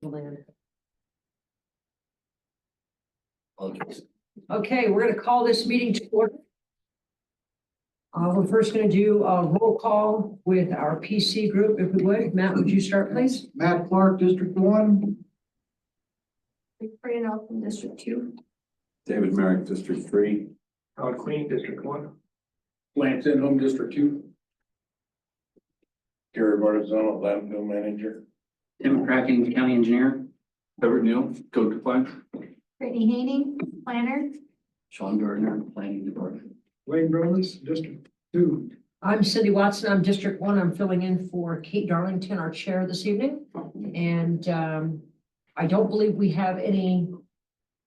land. Apologies. Okay, we're gonna call this meeting to order. We're first gonna do a roll call with our PC group, if we would. Matt, would you start, please? Matt Clark, District 1. Victoria Nelson, District 2. David Merrick, District 3. Howard Queen, District 1. Lance Home, District 2. Gary Bartizano, Landfill Manager. Tim Cracking, County Engineer. Edward Neal, Code Compliance. Brittany Haney, Planner. Sean Gardner, Planning Department. Wayne Brolis, District 2. I'm Cindy Watson. I'm District 1. I'm filling in for Kate Darlington, our chair this evening. And I don't believe we have any.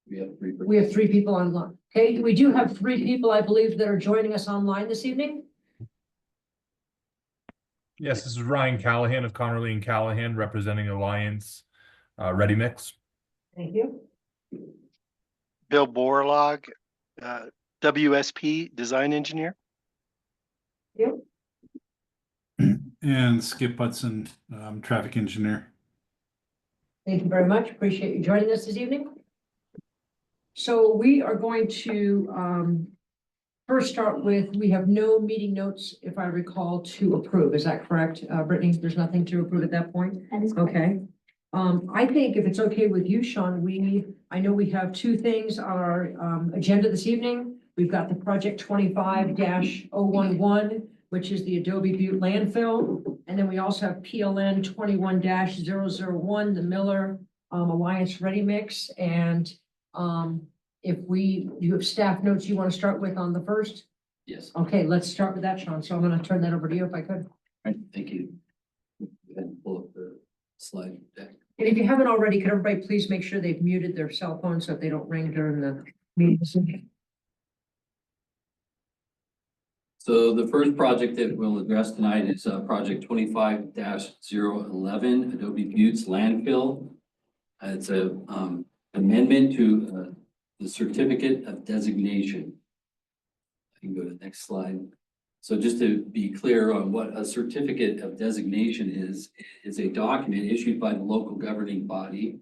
We have three. We have 3 people online. Okay, we do have 3 people, I believe, that are joining us online this evening. Yes, this is Ryan Callahan of Connerly and Callahan, representing Alliance Ready Mix. Thank you. Bill Borlaug, WSP Design Engineer. You. And Skip Hudson, Traffic Engineer. Thank you very much. Appreciate you joining us this evening. So we are going to first start with, we have no meeting notes, if I recall, to approve. Is that correct, Brittany? There's nothing to approve at that point? That is correct. Okay. I think if it's okay with you, Sean, I know we have 2 things on our agenda this evening. We've got the project 25-011, which is the Adobe Butte landfill. And then we also have PLN 21-001, the Miller Alliance Ready Mix. And if you have staff notes you want to start with on the first? Yes. Okay, let's start with that, Sean. So I'm going to turn that over to you if I could. Right, thank you. Go ahead and pull up the slide deck. And if you haven't already, could everybody please make sure they've muted their cell phone so that they don't ring during the meeting? So the first project that we'll address tonight is project 25-011, Adobe Buttes landfill. It's a amendment to the certificate of designation. I can go to the next slide. So just to be clear on what a certificate of designation is a document issued by the local governing body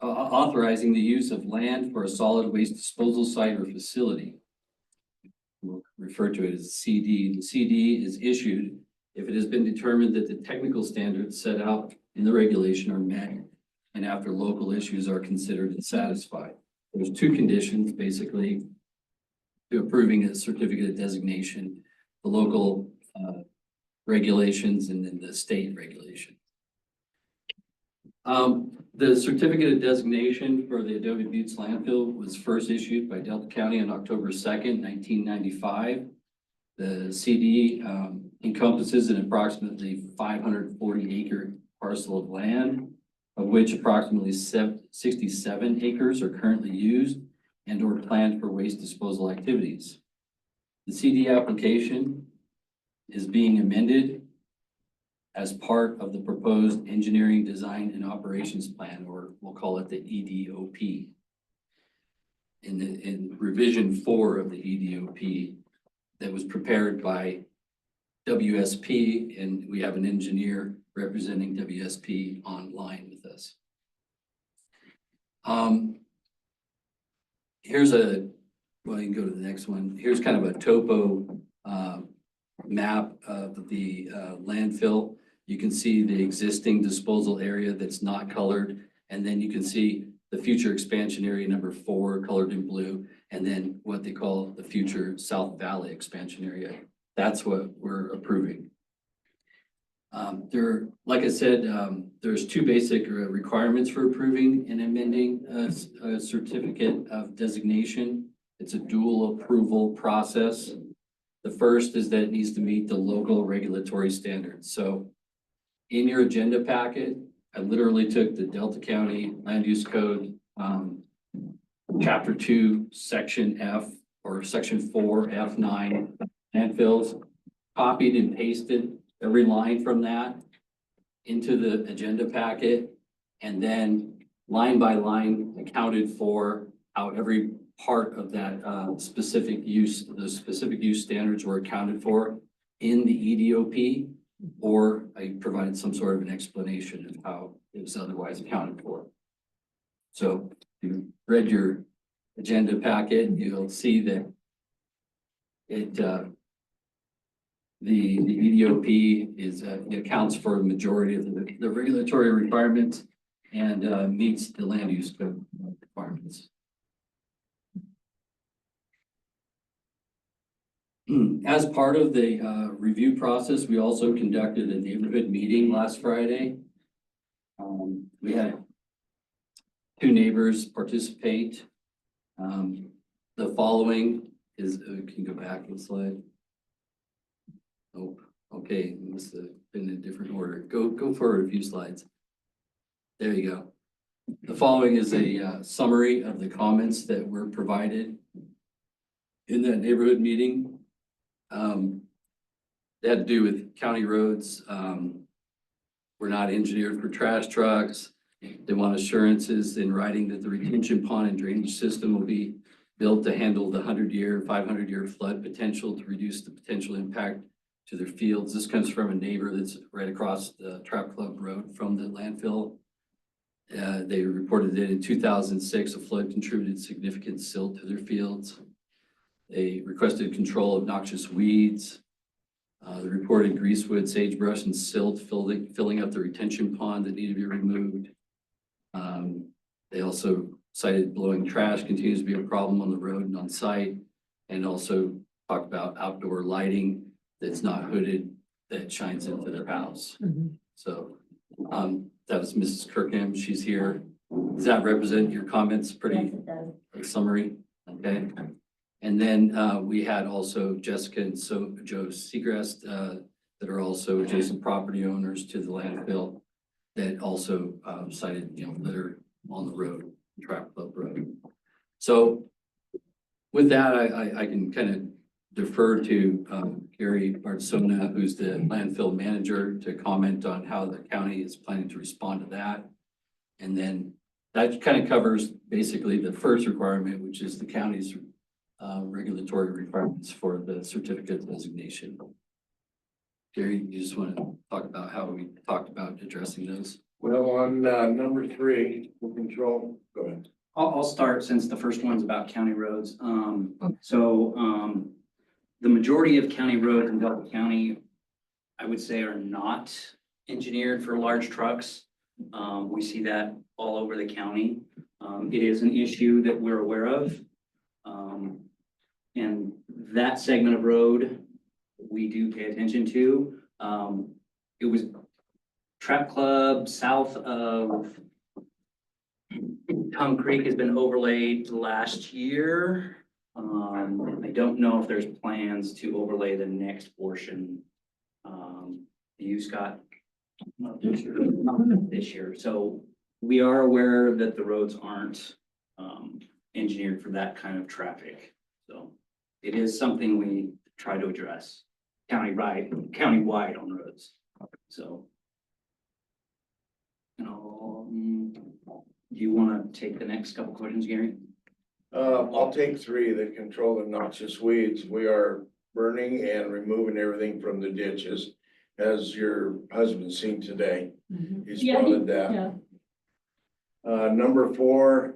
authorizing the use of land for a solid waste disposal site or facility. We'll refer to it as a CD. The CD is issued if it has been determined that the technical standards set out in the regulation are met and after local issues are considered and satisfied. There's 2 conditions basically to approving a certificate of designation: the local regulations and then the state regulation. The certificate of designation for the Adobe Buttes landfill was first issued by Delta County on October 2nd, 1995. The CD encompasses an approximately 540-acre parcel of land, of which approximately 67 acres are currently used and or planned for waste disposal activities. The CD application is being amended as part of the proposed engineering, design, and operations plan, or we'll call it the EDOP. In revision 4 of the EDOP that was prepared by WSP, and we have an engineer representing WSP online with us. Well, you can go to the next one. Here's kind of a topo map of the landfill. You can see the existing disposal area that's not colored, and then you can see the future expansion area number 4 colored in blue, and then what they call the future South Valley expansion area. That's what we're approving. Like I said, there's 2 basic requirements for approving and amending a certificate of designation. It's a dual approval process. The first is that it needs to meet the local regulatory standards. So in your agenda packet, I literally took the Delta County Land Use Code, Chapter 2, Section F, or Section 4, F9 landfills, copied and pasted every line from that into the agenda packet, and then line by line accounted for how every part of that specific use, the specific use standards were accounted for in the EDOP, or I provided some sort of an explanation of how it is otherwise accounted for. So if you read your agenda packet, you'll see that it, the EDOP is, it accounts for the majority of the regulatory requirements and meets the land use code requirements. As part of the review process, we also conducted a neighborhood meeting last Friday. We had 2 neighbors participate. The following is, can you go back one slide? Oh, okay, it must have been in a different order. Go forward a few slides. There you go. The following is a summary of the comments that were provided in that neighborhood meeting. They had to do with county roads. Were not engineered for trash trucks. They want assurances in writing that the retention pond and drainage system will be built to handle the 100-year, 500-year flood potential to reduce the potential impact to their fields. This comes from a neighbor that's right across the Trap Club Road from the landfill. They reported that in 2006, a flood contributed significant silt to their fields. They requested control of noxious weeds. They reported greasewood, sagebrush, and silt filling up the retention pond that needed to be removed. They also cited blowing trash continues to be a problem on the road and on site, and also talked about outdoor lighting that's not hooded that shines into their house. So that was Mrs. Kirkham. She's here. Does that represent your comments? Pretty summary. Okay. And then we had also Jessica and Joe Segrest that are also adjacent property owners to the landfill that also cited, litter on the road, Trap Club Road. So with that, I can kind of defer to Gary Bartsona, who's the landfill manager, to comment on how the county is planning to respond to that. And then that kind of covers basically the first requirement, which is the county's regulatory requirements for the certificate designation. Gary, you just want to talk about how we talked about addressing those? Well, on number 3, we'll control, go ahead. I'll start since the first one's about county roads. The majority of county roads in Delta County, I would say, are not engineered for large trucks. We see that all over the county. It is an issue that we're aware of. And that segment of road, we do pay attention to. It was Trap Club south of Tongue Creek has been overlaid last year. I don't know if there's plans to overlay the next portion. You, Scott? Not this year. So we are aware that the roads aren't engineered for that kind of traffic. So it is something we try to address countywide on roads. So, do you want to take the next couple questions, Gary? I'll take 3, the control of noxious weeds. We are burning and removing everything from the ditches, as your husband seen today. He spotted that. Number 4,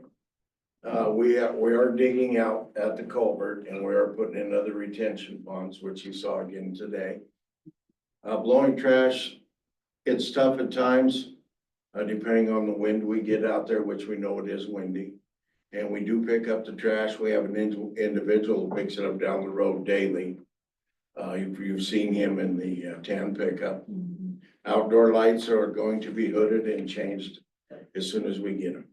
we are digging out at the culvert, and we are putting in other retention ponds, which you saw again today. Blowing trash, it's tough at times, depending on the wind we get out there, which we know it is windy. And we do pick up the trash. We have an individual who picks it up down the road daily. You've seen him in the tan pickup. Outdoor lights are going to be hooded and changed as soon as we get them.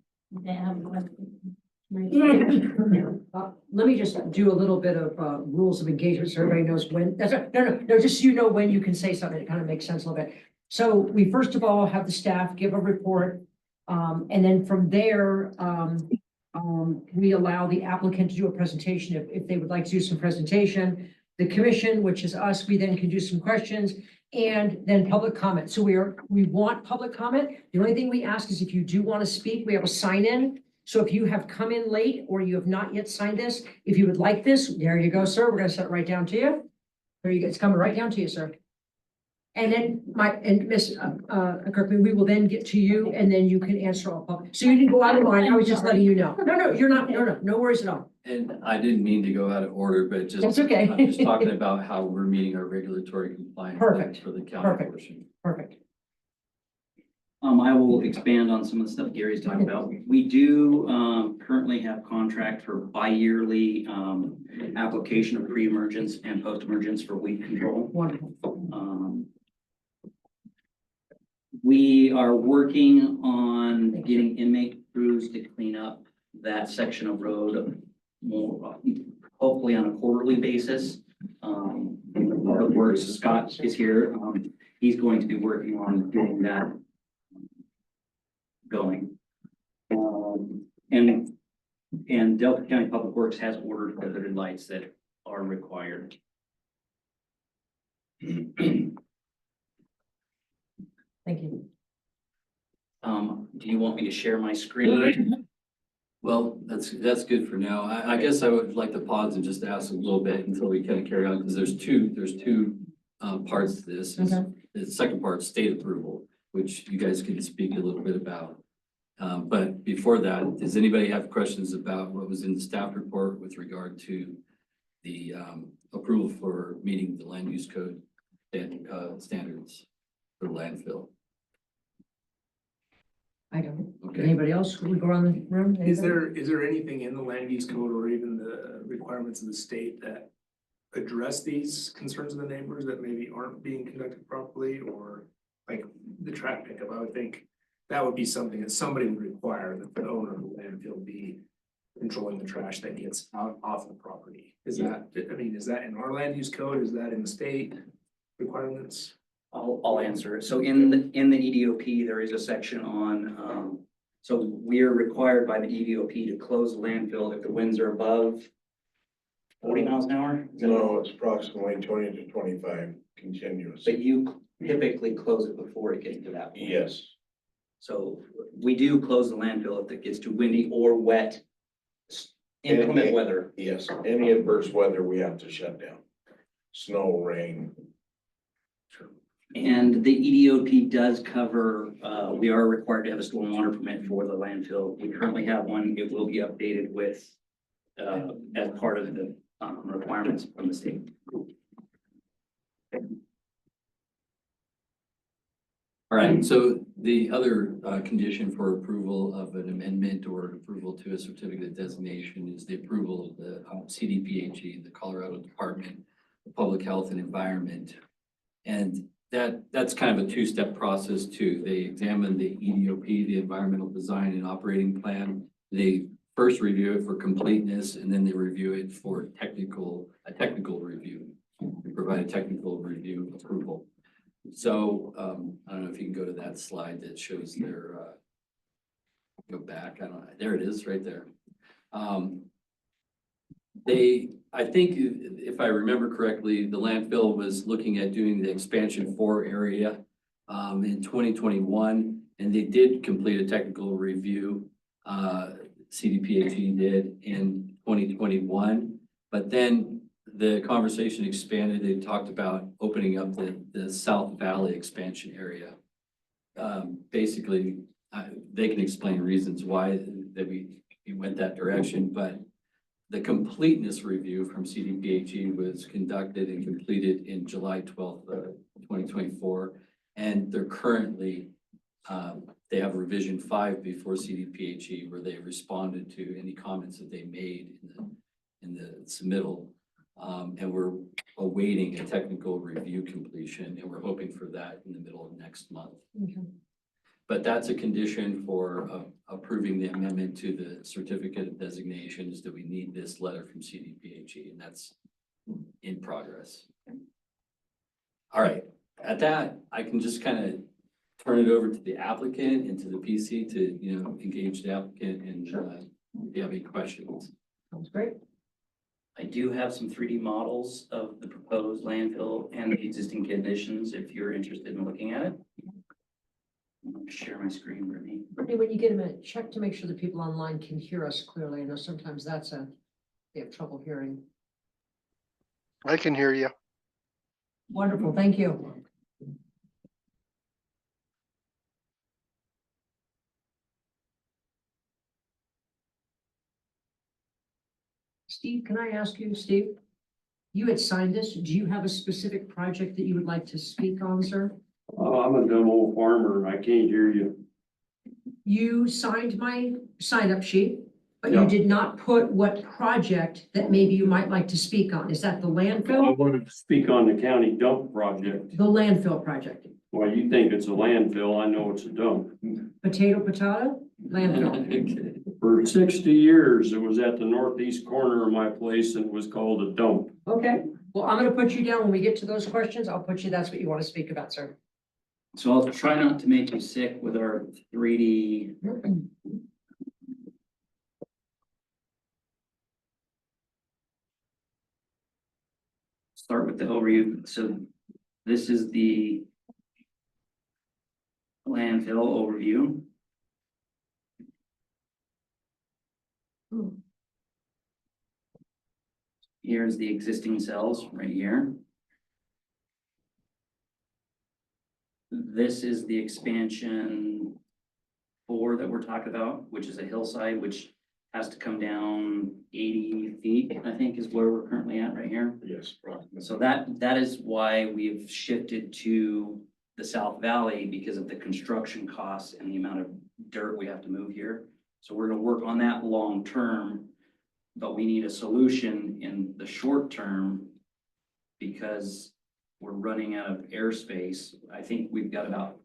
Let me just do a little bit of rules of engagement so everybody knows when. No, just so you know when you can say something. It kind of makes sense a little bit. So we first of all have the staff give a report, and then from there, we allow the applicant to do a presentation if they would like to do some presentation. The commission, which is us, we then can do some questions and then public comment. So we want public comment. The only thing we ask is if you do want to speak, we have a sign in. So if you have come in late or you have not yet signed this, if you would like this, there you go, sir. We're going to set it right down to you. There you go. It's coming right down to you, sir. And then Miss Kirkman, we will then get to you and then you can answer all public. So you didn't go out of line. I was just letting you know. No, you're not, no worries at all. And I didn't mean to go out of order, but just. That's okay. I'm just talking about how we're meeting our regulatory compliance. Perfect. For the county Perfect. portion. Perfect. I will expand on some of the stuff Gary's talking about. We do, currently have contract for bi-yearly, application of pre-emergence and post-emergence for weed control. Wonderful. We are working on getting inmate crews to clean up that section of road more, hopefully on a quarterly basis. Public Works, Scott is here. He's going to be working on getting that going. And Delta County Public Works has ordered the hooded lights that are required. Thank you. Do you want me to share my screen? Well, that's good for now. I guess I would like to pause and just ask a little bit until we kind of carry on, because there's two parts to this. Okay. The second part, state approval, which you guys can speak a little bit about. But before that, does anybody have questions about what was in the staff report with regard to the approval for meeting the land use code standards for landfill? I don't. Okay. Anybody else? Can we go around the room? Is Anybody? there anything in the land use code or even the requirements of the state that address these concerns of the neighbors that maybe aren't being conducted properly, or like the trash pickup? I would think that would be something that somebody would require, that the owner of the landfill be controlling the trash that gets out off the property. Is that, I mean, is that in our land use code? Is that in the state requirements? I'll answer it. So in the EDOP, there is a section on, so we are required by the EDOP to close the landfill if the winds are above 40 miles an hour. Is that- No, it's approximately 20 to 25 continuous. But you typically close it before it gets to that point. Yes, So we do close the landfill if it gets too windy or wet, inclement weather. yes. Any adverse weather, we have to shut down. Snow, rain. And the EDOP does cover, we are required to have a stormwater permit for the landfill. We currently have one. It will be updated with, as part of the requirements from the state. All right, so the other condition for approval of an amendment or approval to a certificate of designation is the approval of the CDPHE, the Colorado Department of Public Health and Environment. And that's kind of a two-step process too. They examine the EDOP, the Environmental Design and Operating Plan. They first review it for completeness, and then they review it for a technical review. They provide a technical review approval. So I don't know if you can go to that slide that shows their, go back, I don't know, there it is, right there. I think if I remember correctly, the landfill was looking at doing the expansion 4 area in 2021, and they did complete a technical review. CDPHE did in 2021, but then the conversation expanded. They talked about opening up the South Valley expansion area. Basically, they can explain reasons why that we went that direction, but the completeness review from CDPHE was conducted and completed in July 12th, 2024. And they're currently, they have revision 5 before CDPHE where they responded to any comments that they made in the submittal. And we're awaiting a technical review completion, and we're hoping for that in the middle of next month. Okay. But that's a condition for approving the amendment to the certificate of designation is that we need this letter from CDPHE, and that's in progress. All right, at that, I can just kind of turn it over to the applicant and to the PC to, engage the applicant and if you have any questions. Sounds great. I do have some 3D models of the proposed landfill and the existing conditions if you're interested in looking at it. I'm going to share my screen, Brittany. Brittany, when you get a minute, check to make sure that people online can hear us clearly. I know sometimes they have trouble hearing. I can hear you. Wonderful, thank you. Steve, can I ask you, Steve? You had signed this. Do you have a specific project that you would like to speak on, sir? I'm a dumb old farmer. I can't hear you. You signed my sign-up sheet, but you Yeah. did not put what project that maybe you might like to speak on. Is that the I landfill? want to speak on the county dump project. The landfill project. Well, you think it's a landfill. I know it's a dump. Potato, landfill. For 60 years, it was at the northeast corner of my place and it was called a dump. Okay, well, I'm gonna put you down when we get to those questions. I'll put you, that's what you want to speak about, sir. So I'll try not to make you sick with our 3D. Start with the overview. So this is the landfill overview. Here's the existing cells right here. This is the expansion 4 that we're talking about, which is a hillside, which has to come down 80 feet, I think is where we're currently at right here. Yes, approximately. So that is why we've shifted to the South Valley because of the construction costs and the amount of dirt we have to move here. So we're gonna work on that long term, but we need a solution in the short term because we're running out of airspace. I think we've got about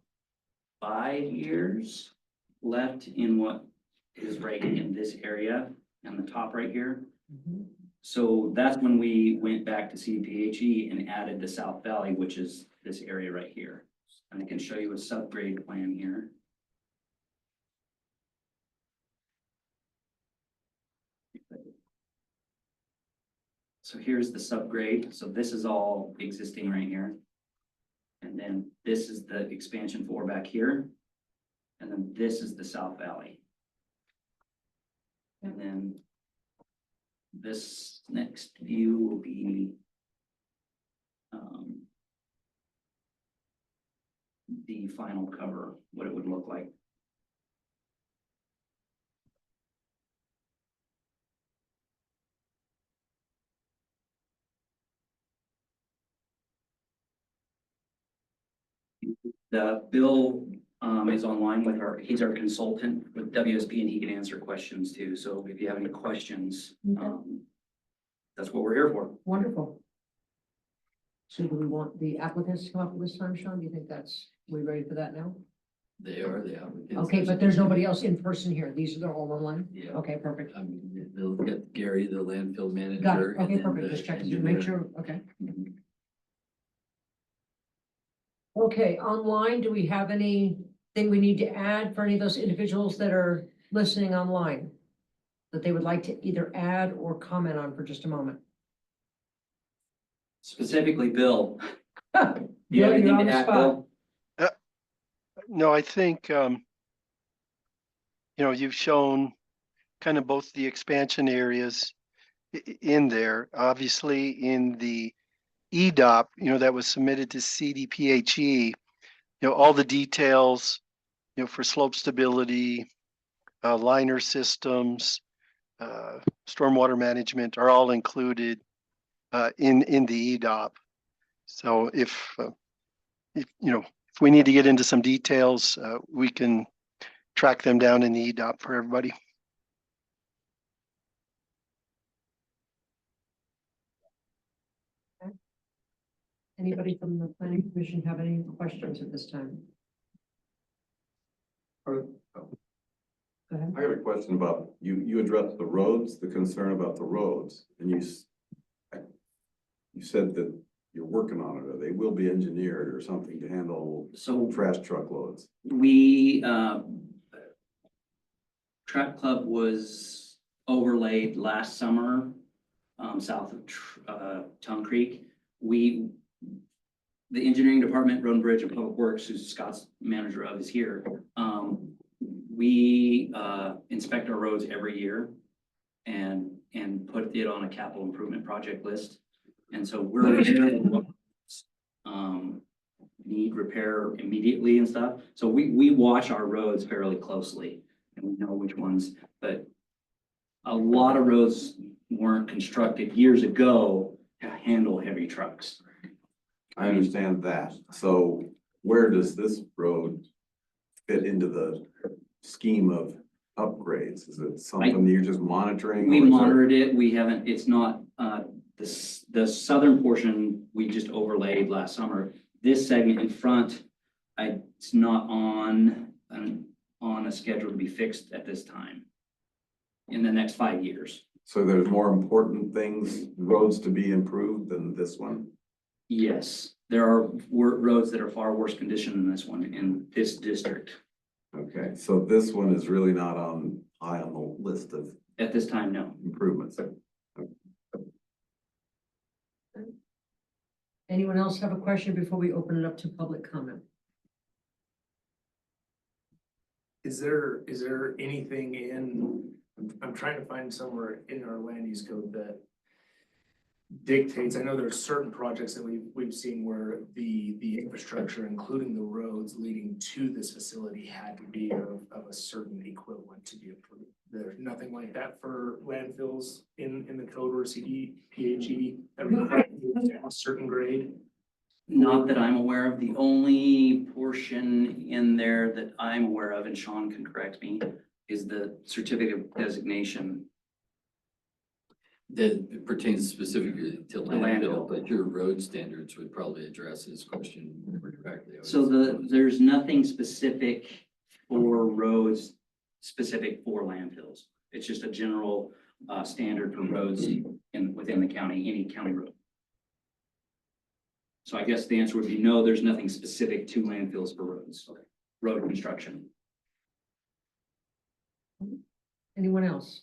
5 years left in what is right in this area and the top right here. So that's when we went back to CPHE and added the South Valley, which is this area right here. And I can show you a subgrade plan here. So here's the subgrade. So this is all existing right here. And then this is the expansion 4 back here. And then this is the South Valley. And then this next view will be the final cover, what it would look like. Bill is online with he's our consultant with WSP and he can answer questions too. So if you have any questions, Okay. That's what we're here for. Wonderful. So do we want the applicants to come up this time, Sean? Do you think we ready for that now? They are the applicants. Okay, but there's nobody else in person here. These are all online? Yeah. Okay, perfect. They'll get Gary, the landfill manager. Got it. and Okay, then perfect. the Just check to engineer. make sure, okay. Okay, online, do we have anything we need to add for any of those individuals that are listening online? That they would like to either add or comment on for just a moment? Specifically, Bill. Bill, Do you have you're anything on to the add, spot. Bill? No, I think, you've shown kind of both the expansion areas in there, obviously in the EDOP, that was submitted to CDPHE, all the details, for slope stability, liner systems, stormwater management are all included in the EDOP. So if we need to get into some details, we can track them down in the EDOP for everybody. Anybody from the planning commission have any questions at this time? Go ahead. I got a question about, you addressed the roads, the concern about the roads, and you said that you're working on it, or they will be engineered or something to handle So trash truckloads. we, Track Club was overlaid last summer, south of Tongue Creek. The engineering department, Road and Bridge and Public Works, who's Scott's manager of, is here. We inspect our roads every year and put it on a capital improvement project list. And so we're need repair immediately and stuff. So we watch our roads fairly closely and we know which ones, but a lot of roads weren't constructed years ago to handle heavy trucks. I understand that. So where does this road fit into the scheme of upgrades? Is it something you're just monitoring? We or is it- monitored it, we haven't, it's not, the southern portion, we just overlaid last summer. This segment in front, it's not on a schedule to be fixed at this time. In the next 5 years. So there's more important things, roads to be improved than this one? Yes, there are roads that are far worse condition than this one in this district Okay, so this one is really not high on the list of at this time, no. improvements. Anyone else have a question before we open it up to public comment? Is there anything in, I'm trying to find somewhere in our land use code that dictates, I know there are certain projects that we've seen where the infrastructure, including the roads leading to this facility, had to be of a certain equivalent to be approved. There's nothing like that for landfills in the code or CDPHE that requires a certain grade. Not that I'm aware of. The only portion in there that I'm aware of, and Sean can correct me, is the certificate of designation. That pertains specifically to landfill. landfill, but your road standards would probably address this question more directly. I would So suppose. there's nothing specific for roads, specific for landfills. It's just a general standard for roads within the county, any county road. So I guess the answer would be no, there's nothing specific to landfills for roads, road construction. Anyone else?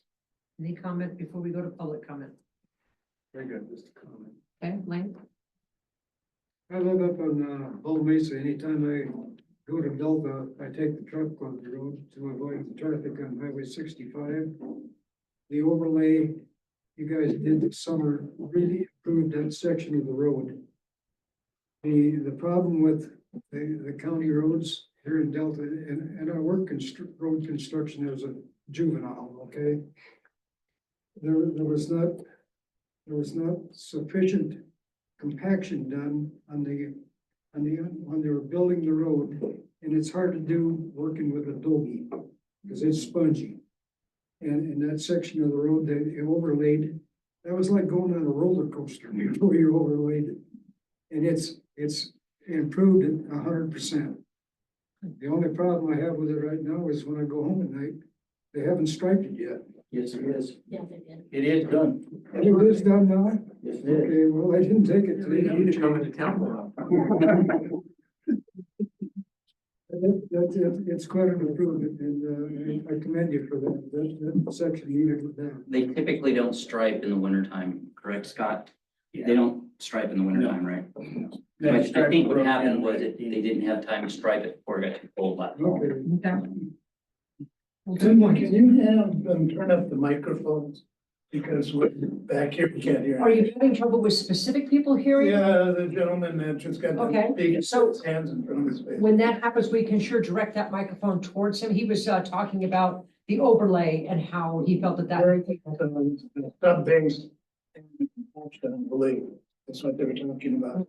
Any comment before we go to public comment? Very good, just a comment. Okay, Lane? I live up on Bull Mesa. Anytime I go to Delta, I take the truck on the road to avoid the traffic on Highway 65. The overlay you guys did this summer really improved that section of the road. The problem with the county roads here in Delta, and I work road construction as a juvenile, okay? There was not sufficient compaction done on when they were building the road, and it's hard to do working with adobe because it's spongy. And in that section of the road that you overlaid, that was like going on a roller coaster before you overlaid it. And it's improved it 100%. The only problem I have with it right now is when I go home at night, they haven't striped it yet. Yes, it is. Yeah, they did. It is done. It is done now? Yes, it Okay, well, I didn't take it They need to today. come into town more. It's quite an improvement, and I commend you for that. That section needed it down. They typically don't stripe in the wintertime, correct, Scott? They don't stripe in the wintertime, right? I think what happened was they didn't have time to stripe it before it got too cold last fall. Okay. Okay. Can you have them turn up the microphones? Because we're back here, we can't hear. Are you having trouble with specific people hearing? Yeah, the gentleman that just got Okay, the big so- hands in front of his face. When that happens, we can sure direct that microphone towards him. He was talking about the overlay and how he felt that Sub-base. Unbelievable. That's what they were talking about.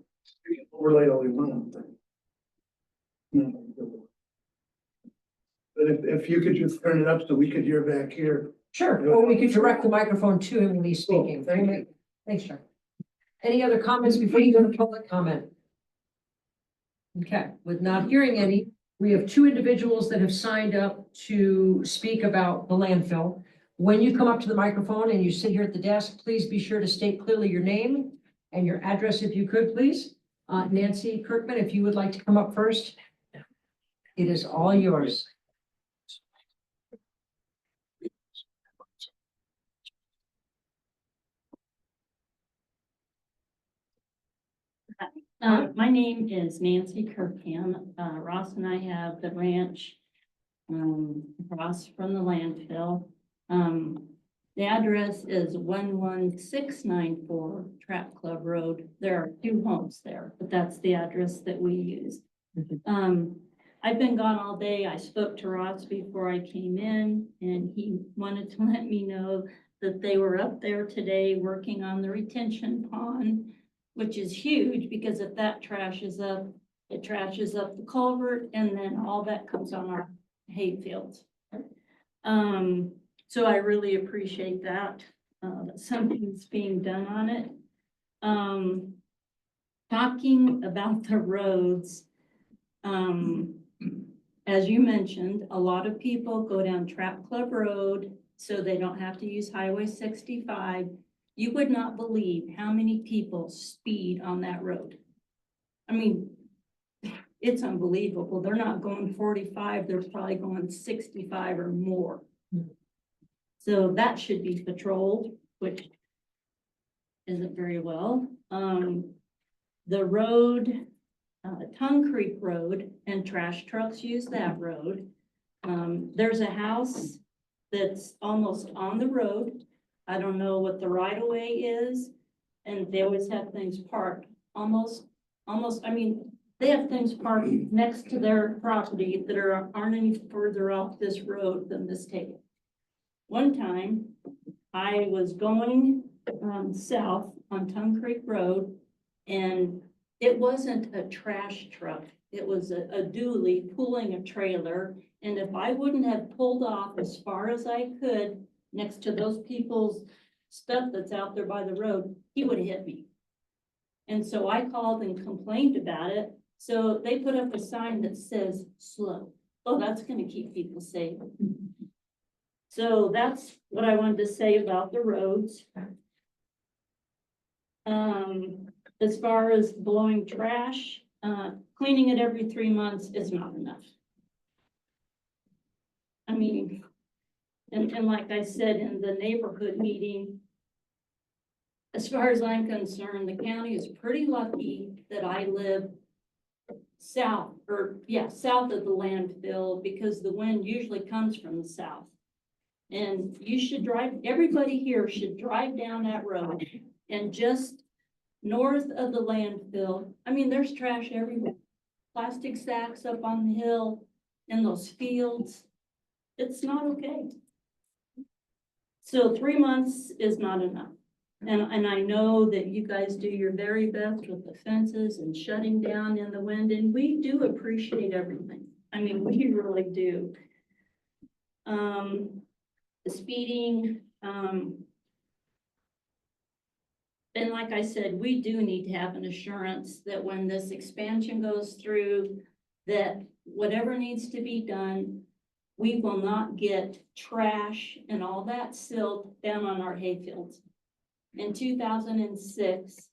Overlay all we want. No. But if you could just turn it up so we could hear back here. Sure, or we could direct the microphone to him when he's speaking. Thank you. Thanks, Chuck. Any other comments before you go to public comment? Okay, with not hearing any, we have two individuals that have signed up to speak about the landfill. When you come up to the microphone and you sit here at the desk, please be sure to state clearly your name and your address if you could, please. Nancy Kirkman, if you would like to come up first. It is all yours. My name is Nancy Kirkham. Ross and I have the ranch across from the landfill. The address is 11694 Trap Club Road. There are two homes there, but that's the address that we use. I've been gone all day. I spoke to Ross before I came in and he wanted to let me know that they were up there today working on the retention pond, which is huge because if that trashes up, it trashes up the culvert and then all that comes on our hay fields. So I really appreciate that, that something's being done on it. Talking about the roads, as you mentioned, a lot of people go down Trap Club Road so they don't have to use Highway 65. You would not believe how many people speed on that road. I mean, it's unbelievable. They're not going 45, they're probably going 65 or more. So that should be patrolled, which isn't very well. The road, Tongue Creek Road, and trash trucks use that road. There's a house that's almost on the road. I don't know what the right of way is, and they always have things parked almost, I mean, they have things parked next to their property that aren't any further off this road than this table. One time, I was going south on Tongue Creek Road, and it wasn't a trash truck. It was a dually pulling a trailer. And if I wouldn't have pulled off as far as I could next to those people's stuff that's out there by the road, he would have hit me. And so I called and complained about it. So they put up a sign that says slow. Oh, that's going to keep people safe. So that's what I wanted to say about the roads. As far as blowing trash, cleaning it every 3 months is not enough. I mean, and like I said in the neighborhood meeting, as far as I'm concerned, the county is pretty lucky that I live south of the landfill because the wind usually comes from the south. And you should everybody here should drive down that road and just north of the landfill. I mean, there's trash everywhere. Plastic sacks up on the hill in those fields. It's not okay. So 3 months is not enough. And I know that you guys do your very best with the fences and shutting down in the wind, and we do appreciate everything. I mean, we really do. The speeding, and like I said, we do need to have an assurance that when this expansion goes through, that whatever needs to be done, we will not get trash and all that silt down on our hayfields. In 2006,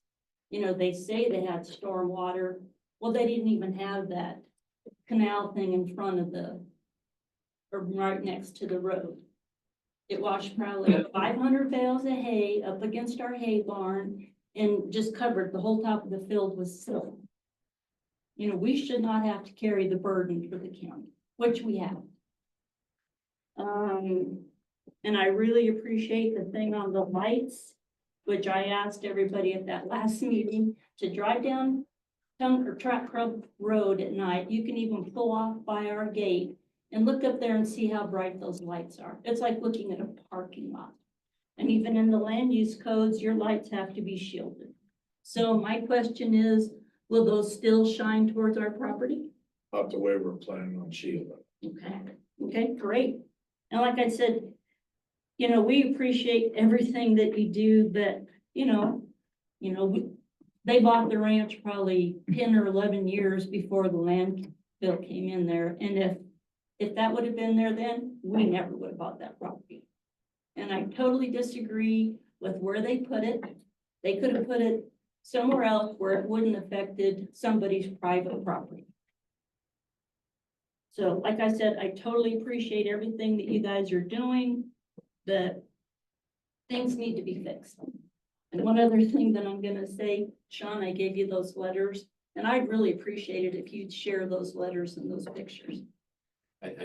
you know, they say they had storm water. Well, they didn't even have that canal thing in front of or right next to the road. It washed probably 500 bales of hay up against our hay barn and just covered the whole top of the field with silt. You know, we should not have to carry the burden for the county, which we have. And I really appreciate the thing on the lights, which I asked everybody at that last meeting to drive down Trap Club Road at night. You can even pull off by our gate and look up there and see how bright those lights are. It's like looking at a parking lot. And even in the land use codes, your lights have to be shielded. So my question is, will those still shine towards our property? Not the way we're planning on shielding. Okay, great. And like I said, you know, we appreciate everything that you do, but they bought the ranch probably 10 or 11 years before the landfill came in there. And if that would have been there then, we never would have bought that property. And I totally disagree with where they put it. They could have put it somewhere else where it wouldn't have affected somebody's private property. So like I said, I totally appreciate everything that you guys are doing. The things need to be fixed. And one other thing that I'm gonna say, Sean, I gave you those letters, and I'd really appreciate it if you'd share those letters and those pictures.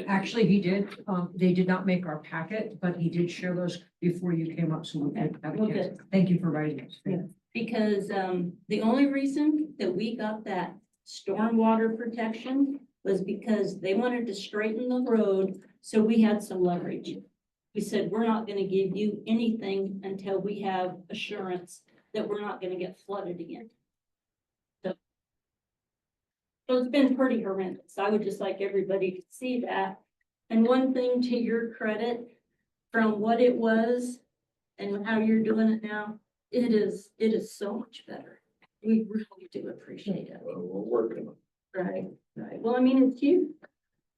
Actually, he did. They did not make our packet, but he did share those before you came up. So we had a chance. Thank you for writing it. Yeah. Because the only reason that we got that stormwater protection was because they wanted to straighten the road, so we had some leverage. We said, we're not gonna give you anything until we have assurance that we're not gonna get flooded again. So it's been pretty horrendous. I would just like everybody to see that. And one thing to your credit, from what it was and how you're doing it now, it is so much better. We really do appreciate it. Well, we're working on it. Right, right. Well, I mean, it's huge.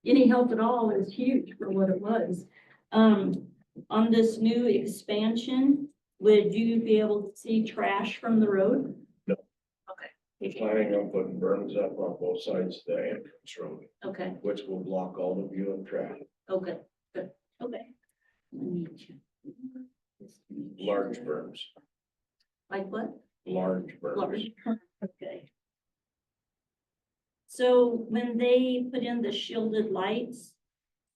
Any help at all is huge for what it was. On this new expansion, would you be able to see trash from the road? No. Okay. Planning on putting berms up on both sides of the entrance road, Okay, which will block all the view of traffic. okay, good, okay. Let me check. Large berms, Like what? large berms. Large, okay. So when they put in the shielded lights,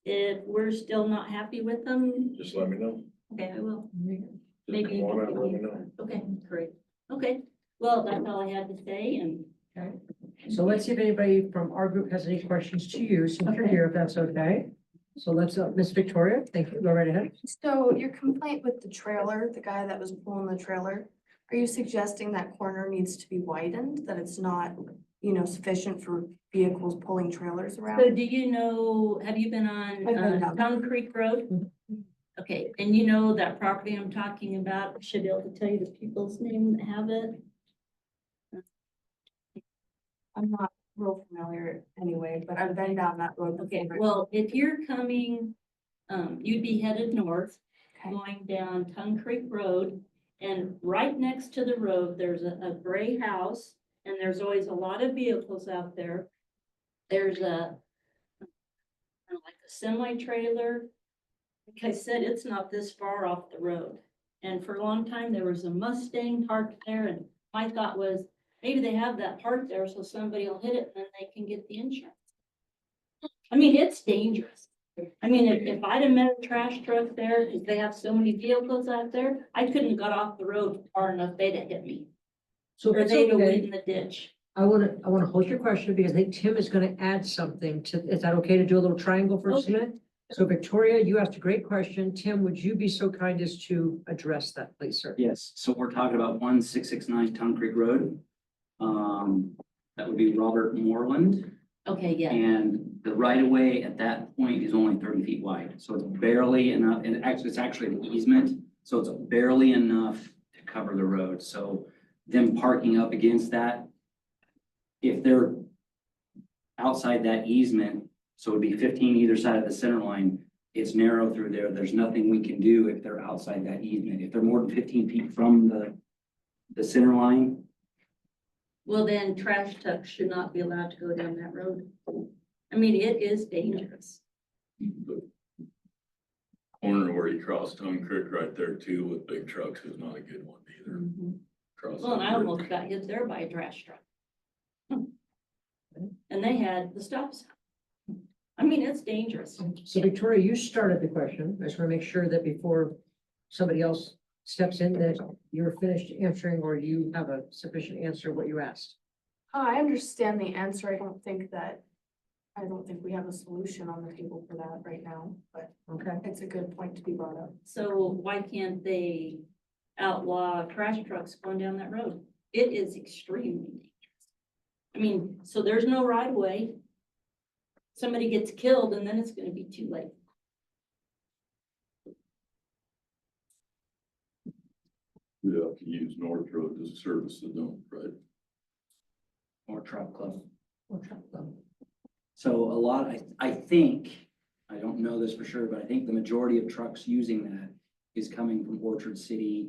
if we're still not happy with them, Just let me know. okay, I will. Just Maybe. come on out, let me know. Okay, great. Okay, well, that's all I had to say, and Okay, so let's see if anybody from our group has any questions to you, since you're Okay. here, if that's okay. So let's, Miss Victoria, thank you, go right ahead. So your complaint with the trailer, the guy that was pulling the trailer, are you suggesting that corner needs to be widened, that it's not, sufficient for vehicles pulling trailers so around? do you know, have you been I've been on down. Town Creek Road? Okay, and you know that property I'm talking about, I should be able to tell you the people's name that have it. I'm not real familiar anyway, but I've been down that road. Okay, before. well, if you're coming, you'd be headed north, Okay. going down Tongue Creek Road. And right next to the road, there's a gray house, and there's always a lot of vehicles out there. There's like a semi trailer. Like I said, it's not this far off the road. And for a long time, there was a Mustang parked there, and my thought was, maybe they have that parked there so somebody will hit it and then they can get the insurance. I mean, it's dangerous. I mean, if I'd have met a trash truck there, because they have so many vehicles out there, I couldn't have got off the road far enough, they'd have hit me. So Or it's they'd have went okay. in the ditch. I wanna hold your question because I think Tim is gonna add something to, is that okay to do a little triangle for just a Okay. minute? So Victoria, you asked a great question. Tim, would you be so kind as to address that, please, sir? Yes, so we're talking about 1669 Tongue Creek Road. That would be Robert Moreland. Okay, yeah. And the right of way at that point is only 30 feet wide, so it's barely enough, and actually, it's actually an easement, so it's barely enough to cover the road, so them parking up against that, if they're outside that easement, so it'd be 15 either side of the center line, it's narrow through there, there's nothing we can do if they're outside that easement, if they're more than 15 feet from the center line, Well, then trash trucks should not be allowed to go down that road. I mean, it is dangerous. Corner where you cross Tongue Creek right there too with big trucks is not a good one either. Cross Well, and I Tongue Creek. almost got hit there by a trash truck. And they had the stop sign. I mean, it's dangerous. So Victoria, you started the question. I just wanna make sure that before somebody else steps in, that you're finished answering or you have a sufficient answer what you asked. I understand the answer. I don't think we have a solution on the table for that right now, but Okay. it's a good point to be brought up. So why can't they outlaw trash trucks going down that road? It is extremely dangerous. I mean, so there's no right of way. Somebody gets killed and then it's gonna be too late. We have to use North Road to service the dump, right? or truck club. We'll try them. So a lot, I think, I don't know this for sure, but I think the majority of trucks using that is coming from Orchard City.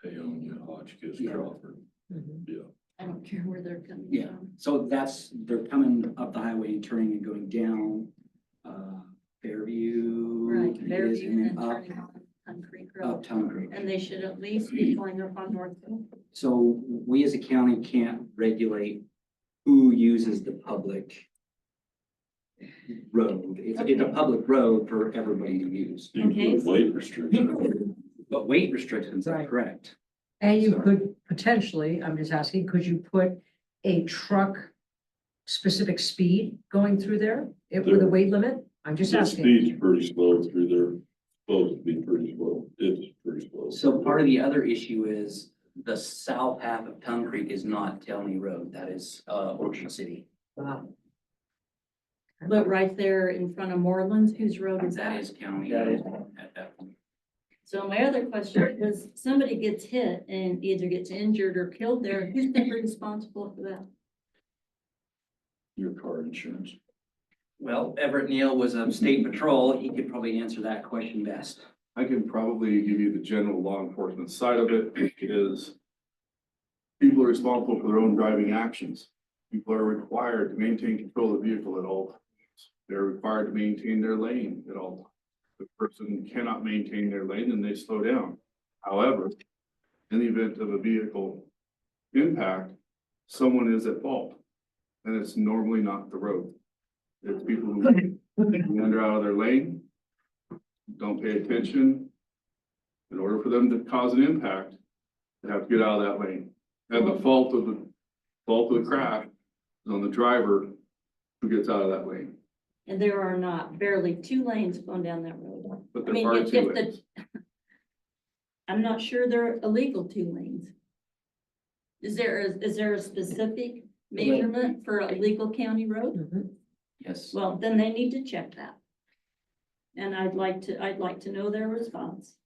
Paonia, Hotchkiss, Yeah. Crawford, Mhm. yeah. I don't care where they're coming Yeah, from. so they're coming up the highway and turning and going down, Fairview. Right, I think it is, Fairview and and then then up, turning on Tongue Creek up Road. Tongue Creek. And they should at least be going up on North Road. So we as a county can't regulate who uses the public road. It's a public road for everybody to use. Okay. Weight restriction. But weight restrictions are Right. correct. And you So- could potentially, I'm just asking, could you put a truck specific speed going through there with a weight limit? I'm just The asking. speed's pretty slow through there, supposed to be pretty slow, it's pretty slow. So part of the other issue is the south half of Tongue Creek is not Telney Road, that is, Orchard City. Wow. But right there in front of Morelands, whose road is That that? is county. That is. At that point. So my other question is, somebody gets hit and either gets injured or killed there, who's ever responsible for that? Your car insurance. Well, Everett Neal was a state patrol, he could probably answer that question best. I can probably give you the general law enforcement side of it, is people are responsible for their own driving actions. People are required to maintain control of the vehicle at all times. They're required to maintain their lane at all times. If the person cannot maintain their lane, then they slow down. However, in the event of a vehicle impact, someone is at fault. And it's normally not the road. It's people who wander out of their lane, don't pay attention. In order for them to cause an impact, they have to get out of that lane. And the fault of the crash is on the driver who gets out of that lane. And there are not barely 2 lanes going down that road. But I there mean, are if 2 the- lanes. I'm not sure they're illegal 2 lanes. Is there a specific measurement for a legal county road? Mhm. Yes. Well, then they need to check that. And I'd like to know their response.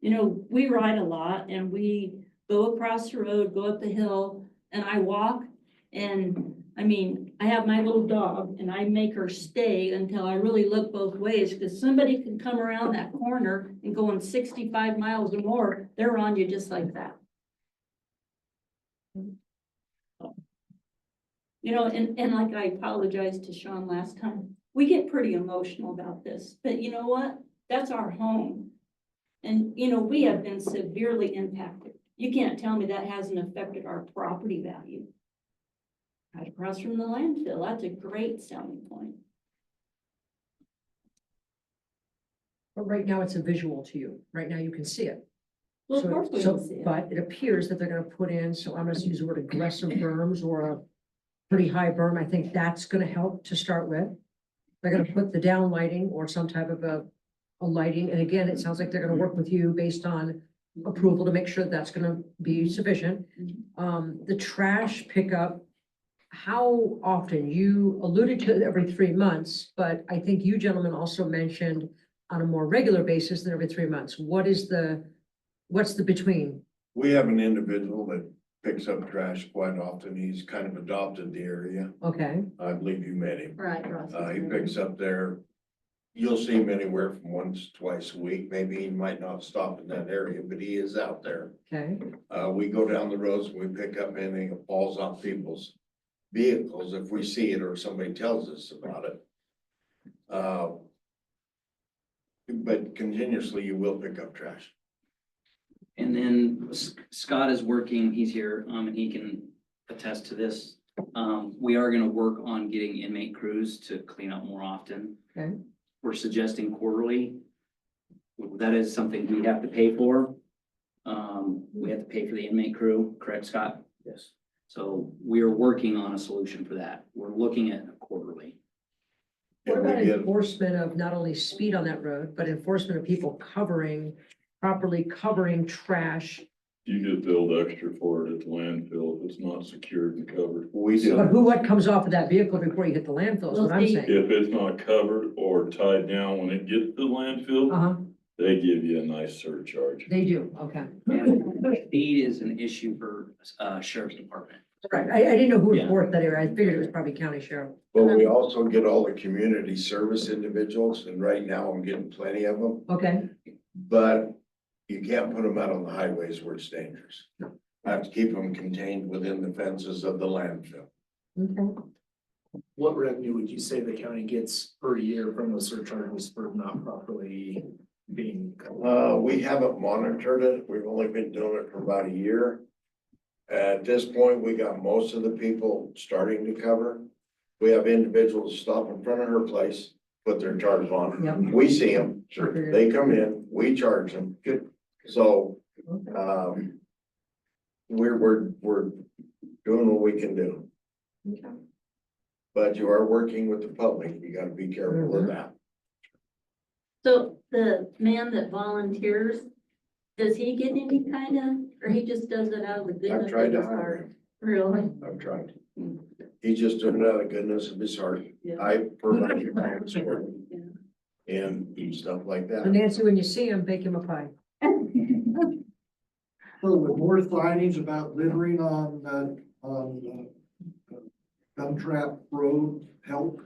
You know, we ride a lot and we go across the road, go up the hill, and I walk. And I mean, I have my little dog and I make her stay until I really look both ways, because somebody can come around that corner and going 65 miles or more, they're on you just like that. You know, and like I apologized to Sean last time, we get pretty emotional about this, but you know what? That's our home. And, you know, we have been severely impacted. You can't tell me that hasn't affected our property value. Right across from the landfill, that's a great selling point. But right now it's a visual to you. Right now you can see it. Well, of So- course we so- can see it. But it appears that they're gonna put in, so I'm gonna use the word aggressive berms or a pretty high berm. I think that's gonna help to start with. They're gonna put the down lighting or some type of a lighting. And again, it sounds like they're gonna work with you based on approval to make sure that's gonna be sufficient. The trash pickup, how often? You alluded to it every 3 months, but I think you gentlemen also mentioned on a more regular basis than every 3 months. What's the between? We have an individual that picks up trash quite often. He's kind of adopted the area. Okay, I believe you met him. Right, Ross. He picks up there. You'll see him anywhere from once, twice a week. Maybe he might not stop in that area, but he is out there. okay. We go down the roads and we pick up anything that falls off people's vehicles if we see it or somebody tells us about it. But continuously you will pick up trash. And then Scott is working, he's here, and he can attest to this. We are gonna work on getting inmate crews to clean up more often. Okay. We're suggesting quarterly. That is something we have to pay for. We have to pay for the inmate crew, correct, Scott? Yes. So we are working on a solution for that. We're looking at quarterly. What And we about get- enforcement of not only speed on that road, but enforcement of people properly covering trash? You get billed extra for it at the landfill if it's not secured and covered. We But do. what comes off of that vehicle before you hit the landfill is what I'm saying. If it's not covered or tied down when it gets to the landfill, Uh-huh, they give you a nice surcharge. they do, okay. And speed is an issue for, sheriff's department. Right, I didn't know who Yeah. enforced that area. I figured it was probably county sheriff. But we also get all the community service individuals, and right now I'm getting plenty of them. Okay, But you can't put them out on the highways where it's dangerous. I have to keep them contained within the fences of the landfill. okay. What revenue would you say the county gets per year from those surcharges for not properly being? We haven't monitored it. We've only been doing it for about a year. At this point, we got most of the people starting to cover. We have individuals stop in front of her place, put their charge on. Yep. We see them. Sure. They come in, we charge them. So, we're doing what we can do. Okay. but you are working with the public. You gotta be careful of that. So the man that volunteers, does he get any kind of, or he just does it out of the goodness I've tried of to his hire heart? him. Really? I've tried. He's just doing it out of the goodness of his heart. Yeah. I provide plans for him and stuff like So that. Nancy, when you see him, bake him a pie. So with more findings about littering on Gum Trap Road help?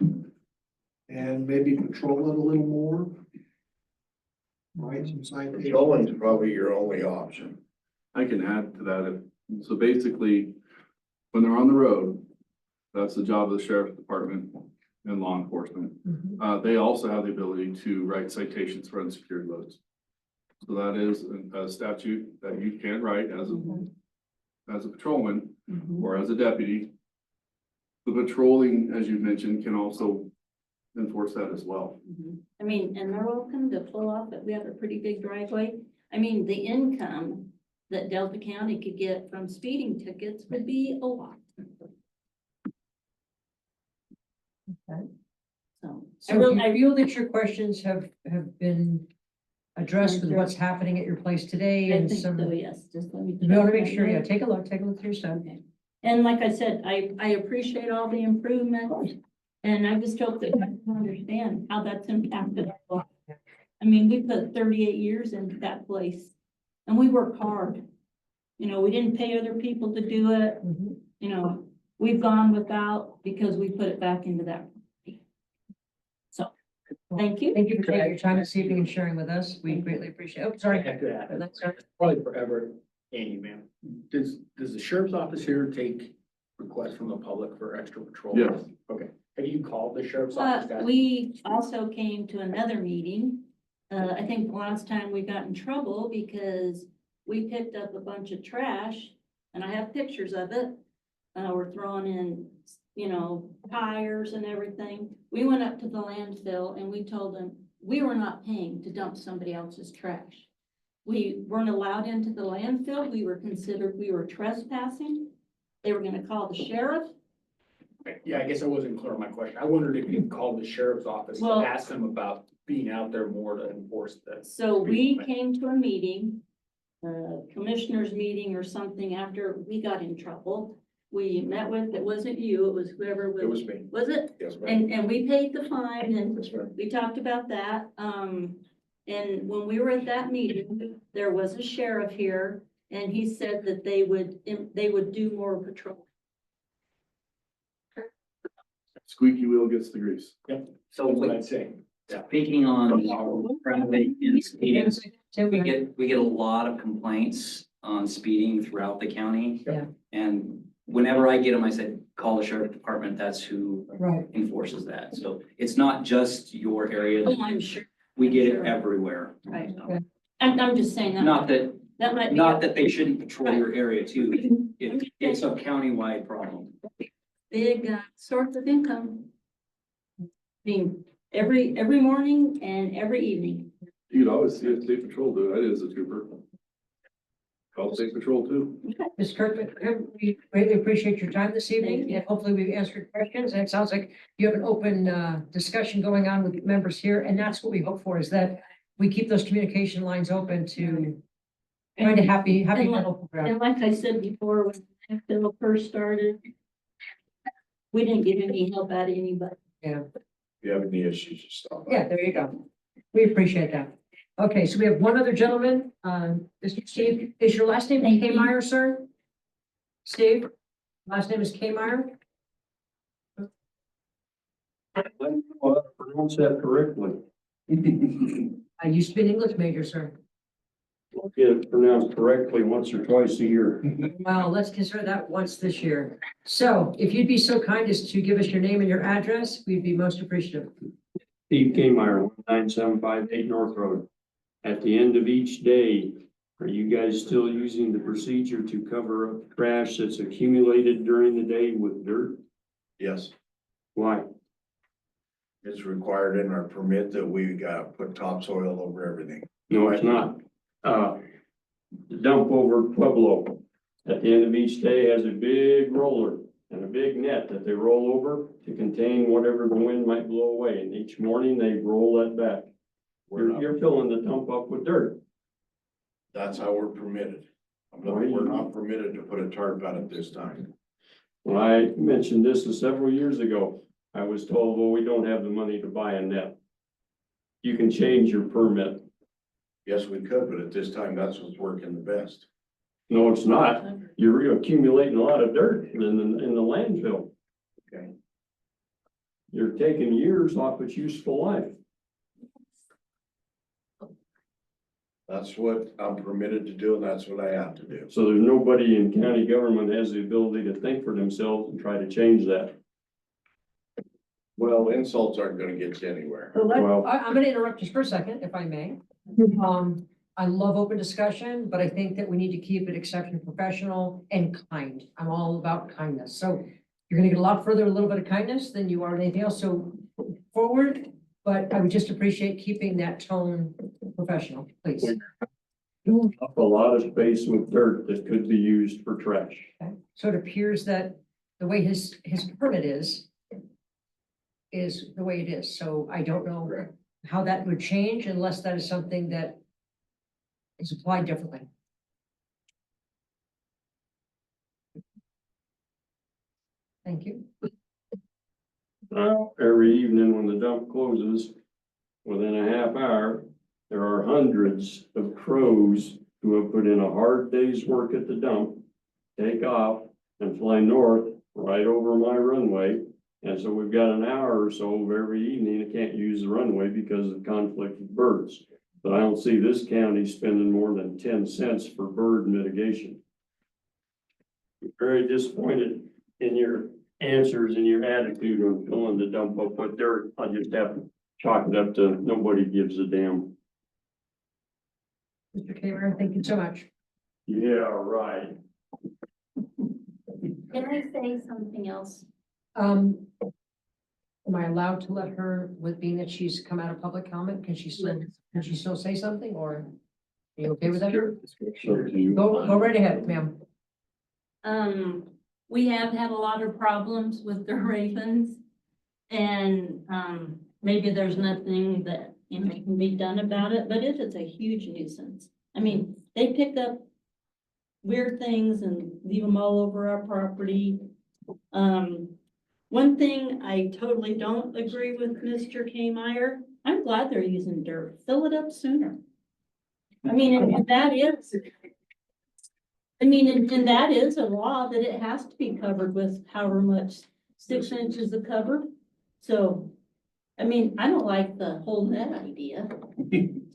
And maybe patrol it a little more? Right, some citations. Patrolling is probably your only option. I can add to that. So basically, when they're on the road, that's the job of the sheriff's department and law enforcement. They also have the ability to write citations for unsecured loads. So that is a statute that you can write as a patrolman or as a deputy. The patrolling, as you mentioned, can also enforce that as well. I mean, and they're welcome to pull off, but we have a pretty big driveway. I mean, the income that Delta County could get from speeding tickets would be a lot. Okay. So, So I feel that your questions have been addressed with what's happening at your place today I and think some. so, yes, just let me. We want to check make sure, that yeah, out. take a look through your stuff. Okay. And like I said, I appreciate all the improvements. And I just hope that people understand how that's impacted our life. I mean, we put 38 years into that place and we work hard. You know, we didn't pay other people to do it. You know, we've gone without because we put it back into that. So, thank you. Thank you for taking your time this evening and sharing with us. We greatly appreciate it. Oh, sorry. That's all right. Probably forever, Andy, ma'am. Does the sheriff's office here take requests from the public for extra patrol? Yes. Okay. Have you called the sheriff's office? to ask- We also came to another meeting. I think the last time we got in trouble because we picked up a bunch of trash and I have pictures of it. We're throwing in, you know, tires and everything. We went up to the landfill and we told them we were not paying to dump somebody else's trash. We weren't allowed into the landfill. We were trespassing. They were gonna call the sheriff. Yeah, I guess I wasn't clear on my question. I wondered if you called the sheriff's office to Well- ask them about being out there more to enforce this. So we came to a meeting, commissioners meeting or something after we got in trouble. We met with, it wasn't you, it was whoever was. It was me. Was it? Yes, ma'am. And we paid the fine and Yes, ma'am. we talked about that. And when we were at that meeting, there was a sheriff here and he said that they would do more patrol. Squeaky wheel gets the grease. So That's what we- I'd say. speaking on traffic and speeding, Tim, we get a lot of complaints on speeding throughout the county. Yeah. And whenever I get them, I said, call the sheriff department, that's who Right. enforces that. So it's not just your area. Oh, I'm sure, We get it Sure. everywhere. right. So, I'm just saying that. Not that, That might be. not that they shouldn't patrol your area too. I'm just It's saying, a countywide problem. big source of income. I mean, every morning and every evening. You could always see a state patrol do it. I did as a trooper. Call state patrol too. Ms. Kirkman, we greatly appreciate your time this evening, and hopefully we've answered questions, and it sounds like you have an open discussion going on with members here, and that's what we hope for, is that we keep those communication lines open to find a happy And like- middle ground. And like I said before, when the bill first started, we didn't get any help out of anybody. Yeah, If you have any issues, just stop by. yeah, there you go. We appreciate that. Okay, so we have one other gentleman, Mr. Steve, is your last name Thank K. you. Meyer, sir? Steve, last name is K. Meyer? Pronounce that correctly. I used to be an English major, sir. Get it pronounced correctly once or twice a year. Well, let's consider that once this year. So if you'd be so kind as to give us your name and your address, we'd be most appreciative. Steve Kmeyer, 19758 North Road. At the end of each day, are you guys still using the procedure to cover up trash that's accumulated during the day with dirt? Yes, Why? it's required in our permit that we gotta put topsoil over everything. No, it's not. The dump over Pueblo at the end of each day has a big roller and a big net that they roll over to contain whatever the wind might blow away, and each morning they roll that back. You're filling the dump up with dirt. That's how we're permitted. We're not permitted to put a tarp on it this time. When I mentioned this several years ago, I was told, well, we don't have the money to buy a net. You can change your permit. Yes, we could, but at this time, that's what's working the best. No, it's not. You're accumulating a lot of dirt in the landfill. Okay. You're taking years off its useful life. That's what I'm permitted to do, and that's what I have to do. So there's nobody in county government has the ability to think for themselves and try to change that. Well, insults aren't gonna get you anywhere. So Well- I'm gonna interrupt just for a second, if I may. I love open discussion, but I think that we need to keep it exceptional, professional, and kind. I'm all about kindness. So you're gonna get a lot further, with a little bit of kindness than you are with anything else, so forward. But I would just appreciate keeping that tone professional, please. Up a lot of space with dirt that could be used for trash. Okay. So it appears that the way his permit is the way it is. So I don't know how that would change unless that is something that is applied differently. Thank you. Now, every evening when the dump closes, within a half hour, there are hundreds of crows who have put in a hard day's work at the dump, take off and fly north right over my runway. And so we've got an hour or so of every evening I can't use the runway because of conflict with birds. But I don't see this county spending more than 10 cents for bird mitigation. I'm very disappointed in your answers and your attitude on filling the dump up with dirt. I just have to chalk it up to nobody gives a damn. Mr. Kramer, thank you so much. Yeah, right. Can I say something else? Am I allowed to let her, with being that she's come out of public comment, can she still say something, or are you okay with that? Go right ahead, ma'am. We have had a lot of problems with the ravens. And, maybe there's nothing that, can be done about it, but it is a huge nuisance. I mean, they pick up weird things and leave them all over our property. One thing I totally don't agree with Mr. Kmeyer, I'm glad they're using dirt. Fill it up sooner. I mean, and that is, and that is a law that it has to be covered with however much, 6 inches of cover. So, I mean, I don't like the whole net idea.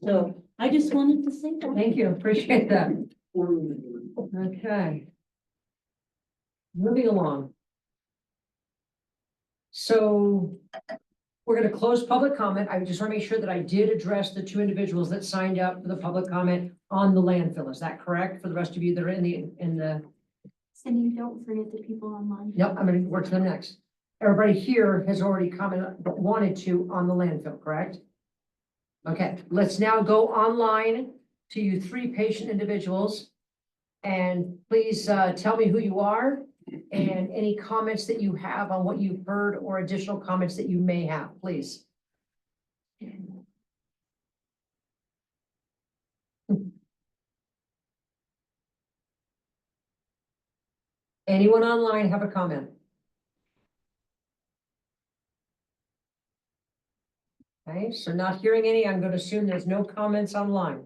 So I just wanted to say that. Thank you, appreciate that. Okay. Moving along. So we're gonna close public comment. I just want to make sure that I did address the 2 individuals that signed up for the public comment on the landfill. Is that correct for the rest of you that are in the? Cindy, don't forget the people online. Nope, I'm gonna work to them next. Everybody here has already commented, but wanted to on the landfill, correct? Okay, let's now go online to you 3 patient individuals. And please tell me who you are and any comments that you have on what you've heard or additional comments that you may have, please. Anyone online have a comment? Okay, so not hearing any, I'm going to assume there's no comments online.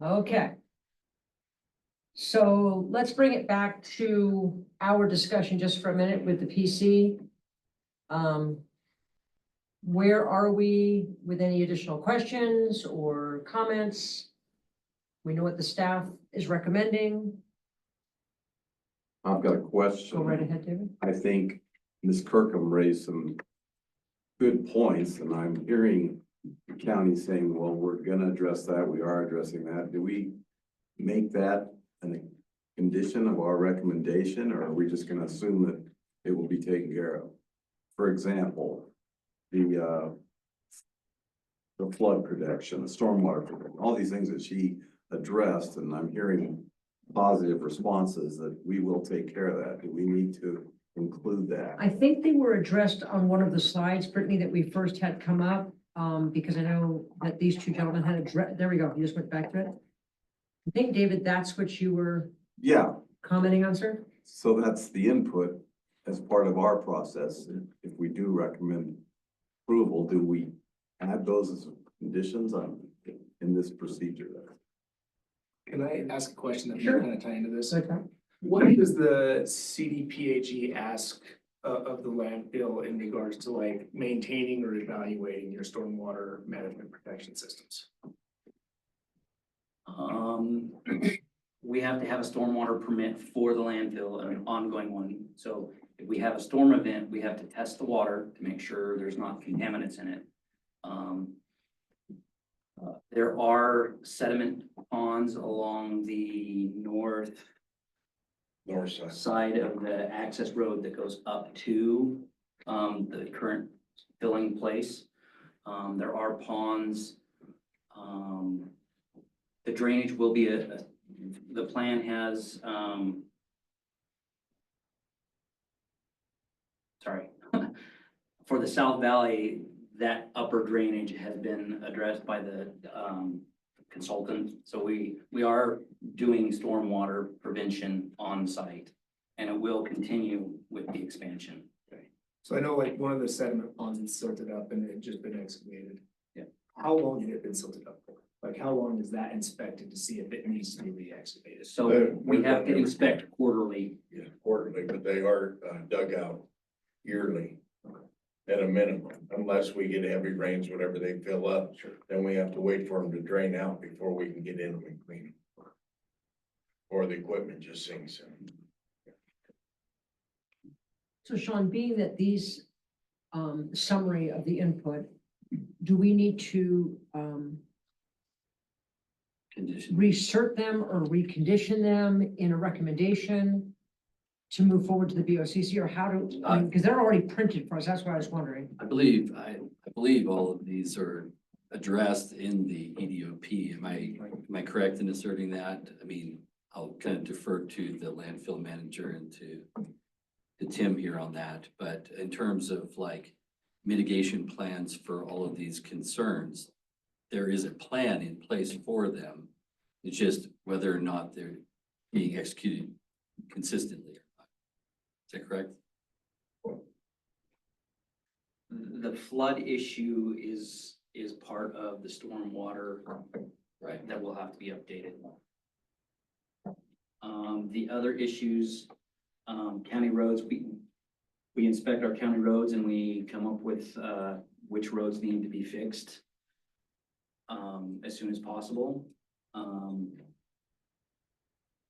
Okay. So let's bring it back to our discussion just for a minute with the PC. Where are we with any additional questions or comments? We know what the staff is recommending. I've got a question. Go right ahead, David. I think Ms. Kirkham raised some good points, and I'm hearing the county saying, well, we're gonna address that, we are addressing that. Do we make that a condition of our recommendation, or are we just gonna assume that it will be taken care of? For example, the flood protection, the stormwater protection, all these things that she addressed, and I'm hearing positive responses that we will take care of that. Do we need to include that? I think they were addressed on one of the slides, Brittany, that we first had come up, because I know that these two gentlemen had addressed, there we go, you just went back to it. I think, David, that's what you were Yeah, commenting on, sir? so that's the input as part of our process. If we do recommend approval, do we add those as conditions on, in this procedure? Can I ask a question that Sure. might kind of tie into this? Okay. What does the CDPHE ask of the landfill in regards to like maintaining or evaluating your stormwater management protection systems? We have to have a stormwater permit for the landfill, an ongoing one. So if we have a storm event, we have to test the water to make sure there's not contaminants in it. There are sediment ponds along the north side of the access road that goes up to the current filling place. There are ponds. The drainage will be the plan has, sorry, for the South Valley, that upper drainage has been addressed by the consultant. So we are doing stormwater prevention on site, and it will continue with the expansion. So I know like one of the sediment ponds is silted up and it had just been excavated. Yeah. How long had it been silted up for? Like how long is that inspected to see if it needs to be re-excavated? So we have to inspect quarterly. Yeah, quarterly, but they are dug out yearly. At a minimum, unless we get heavy rains, whatever they fill up, then we have to wait for them to drain out before we can get in them and clean them. Or the equipment just sinks in. So Sean, being that these, summary of the input, do we need to, Condition. recert them or recondition them in a recommendation to move forward to the BOCC, or how do, because they're already printed for us, that's why I was wondering. I believe all of these are addressed in the EDOP. Am I correct in asserting that? I mean, I'll kind of defer to the landfill manager and to Tim here on that, but in terms of like mitigation plans for all of these concerns, there is a plan in place for them. It's just whether or not they're being executed consistently. Is that correct? The flood issue is part of the stormwater, right, that will have to be updated. The other issues, county roads, we inspect our county roads and we come up with which roads need to be fixed as soon as possible.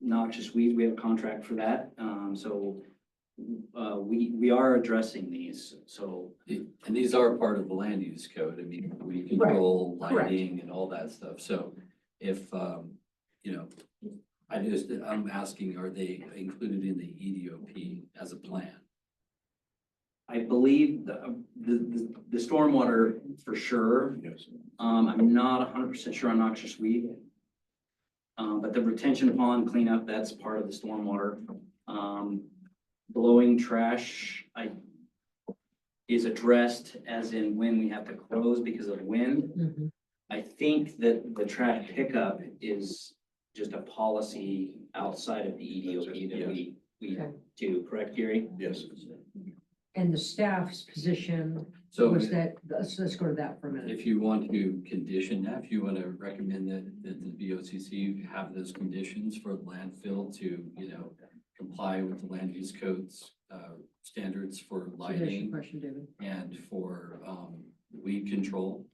Noxious weeds, we have a contract for that. So we are addressing these, so. And these are part of the land use code. I mean, we control lighting and all that stuff. So if, you know, I'm asking, are they included in the EDOP as a plan? I believe the stormwater for sure. Yes. I'm not 100% sure on noxious weed. But the retention pond cleanup, that's part of the stormwater. Blowing trash, is addressed as in when we have to close because of wind. I think that the trash pickup is just a policy outside of the EDOP that we do, correct, Gary? Yes. And the staff's position So was that, let's go to that for a minute. if you want to condition that, if you want to recommend that the BOCC have those conditions for the landfill to, you know, comply with the land use codes, standards for So there's your lighting question, David. and for, weed control,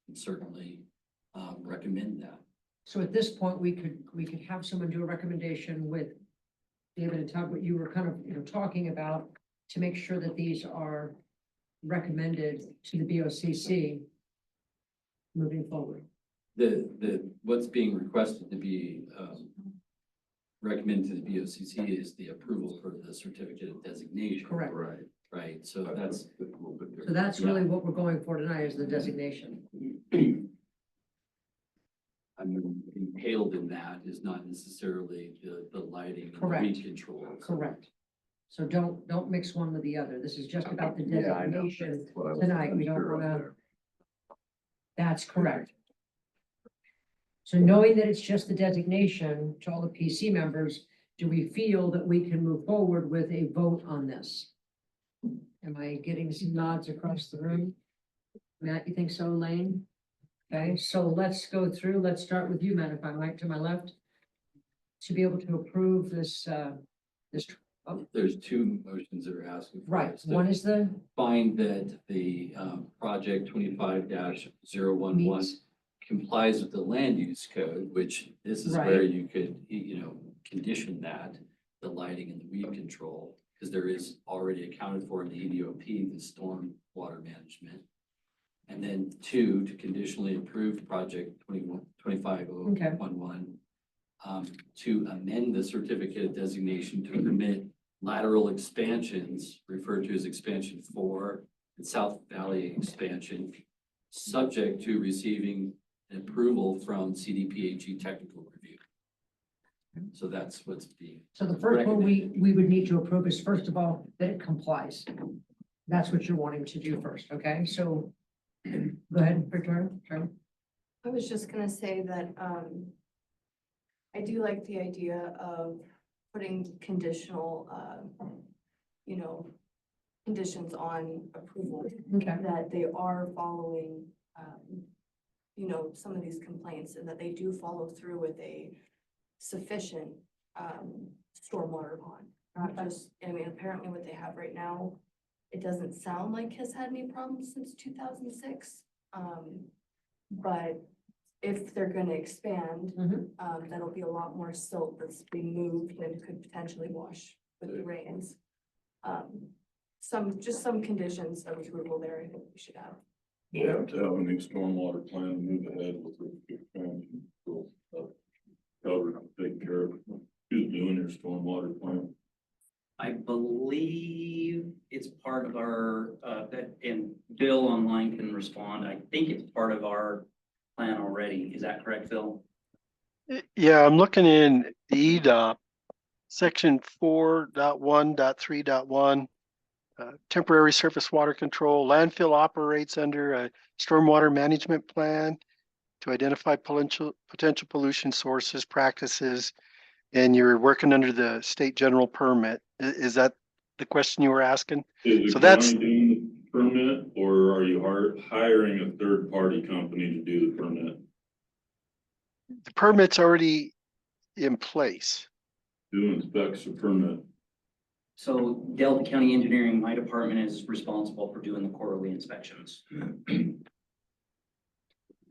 and certainly, recommend that. So at this point, we could have someone do a recommendation with David and Todd, what you were kind of, you know, talking about, to make sure that these are recommended to the BOCC moving forward. What's being requested to be, recommended to the BOCC is the approval for the certificate of designation. Correct. Right, so that's. So that's really what we're going for tonight, is the designation. I mean, entailed in that is not necessarily the lighting and the Correct. weed control. Correct. So don't mix one with the other. This is just about the Yeah, I know. designation That's what I was tonight. We don't unsure of wanna, there. that's correct. So knowing that it's just the designation to all the PC members, do we feel that we can move forward with a vote on this? Am I getting some nods across the room? Matt, you think so, Lane? Okay, so let's go through. Let's start with you, Matt, if I might, to my left. To be able to approve this, this, There's two motions that are asking for. right, us to one is the Find that the project 25-011 meets, complies with the land use code, which this is where you could, condition that, the lighting and the weed control, because there is already accounted for in the EDOP, the storm water management. And then two, to conditionally approve project 25-011, to amend the certificate of designation to permit lateral expansions, referred to as expansion 4 and South Valley expansion, subject to receiving an approval from CDPHE technical review. So that's what's being. so the first one we would need to approve is, first of all, that it complies. That's what you're wanting to do first, okay? So go ahead, Victoria. Sorry. I was just gonna say that, I do like the idea of putting conditional, conditions on approval, Okay, that they are following, some of these complaints and that they do follow through with a sufficient, stormwater pond. Not just, apparently what they have right now, it doesn't sound like has had any problems since 2006. But if they're gonna expand, that'll be a lot more silt that's being moved and could potentially wash with the rains. Some conditions of approval there, I think we should have. You have to have a new stormwater plan to move ahead with the expansion. Cover, take care of, who's doing your stormwater plan? I believe it's part of our, and Bill online can respond. I think it's part of our plan already. Is that correct, Phil? Yeah, I'm looking in the EDOP, section 4.1.3.1. Temporary surface water control. Landfill operates under a stormwater management plan to identify potential pollution sources, practices, and you're working under the state general permit. Is that the question you were asking? Is So the that's- county doing the permit, or are you hiring a third-party company to do the permit? The permit's already in place. Who inspects the permit? So Delta County Engineering, my department is responsible for doing the quarterly inspections.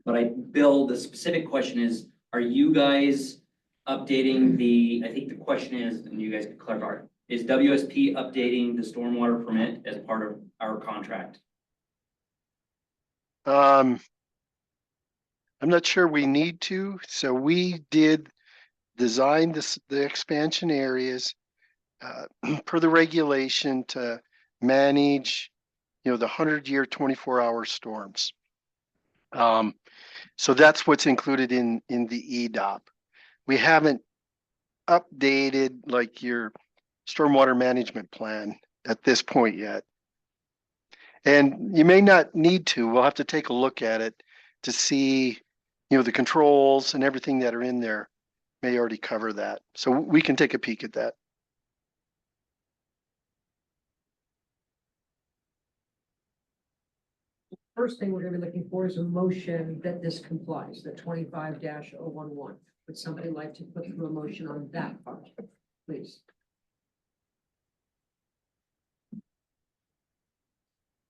But Bill, the specific question is, are you guys updating I think the question is, and you guys can clarify, is WSP updating the stormwater permit as part of our contract? I'm not sure we need to, so we did design the expansion areas per the regulation to manage, the 100-year, 24-hour storms. So that's what's included in the EDOP. We haven't updated like your stormwater management plan at this point yet. And you may not need to. We'll have to take a look at it to see, the controls and everything that are in there may already cover that. So we can take a peek at that. first thing we're gonna be looking for is a motion that this complies, the 25-011. Would somebody like to put through a motion on that part, please?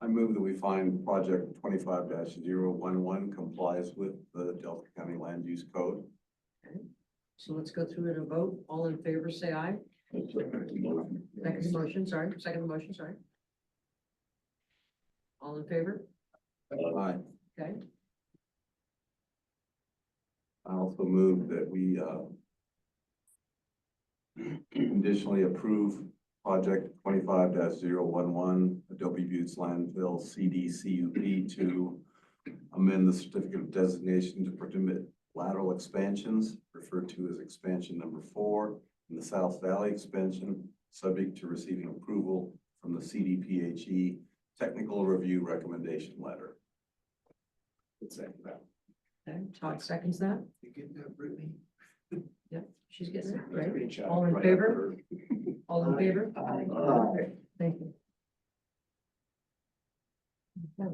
I move that we find project 25-011 complies with the Delta County Land Use Code. Okay. So let's go through it and vote. All in favor, say aye. Second motion, sorry. All in favor? Aye. Okay. I also move that we conditionally approve project 25-011 Adobe Buttes landfill CDCUP to amend the certificate of designation to lateral expansions, referred to as expansion number 4, and the South Valley expansion, subject to receiving approval from the CDPHE Technical Review Recommendation Letter. Okay, Todd seconds that. You get that, Brittany? Yep, she's getting it, right? All in favor? All in favor? Aye. Thank you. Okay.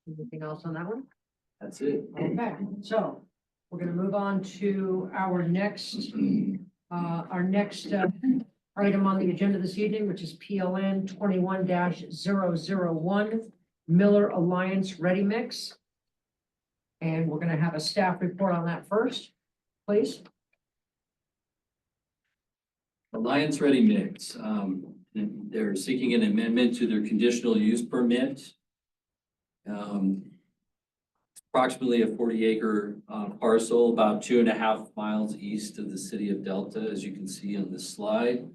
Anything else on that one? That's it. Okay, so we're gonna move on to our next item on the agenda this evening, which is PLN 21-001 Miller Alliance Ready Mix. And we're gonna have a staff report on that first, please. Alliance Ready Mix, they're seeking an amendment to their conditional use permit. Approximately a 40-acre parcel, about 2.5 miles east of the city of Delta, as you can see on this slide.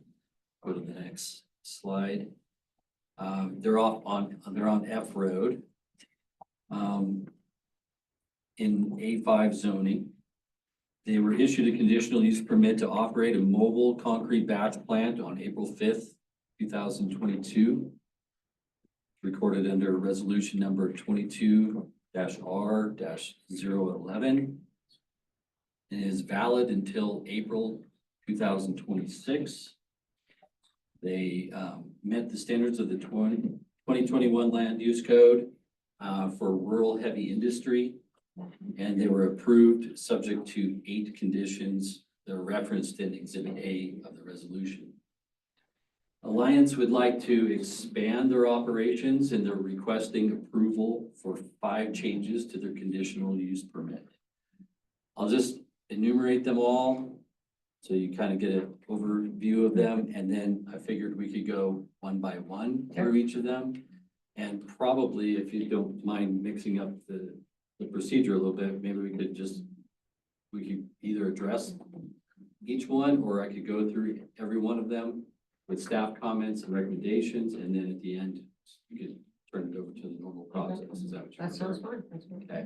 Go to the next slide. They're on F Road. In A5 zoning. They were issued a conditional use permit to operate a mobile concrete batch plant on April 5th, 2022. Recorded under resolution number 22-R-011. It is valid until April 2026. They met the standards of the 2021 land use code for rural heavy industry. And they were approved subject to 8 conditions that are referenced in Exhibit A of the resolution. Alliance would like to expand their operations and they're requesting approval for 5 changes to their conditional use permit. I'll just enumerate them all so you kind of get an overview of them, and then I figured we could go one by one through each of them. And probably, if you don't mind mixing up the procedure a little bit, maybe we could either address each one, or I could go through every one of them with staff comments and recommendations, and then at the end, we could turn it over to the normal process. Is that what you're? That sounds fine. That's fine. Okay.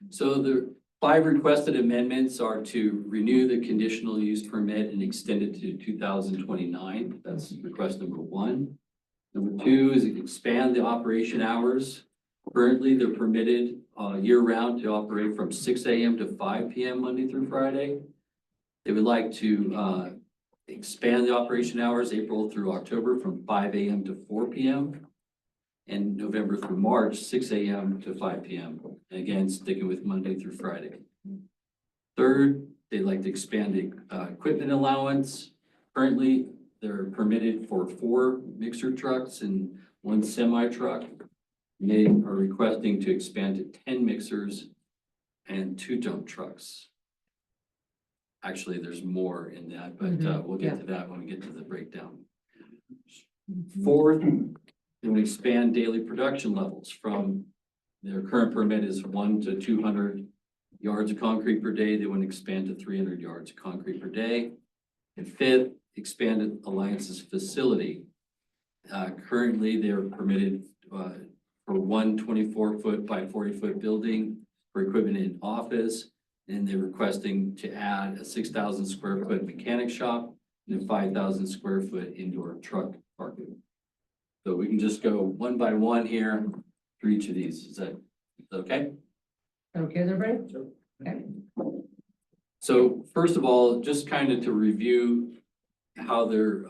So the 5 requested amendments are to renew the conditional use permit and extend it to 2029. That's request number 1. Number 2 is expand the operation hours. Currently, they're permitted year-round to operate from 6 a.m. to 5 p.m. Monday through Friday. They would like to expand the operation hours April through October from 5 a.m. to 4 p.m. and November through March, 6 a.m. to 5 p.m. And again, sticking with Monday through Friday. Third, they'd like to expand the equipment allowance. Currently, they're permitted for 4 mixer trucks and 1 semi-truck. They are requesting to expand to 10 mixers and 2 dump trucks. Actually, there's more in that, but we'll get to that when we get to the breakdown. Fourth, they would expand daily production levels from their current permit is 1 to 200 yards of concrete per day. They want to expand to 300 yards of concrete per day. And fifth, expanded Alliance's facility. Currently, they're permitted for 1 24-foot by 40-foot building for equipment in office. And they're requesting to add a 6,000 square foot mechanic shop and a 5,000 square foot indoor truck parking. So we can just go one by one here for each of these. Is that okay? Okay, everybody? Okay. So first of all, just kind of to review how their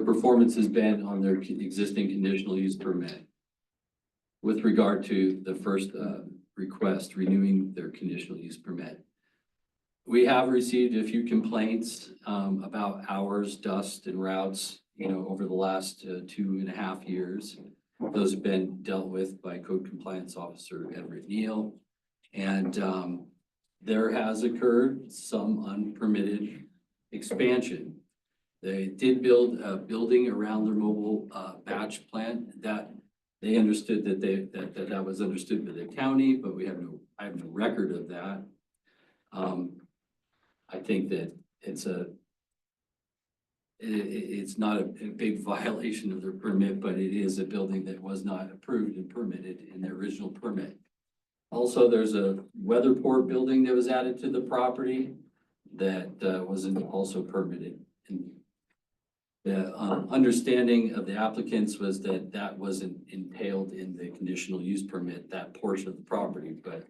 performance has been on their existing conditional use permit. With regard to the first request, renewing their conditional use permit. We have received a few complaints about hours, dust, and routes, over the last 2.5 years. Those have been dealt with by Code Compliance Officer Everett Neal. And there has occurred some unpermitted expansion. They did build a building around their mobile batch plant that they understood that was understood by the county, but I have no record of that. I think that it's it's not a big violation of their permit, but it is a building that was not approved and permitted in their original permit. Also, there's a weatherport building that was added to the property that wasn't also permitted. And the understanding of the applicants was that that wasn't entailed in the conditional use permit, that portion of the property, but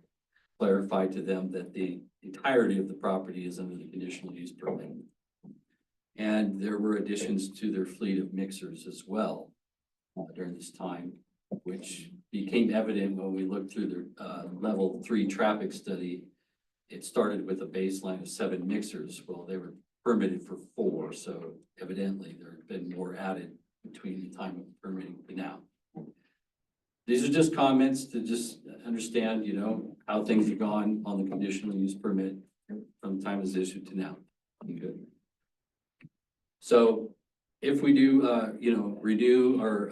clarified to them that the entirety of the property is under the conditional use permit. And there were additions to their fleet of mixers as well during this time, which became evident when we looked through their level 3 traffic study. It started with a baseline of 7 mixers. Well, they were permitted for 4, so evidently there have been more added between the time of permitting to now. These are just comments to just understand, you know, how things have gone on the conditional use permit from the time it was issued to now. Good. So if we do, you know, redo our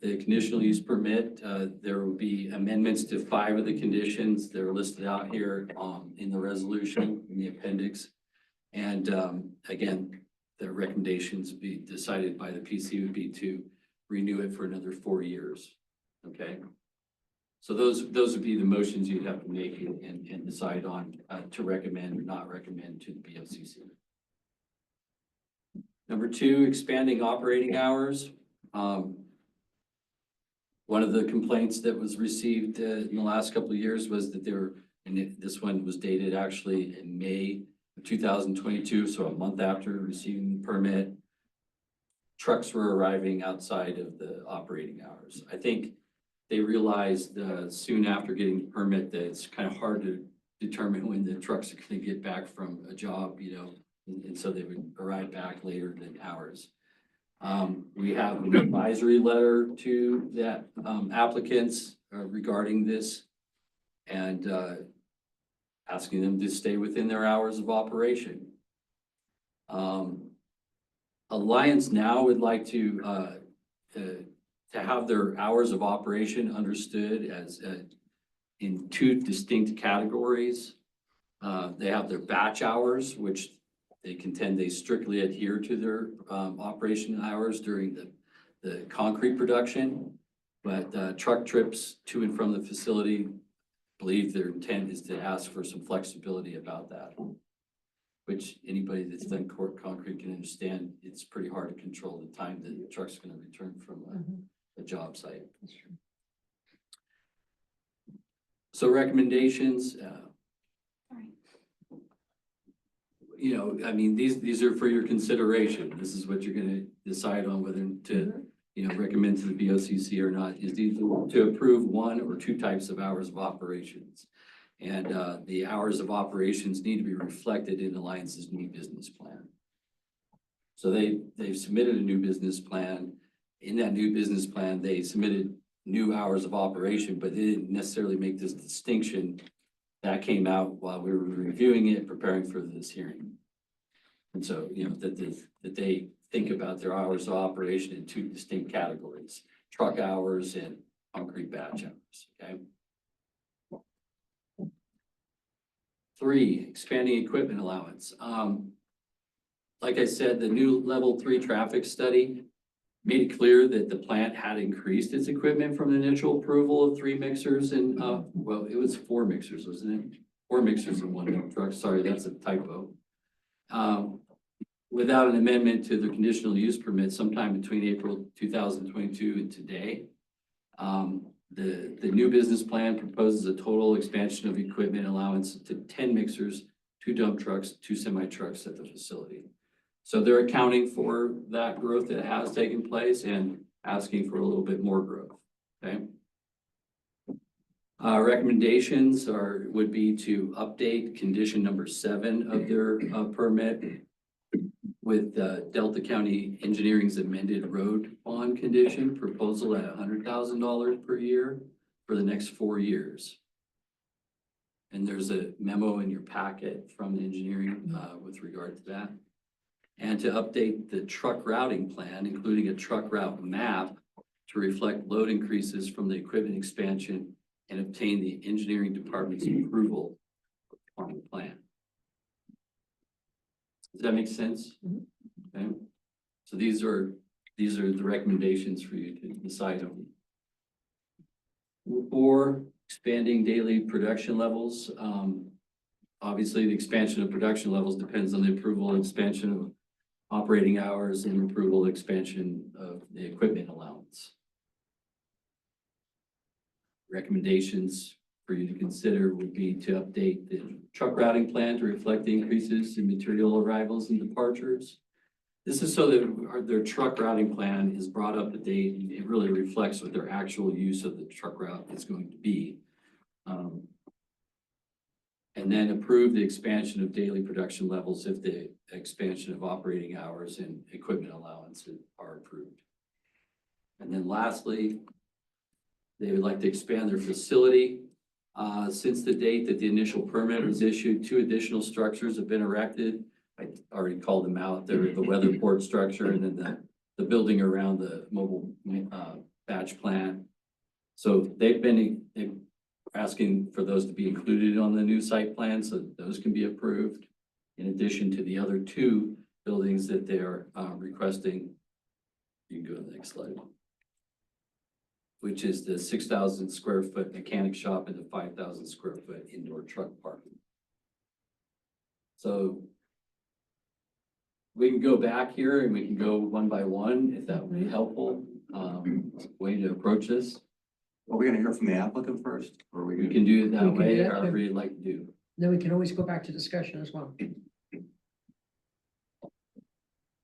the conditional use permit, there will be amendments to 5 of the conditions that are listed out here in the resolution in the appendix. And again, the recommendations be decided by the PC would be to renew it for another 4 years. Okay. So those would be the motions you'd have to make and decide on to recommend or not recommend to the BOCC. Number 2, expanding operating hours. One of the complaints that was received in the last couple of years was that they were, and this one was dated actually in May of 2022, so a month after receiving the permit, trucks were arriving outside of the operating hours. I think they realized soon after getting the permit that it's kind of hard to determine when the trucks are going to get back from a job, you know, and so they would arrive back later than hours. We have an advisory letter to that applicants regarding this and asking them to stay within their hours of operation. Alliance now would like to have their hours of operation understood as in 2 distinct categories. They have their batch hours, which they contend they strictly adhere to their operation hours during the concrete production. But truck trips to and from the facility, believe their intent is to ask for some flexibility about that, which anybody that's done concrete can understand. It's pretty hard to control the time that the truck's going to return from a job site. So recommendations, you know, I mean, these are for your consideration. This is what you're going to decide on whether to, you know, recommend to the BOCC or not, is either to approve 1 or 2 types of hours of operations. And the hours of operations need to be reflected in Alliance's new business plan. So they've submitted a new business plan. In that new business plan, they submitted new hours of operation, but they didn't necessarily make this distinction. That came out while we were reviewing it, preparing for this hearing. And so, you know, that they think about their hours of operation in 2 distinct categories, truck hours and concrete batch hours, okay? 3, expanding equipment allowance. Like I said, the new level 3 traffic study made it clear that the plant had increased its equipment from the initial approval of 3 mixers and, well, it was 4 mixers, wasn't it? 4 mixers in 1 dump truck. Sorry, that's a typo. Without an amendment to the conditional use permit sometime between April 2022 and today. The new business plan proposes a total expansion of equipment allowance to 10 mixers, 2 dump trucks, 2 semi trucks at the facility. So they're accounting for that growth that has taken place and asking for a little bit more growth, okay? Recommendations would be to update condition number 7 of their permit with Delta County Engineering's amended road bond condition proposal at $100,000 per year for the next 4 years. And there's a memo in your packet from the engineering with regard to that. And to update the truck routing plan, including a truck route map to reflect load increases from the equipment expansion and obtain the engineering department's approval on the plan. Does that make sense? Okay. So these are the recommendations for you to decide on. Or expanding daily production levels. Obviously, the expansion of production levels depends on the approval and expansion of operating hours and approval expansion of the equipment allowance. Recommendations for you to consider would be to update the truck routing plan to reflect the increases in material arrivals and departures. This is so that their truck routing plan is brought up to date and it really reflects what their actual use of the truck route is going to be. And then approve the expansion of daily production levels if the expansion of operating hours and equipment allowances are approved. And then lastly, they would like to expand their facility. Since the date that the initial permit was issued, 2 additional structures have been erected. I already called them out. They're the weatherport structure and then the building around the mobile batch plant. So they've been asking for those to be included on the new site plan, so those can be approved. In addition to the other 2 buildings that they are requesting. You can go to the next slide. Which is the 6,000 square foot mechanic shop and the 5,000 square foot indoor truck parking. So we can go back here and we can go one by one, if that would be helpful, way to approach this. Are we gonna hear from the applicant first, or are we We gonna? can do it that We can do way, that, however too. you'd like to do. Then we can always go back to discussion as well. Do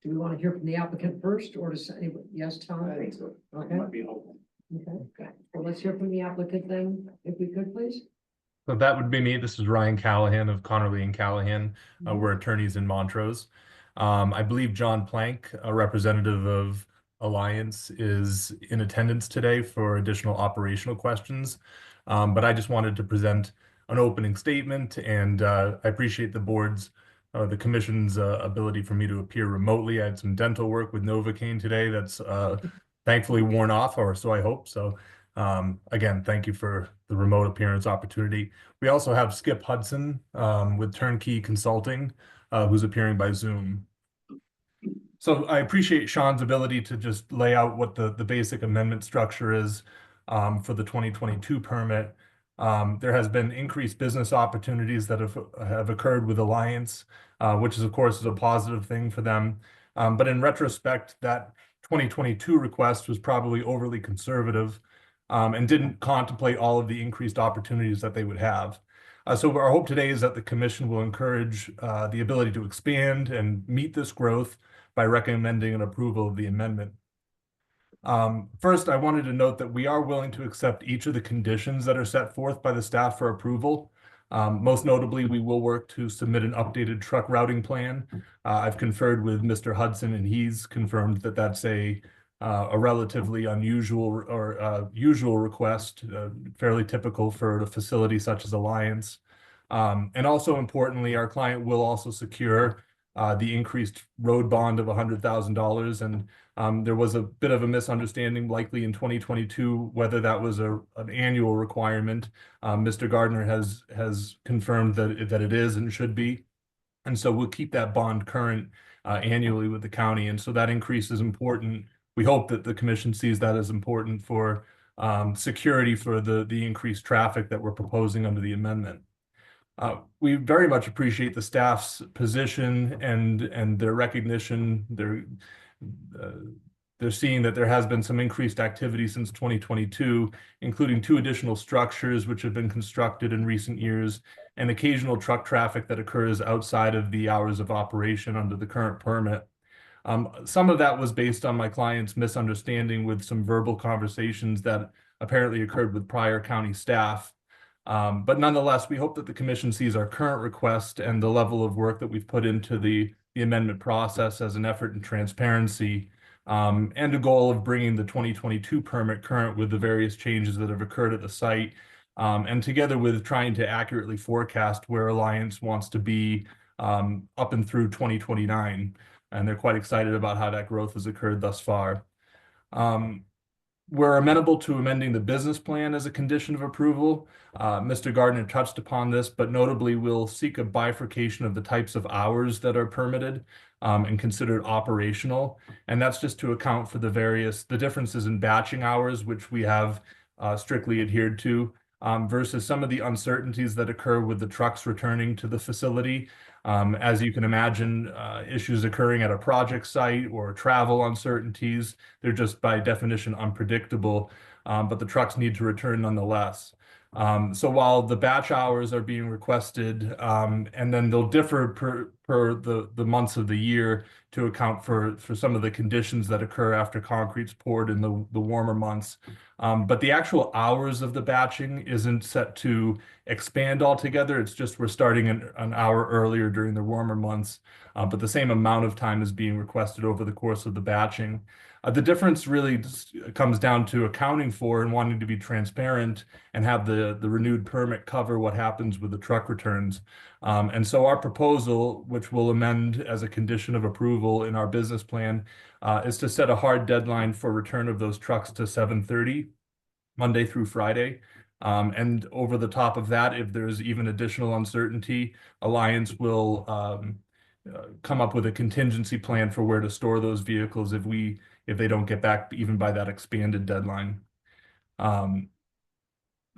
we want to hear from the applicant first, or does anybody, yes, Tom? I think so. Okay. Might be helpful. Okay, well, let's hear from the applicant then, if we could, please. So that would be me. This is Ryan Callahan of Connerly and Callahan. We're attorneys in Montrose. I believe John Plank, a representative of Alliance, is in attendance today for additional operational questions. But I just wanted to present an opening statement, and I appreciate the board's, the commission's ability for me to appear remotely. I had some dental work with Novocaine today that's thankfully worn off, or so I hope. So again, thank you for the remote appearance opportunity. We also have Skip Hudson with Turnkey Consulting, who's appearing by Zoom. So I appreciate Sean's ability to just lay out what the basic amendment structure is for the 2022 permit. There has been increased business opportunities that have occurred with Alliance, which is of course a positive thing for them. But in retrospect, that 2022 request was probably overly conservative and didn't contemplate all of the increased opportunities that they would have. So our hope today is that the commission will encourage the ability to expand and meet this growth by recommending an approval of the amendment. First, I wanted to note that we are willing to accept each of the conditions that are set forth by the staff for approval. Most notably, we will work to submit an updated truck routing plan. I've conferred with Mr. Hudson, and he's confirmed that that's a relatively unusual or usual request, fairly typical for a facility such as Alliance. And also importantly, our client will also secure the increased road bond of $100,000. And there was a bit of a misunderstanding likely in 2022, whether that was an annual requirement. Mr. Gardner has confirmed that it is and should be. And so we'll keep that bond current annually with the county. And so that increase is important. We hope that the commission sees that as important for security for the increased traffic that we're proposing under the amendment. We very much appreciate the staff's position and their recognition. They're seeing that there has been some increased activity since 2022, including 2 additional structures which have been constructed in recent years, and occasional truck traffic that occurs outside of the hours of operation under the current permit. Some of that was based on my client's misunderstanding with some verbal conversations that apparently occurred with prior county staff. But nonetheless, we hope that the commission sees our current request and the level of work that we've put into the amendment process as an effort in transparency, and a goal of bringing the 2022 permit current with the various changes that have occurred at the site, and together with trying to accurately forecast where Alliance wants to be up and through 2029. And they're quite excited about how that growth has occurred thus far. we're amenable to amending the business plan as a condition of approval. Mr. Gardner touched upon this, but notably we'll seek a bifurcation of the types of hours that are permitted and considered operational. And that's just to account for the differences in batching hours, which we have strictly adhered to, versus some of the uncertainties that occur with the trucks returning to the facility. As you can imagine, issues occurring at a project site or travel uncertainties, they're just by definition unpredictable, but the trucks need to return nonetheless. So while the batch hours are being requested, and then they'll differ per the months of the year to account for some of the conditions that occur after concrete's poured in the warmer months. But the actual hours of the batching isn't set to expand altogether. It's just we're starting an hour earlier during the warmer months, but the same amount of time is being requested over the course of the batching. The difference really just comes down to accounting for and wanting to be transparent and have the renewed permit cover what happens with the truck returns. And so our proposal, which we'll amend as a condition of approval in our business plan, is to set a hard deadline for return of those trucks to 7:30, Monday through Friday. And over the top of that, if there's even additional uncertainty, Alliance will come up with a contingency plan for where to store those vehicles if they don't get back even by that expanded deadline. And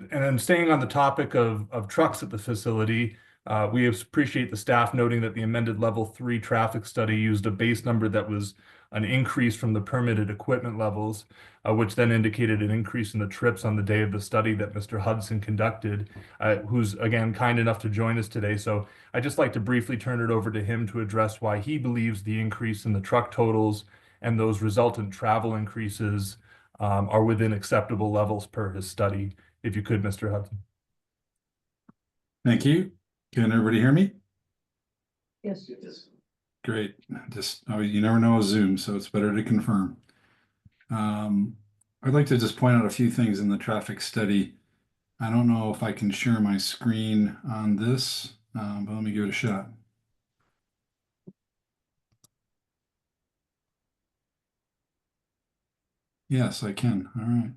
then staying on the topic of trucks at the facility, we appreciate the staff noting that the amended level 3 traffic study used a base number that was an increase from the permitted equipment levels, which then indicated an increase in the trips on the day of the study that Mr. Hudson conducted, who's again kind enough to join us today. So I'd just like to briefly turn it over to him to address why he believes the increase in the truck totals and those resultant travel increases are within acceptable levels per his study. If you could, Mr. Hudson. Thank you. Can everybody hear me? Yes. Great. You never know a Zoom, so it's better to confirm. I'd like to just point out a few things in the traffic study. I don't know if I can share my screen on this, but let me give it a shot. Yes, I can. All right.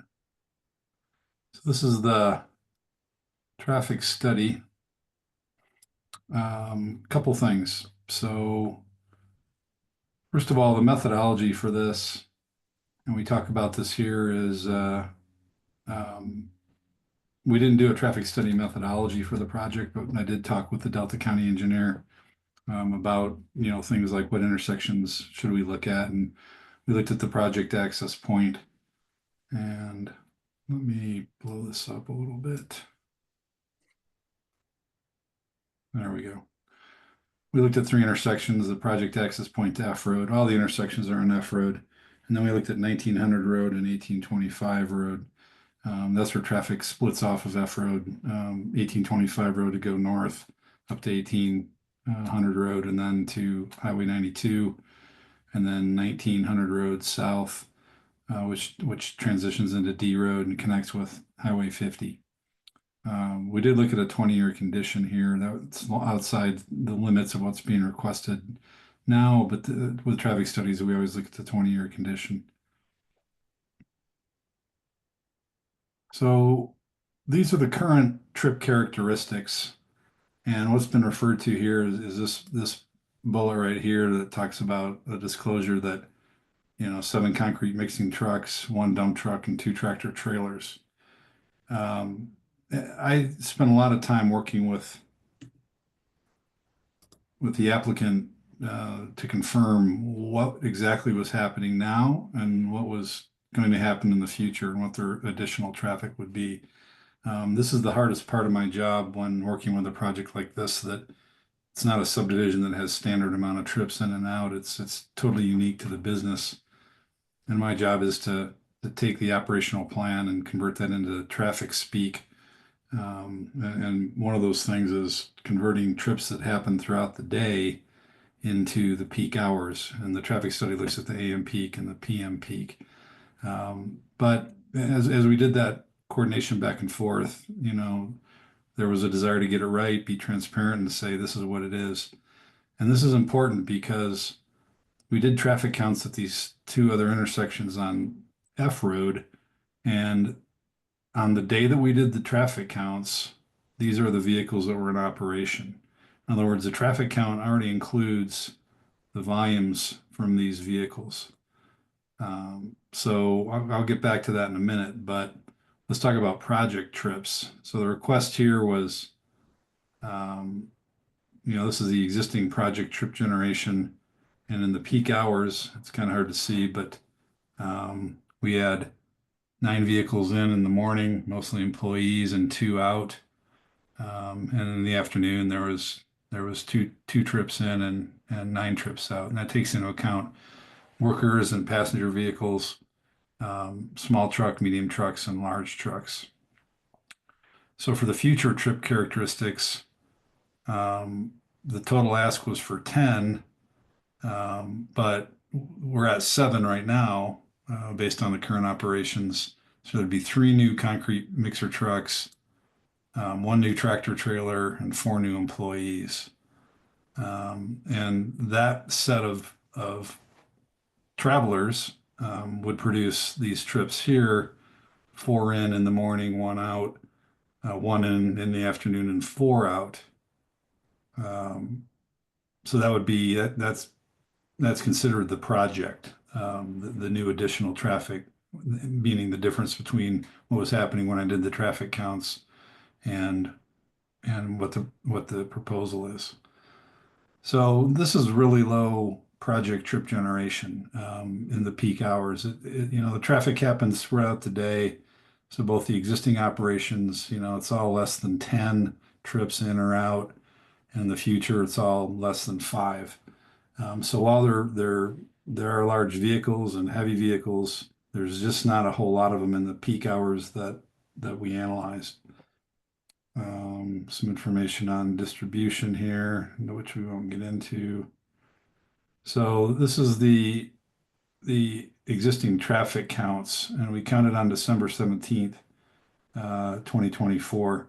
So this is the traffic study. Couple things. So first of all, the methodology for this, and we talk about this here, is we didn't do a traffic study methodology for the project, but I did talk with the Delta County engineer about, things like what intersections should we look at, and we looked at the project access point. And let me blow this up a little bit. There we go. We looked at 3 intersections, the project access point to F Road. All the intersections are on F Road. And then we looked at 1900 Road and 1825 Road. That's where traffic splits off of F Road, 1825 Road to go north up to 1800 Road and then to Highway 92, and then 1900 Road south, which transitions into D Road and connects with Highway 50. We did look at a 20-year condition here. That's outside the limits of what's being requested now, but with traffic studies, we always look at the 20-year condition. So these are the current trip characteristics. And what's been referred to here is this bullet right here that talks about a disclosure that, 7 concrete mixing trucks, 1 dump truck, and 2 tractor trailers. I spent a lot of time working with the applicant to confirm what exactly was happening now and what was going to happen in the future and what their additional traffic would be. This is the hardest part of my job when working with a project like this, that it's not a subdivision that has standard amount of trips in and out. It's totally unique to the business. And my job is to take the operational plan and convert that into traffic speak. And one of those things is converting trips that happen throughout the day into the peak hours. And the traffic study looks at the AM peak and the PM peak. But as we did that coordination back and forth, there was a desire to get it right, be transparent, and say this is what it is. And this is important because we did traffic counts at these 2 other intersections on F Road, And on the day that we did the traffic counts, these are the vehicles that were in operation. In other words, the traffic count already includes the volumes from these vehicles. So I'll get back to that in a minute, but let's talk about project trips. So the request here was, this is the existing project trip generation. And in the peak hours, it's kind of hard to see, but we had 9 vehicles in the morning, mostly employees, and 2 out. And in the afternoon, there was two trips in and 9 trips out. And that takes into account workers and passenger vehicles, small truck, medium trucks, and large trucks. So for the future trip characteristics, the total ask was for 10, but we're at 7 right now, based on the current operations. So there'd be 3 new concrete mixer trucks, 1 new tractor trailer, and 4 new employees. And that set of travelers would produce these trips here, 4 in the morning, 1 out, 1 in the afternoon, and 4 out. So that would be, that's considered the project, the new additional traffic, meaning the difference between what was happening when I did the traffic counts and what the proposal is. So this is really low project trip generation in the peak hours. The traffic happens throughout the day. So both the existing operations, it's all less than 10 trips in or out. And in the future, it's all less than 5. So while there are large vehicles and heavy vehicles, there's just not a whole lot of them in the peak hours that we analyzed. Some information on distribution here, which we won't get into. So this is the existing traffic counts, and we counted on December 17th, 2024.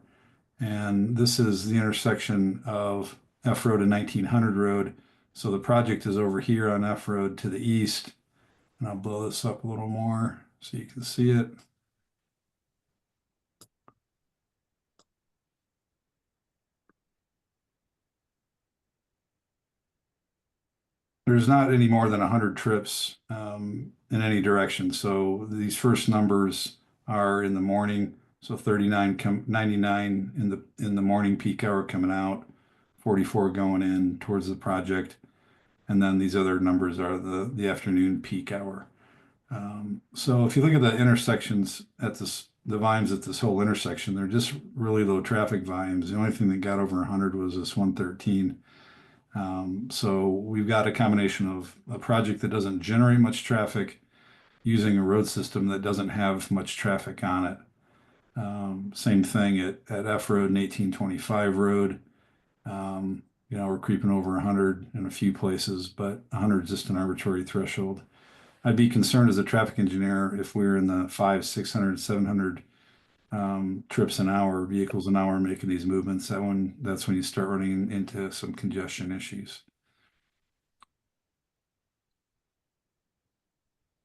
And this is the intersection of F Road and 1900 Road. So the project is over here on F Road to the east. And I'll blow this up a little more so you can see it. There's not any more than 100 trips in any direction. So these first numbers are in the morning. So 99 in the morning peak hour coming out, 44 going in towards the project. And then these other numbers are the afternoon peak hour. So if you look at the intersections at the volumes at this whole intersection, they're just really low traffic volumes. The only thing that got over 100 was this 113. So we've got a combination of a project that doesn't generate much traffic using a road system that doesn't have much traffic on it. Same thing at F Road and 1825 Road. We're creeping over 100 in a few places, but 100 is just an arbitrary threshold. I'd be concerned as a traffic engineer if we're in the 500, 600, 700 trips an hour, vehicles an hour making these movements. That's when you start running into some congestion issues.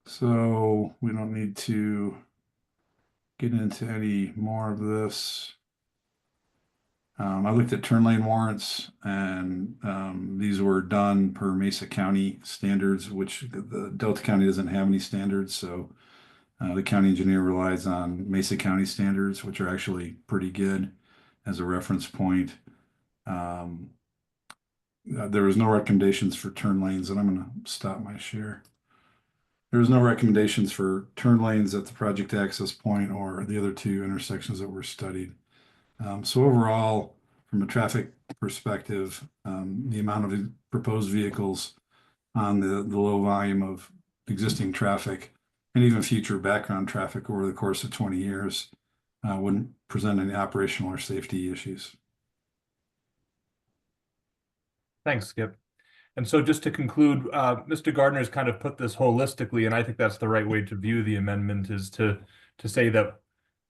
So we don't need to get into any more of this. I looked at turn lane warrants, and these were done per Mesa County standards, which the Delta County doesn't have any standards. So the county engineer relies on Mesa County standards, which are actually pretty good as a reference point. There was no recommendations for turn lanes, and I'm going to stop my share. There was no recommendations for turn lanes at the project access point or the other 2 intersections that were studied. So overall, from a traffic perspective, the amount of proposed vehicles on the low volume of existing traffic and even future background traffic over the course of 20 years wouldn't present any operational or safety issues. Thanks, Skip. And so just to conclude, Mr. Gardner's kind of put this holistically, and I think that's the right way to view the amendment, is to say that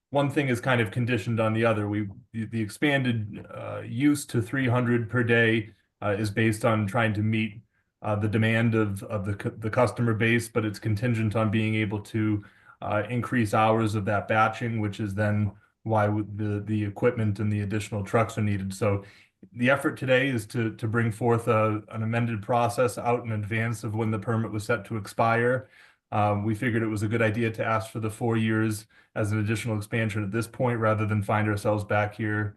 one thing is kind of conditioned on the other. The expanded use to 300 per day is based on trying to meet the demand of the customer base, but it's contingent on being able to increase hours of that batching, which is then why the equipment and the additional trucks are needed. So the effort today is to bring forth an amended process out in advance of when the permit was set to expire. We figured it was a good idea to ask for the 4 years as an additional expansion at this point, rather than find ourselves back here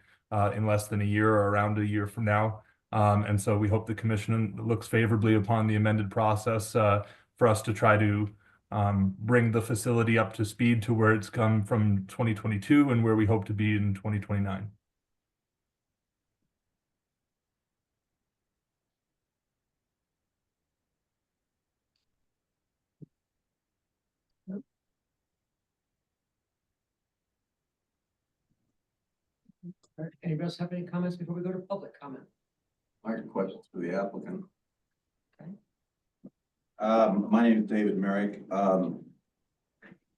in less than a year or around a year from now. And so we hope the commission looks favorably upon the amended process for us to try to bring the facility up to speed to where it's come from 2022 and where we hope to be in 2029. All right, anybody else have any comments before we go to public comment? I have questions for the applicant. Okay. My name is David Merrick.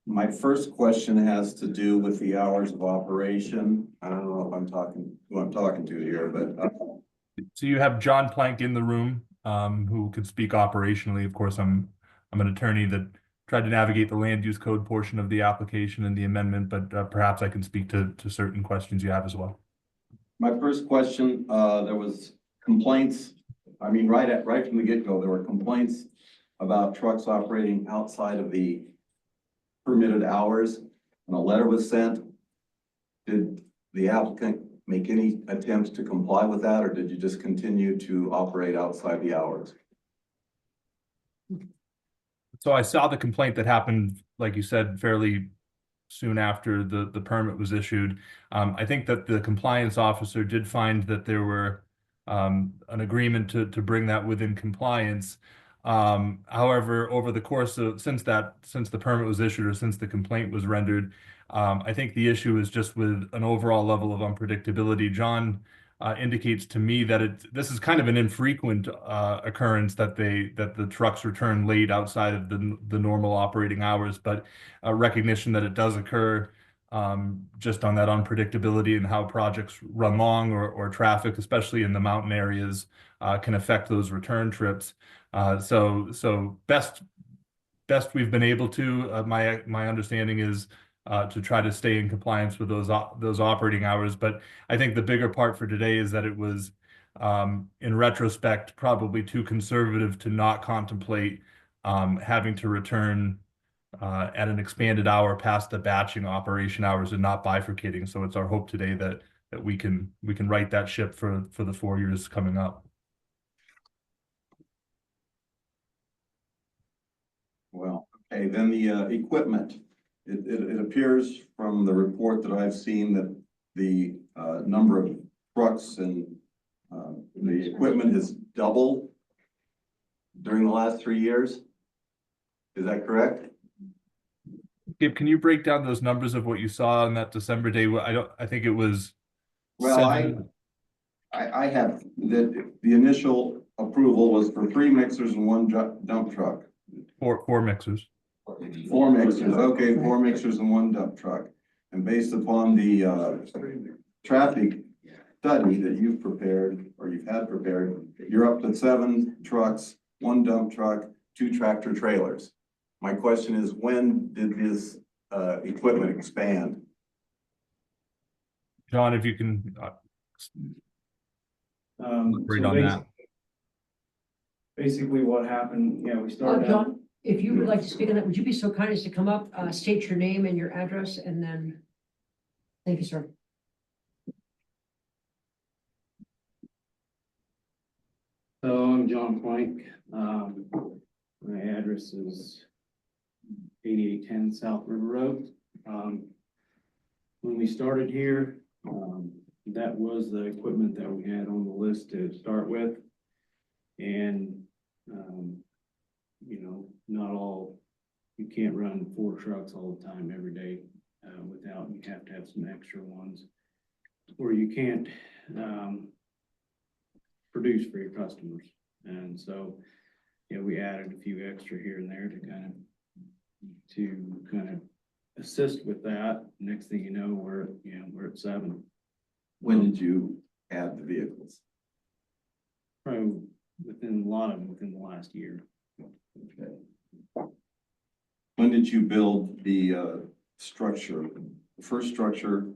My first question has to do with the hours of operation. I don't know if I'm talking, who I'm talking to here, but So you have John Plank in the room, who could speak operationally. Of course, I'm an attorney that tried to navigate the land use code portion of the application and the amendment, but perhaps I can speak to certain questions you have as well. my first question, there was complaints. I mean, right from the get-go, there were complaints about trucks operating outside of the permitted hours, and a letter was sent. Did the applicant make any attempts to comply with that, or did you just continue to operate outside the hours? So I saw the complaint that happened, like you said, fairly soon after the permit was issued. I think that the compliance officer did find that there were an agreement to bring that within compliance. However, over the course of since the permit was issued or since the complaint was rendered, I think the issue is just with an overall level of unpredictability. John indicates to me that this is kind of an infrequent occurrence that the trucks return late outside of the normal operating hours, but a recognition that it does occur just on that unpredictability and how projects run long or traffic, especially in the mountain areas, can affect those return trips. So best we've been able to, my understanding is to try to stay in compliance with those operating hours. But I think the bigger part for today is that it was, in retrospect, probably too conservative to not contemplate having to return at an expanded hour past the batching operation hours and not bifurcating. So it's our hope today that we can right that ship for the 4 years coming up. Well, okay, then the equipment. It appears from the report that I've seen that the number of trucks and the equipment has doubled during the last 3 years. Is that correct? Gabe, can you break down those numbers of what you saw on that December day? I think it was. Well, I have the initial approval was for 3 mixers and 1 dump truck. Four mixers. 4 mixers, okay, 4 mixers and 1 dump truck. And based upon the traffic study that you've prepared or you've had prepared, you're up to 7 trucks, 1 dump truck, 2 tractor trailers. My question is, when did this equipment expand? John, if you can read on that. Basically what happened, we started out. John, if you would like to speak on that, would you be so kind as to come up, state your name and your address, and then, thank you, sir. So I'm John Plank. My address is 8810 South River Road. When we started here, that was the equipment that we had on the list to start with. And, you can't run 4 trucks all the time every day without, you have to have some extra ones, or you can't produce for your customers. And so, we added a few extra here and there to kind of assist with that. Next thing you know, we're at 7. When did you add the vehicles? Probably within the last year. Okay. When did you build the structure, the first structure?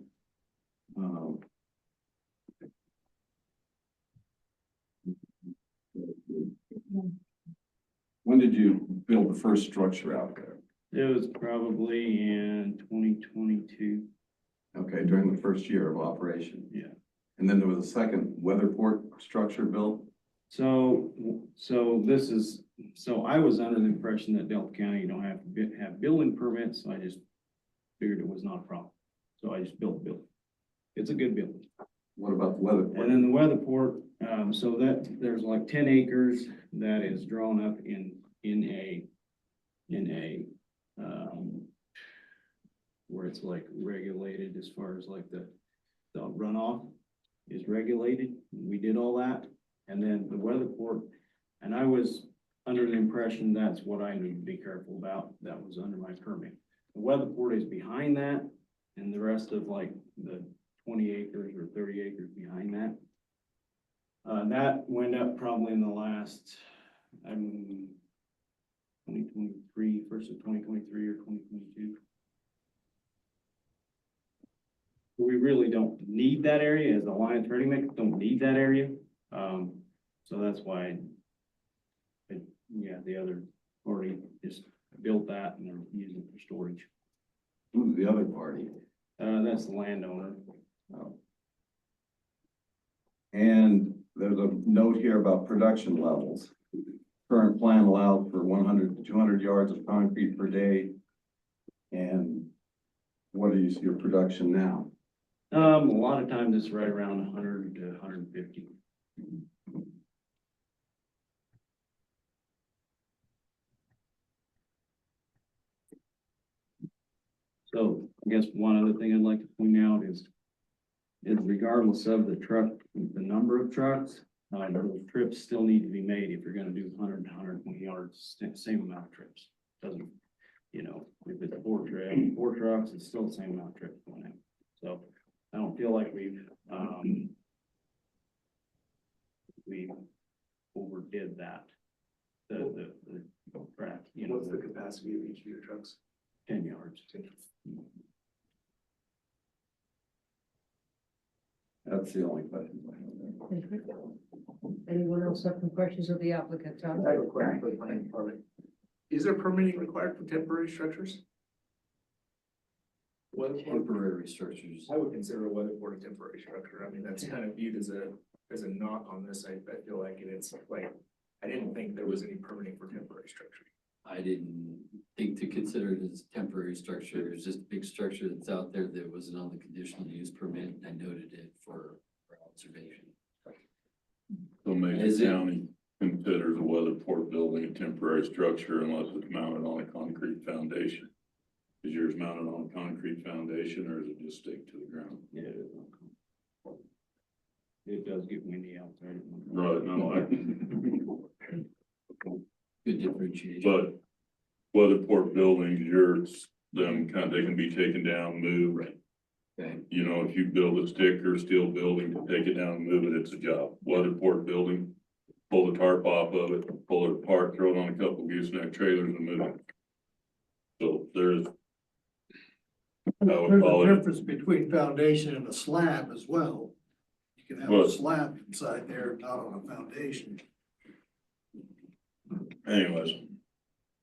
When did you build the first structure out there? It was probably in 2022. Okay, during the first year of operation. Yeah. And then there was a second weatherport structure built? So I was under the impression that Delta County don't have to have building permits, so I just figured it was not a problem. So I just built the building. It's a good building. What about the weatherport? And then the weatherport, so that there's like 10 acres that is drawn up in a where it's like regulated as far as like the runoff is regulated. We did all that. And then the weatherport, and I was under the impression that's what I need to be careful about. That was under my permit. The weatherport is behind that, and the rest of like the 20 acres or 30 acres behind that. That went up probably in the last, 2023, first of 2023 or 2022. We really don't need that area as a line turning mix, don't need that area. So that's why, the other party just built that and they're using it for storage. Who's the other party? That's the landowner. Oh. And there's a note here about production levels. Current plan allowed for 100 to 200 yards of concrete per day. And what is your production now? A lot of times it's right around 100 to 150. So I guess one other thing I'd like to point out is regardless of the truck, the number of trucks, those trips still need to be made if you're gonna do 100 to 120 yards, same amount of trips. Doesn't, if it's four trucks, it's still the same amount of trips going in. So I don't feel like we overdid that. The track, What's the capacity of each of your trucks? 10 yards. That's the only question I have there. Anyone else have some questions of the applicant? Tom? I have a question for the planning department. Is there permitting required for temporary structures? Temporary structures. I would consider a weatherboard a temporary structure. I mean, that's kind of viewed as a knock on this. I feel like it's like, I didn't think there was any permitting for temporary structure. I didn't think to consider it as temporary structure. It's just a big structure that's out there that wasn't on the conditional use permit. I noted it for observation. So Mason Is it- County considers a weatherport building a temporary structure unless it's mounted on a concrete foundation. Is yours mounted on a concrete foundation or is it just stick to the ground? Yeah. It does get windy out there. Right, no, Good differentiation. but weatherport buildings, they can be taken down, moved. Right. Okay. If you build a stick or steel building to take it down and move it, it's a job. Weatherport building, pull the tarp off of it, pull it apart, throw it on a couple gooseneck trailers and move it. So there's, I would call There's a it, difference between foundation and a slab as well. You can have a What? slab inside there, not on a foundation. anyways.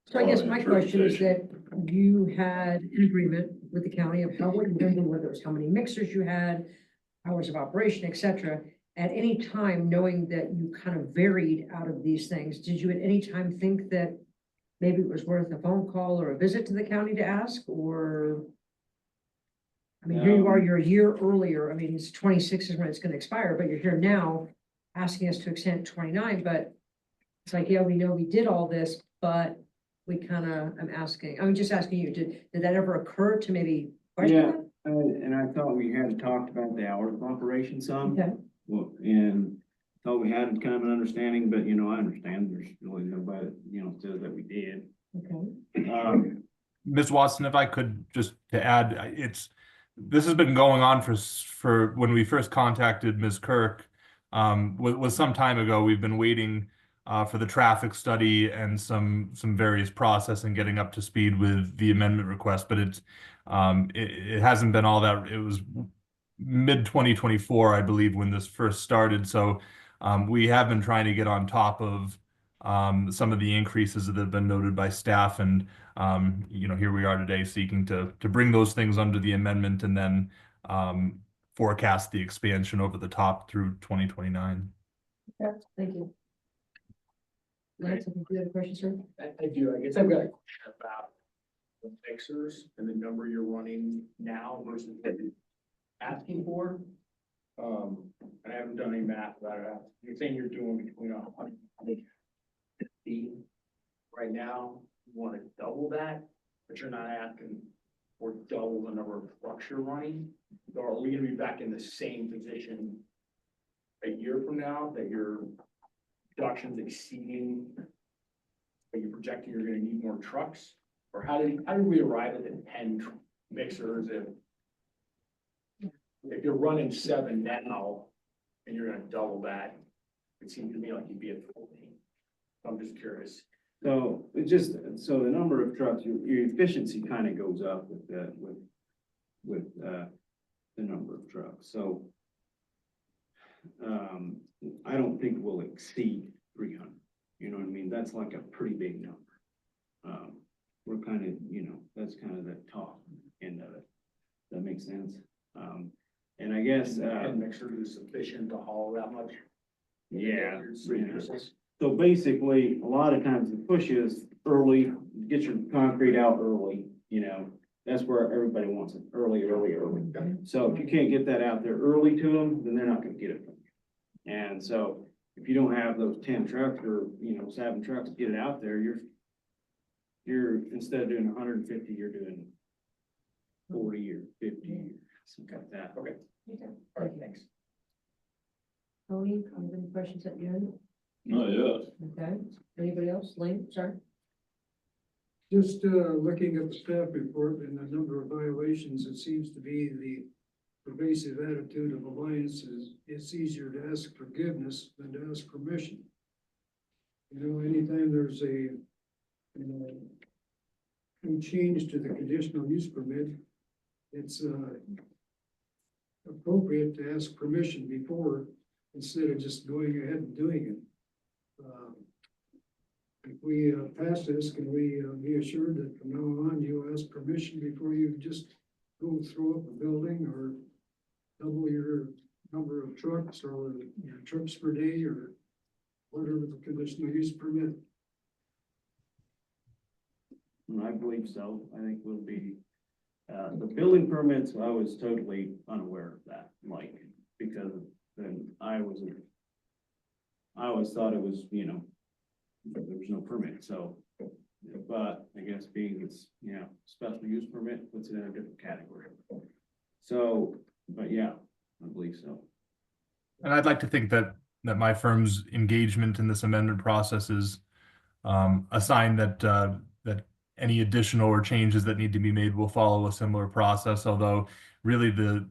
So I guess my question is that you had an agreement with the county of how what you do, whether it was how many mixers you had, hours of operation, et cetera. At any time, knowing that you kind of varied out of these things, did you at any time think that maybe it was worth a phone call or a visit to the county to ask, or? I mean, here you are, you're a year earlier. I mean, it's 26 is when it's gonna expire, but you're here now asking us to extend it to 29, but it's like, yeah, we know we did all this, but we I'm just asking you, did that ever occur to maybe question Yeah, that? and I thought we had talked about the hours of operation some. Okay, Well, and thought we had kind of an understanding, but I understand there's really nobody, says that we did. okay. Ms. Watson, if I could just to add, this has been going on for when we first contacted Ms. Kirk, was some time ago. We've been waiting for the traffic study and some various process and getting up to speed with the amendment request, but it hasn't been all that. It was mid 2024, I believe, when this first started. So we have been trying to get on top of some of the increases that have been noted by staff, and here we are today seeking to bring those things under the amendment and then forecast the expansion over the top through 2029. Yeah, thank you. Lance, I think you had a question, sir? I do, I guess I've got a question about the mixers and the number you're running now versus what you're asking for. And I haven't done any math about it. You're saying you're doing between 150 right now, you want to double that, but you're not asking for double the number of trucks you're running? Or are we gonna be back in the same position a year from now, that your production's exceeding, but you're projecting you're gonna need more trucks? Or how did we arrive at the 10 mixers if you're running 7 now and you're gonna double that? It seems to me like you'd be at 14. So I'm just curious. So it just, so the number of trucks, your efficiency kind of goes up with that, with the number of trucks. So I don't think we'll exceed 300. You know what I mean? That's like a pretty big number. We're kind of, that's kind of the top end of it. That makes sense. And I guess, And mixer is sufficient to haul that much? yeah. So basically, a lot of times the push is early, get your concrete out early, that's where everybody wants it, early. So if you can't get that out there early to them, then they're not gonna get it from you. And so if you don't have those 10 trucks or, 7 trucks to get it out there, you're instead of doing 150, you're doing 40 or 50, something like that. Okay. Okay. All right, thanks. Tony, any questions at the end? Not yet. Okay, anybody else? Lane, sorry? Just looking at the staff report and the number of violations, it seems to be the pervasive attitude of Alliance is it's easier to ask forgiveness than to ask permission. Anytime there's a change to the conditional use permit, it's appropriate to ask permission before, instead of just going ahead and doing it. If we pass this, can we be assured that from now on you ask permission before you just go throw up a building or double your number of trucks or your trips per day or whatever the conditional use permit? I believe so. I think we'll be, the building permits, I was totally unaware of that, because then I always thought it was, there was no permit, so. But I guess being it's, special use permit puts it in a different category. So, but yeah, I believe so. And I'd like to think that my firm's engagement in this amendment process is a sign that that any additional or changes that need to be made will follow a similar process. Although really the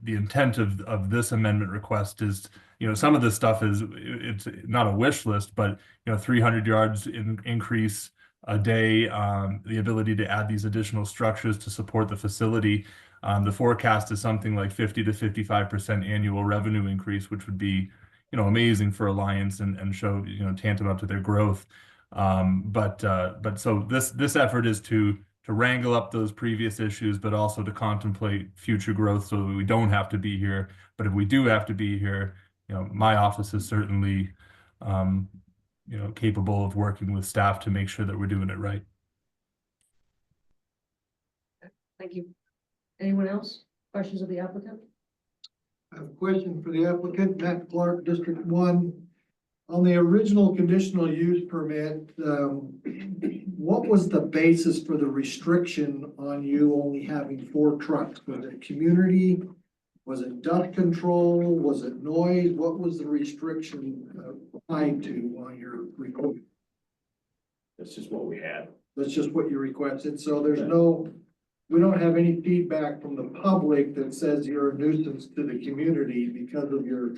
intent of this amendment request is, some of this stuff it's not a wish list, but 300 yards increase a day, the ability to add these additional structures to support the facility. The forecast is something like 50 to 55% annual revenue increase, which would be, amazing for Alliance and show, tantamount to their growth. But so this effort is to wrangle up those previous issues, but also to contemplate future growth so that we don't have to be here. But if we do have to be here, my office is certainly, capable of working with staff to make sure that we're doing it right. Thank you. Anyone else? Questions of the applicant? I have a question for the applicant, Matt Clark, District 1. On the original conditional use permit, what was the basis for the restriction on you only having 4 trucks? Was it community? Was it dust control? Was it noise? What was the restriction applied to on your report? That's just what we had. That's just what you requested. So there's we don't have any feedback from the public that says you're a nuisance to the community because of your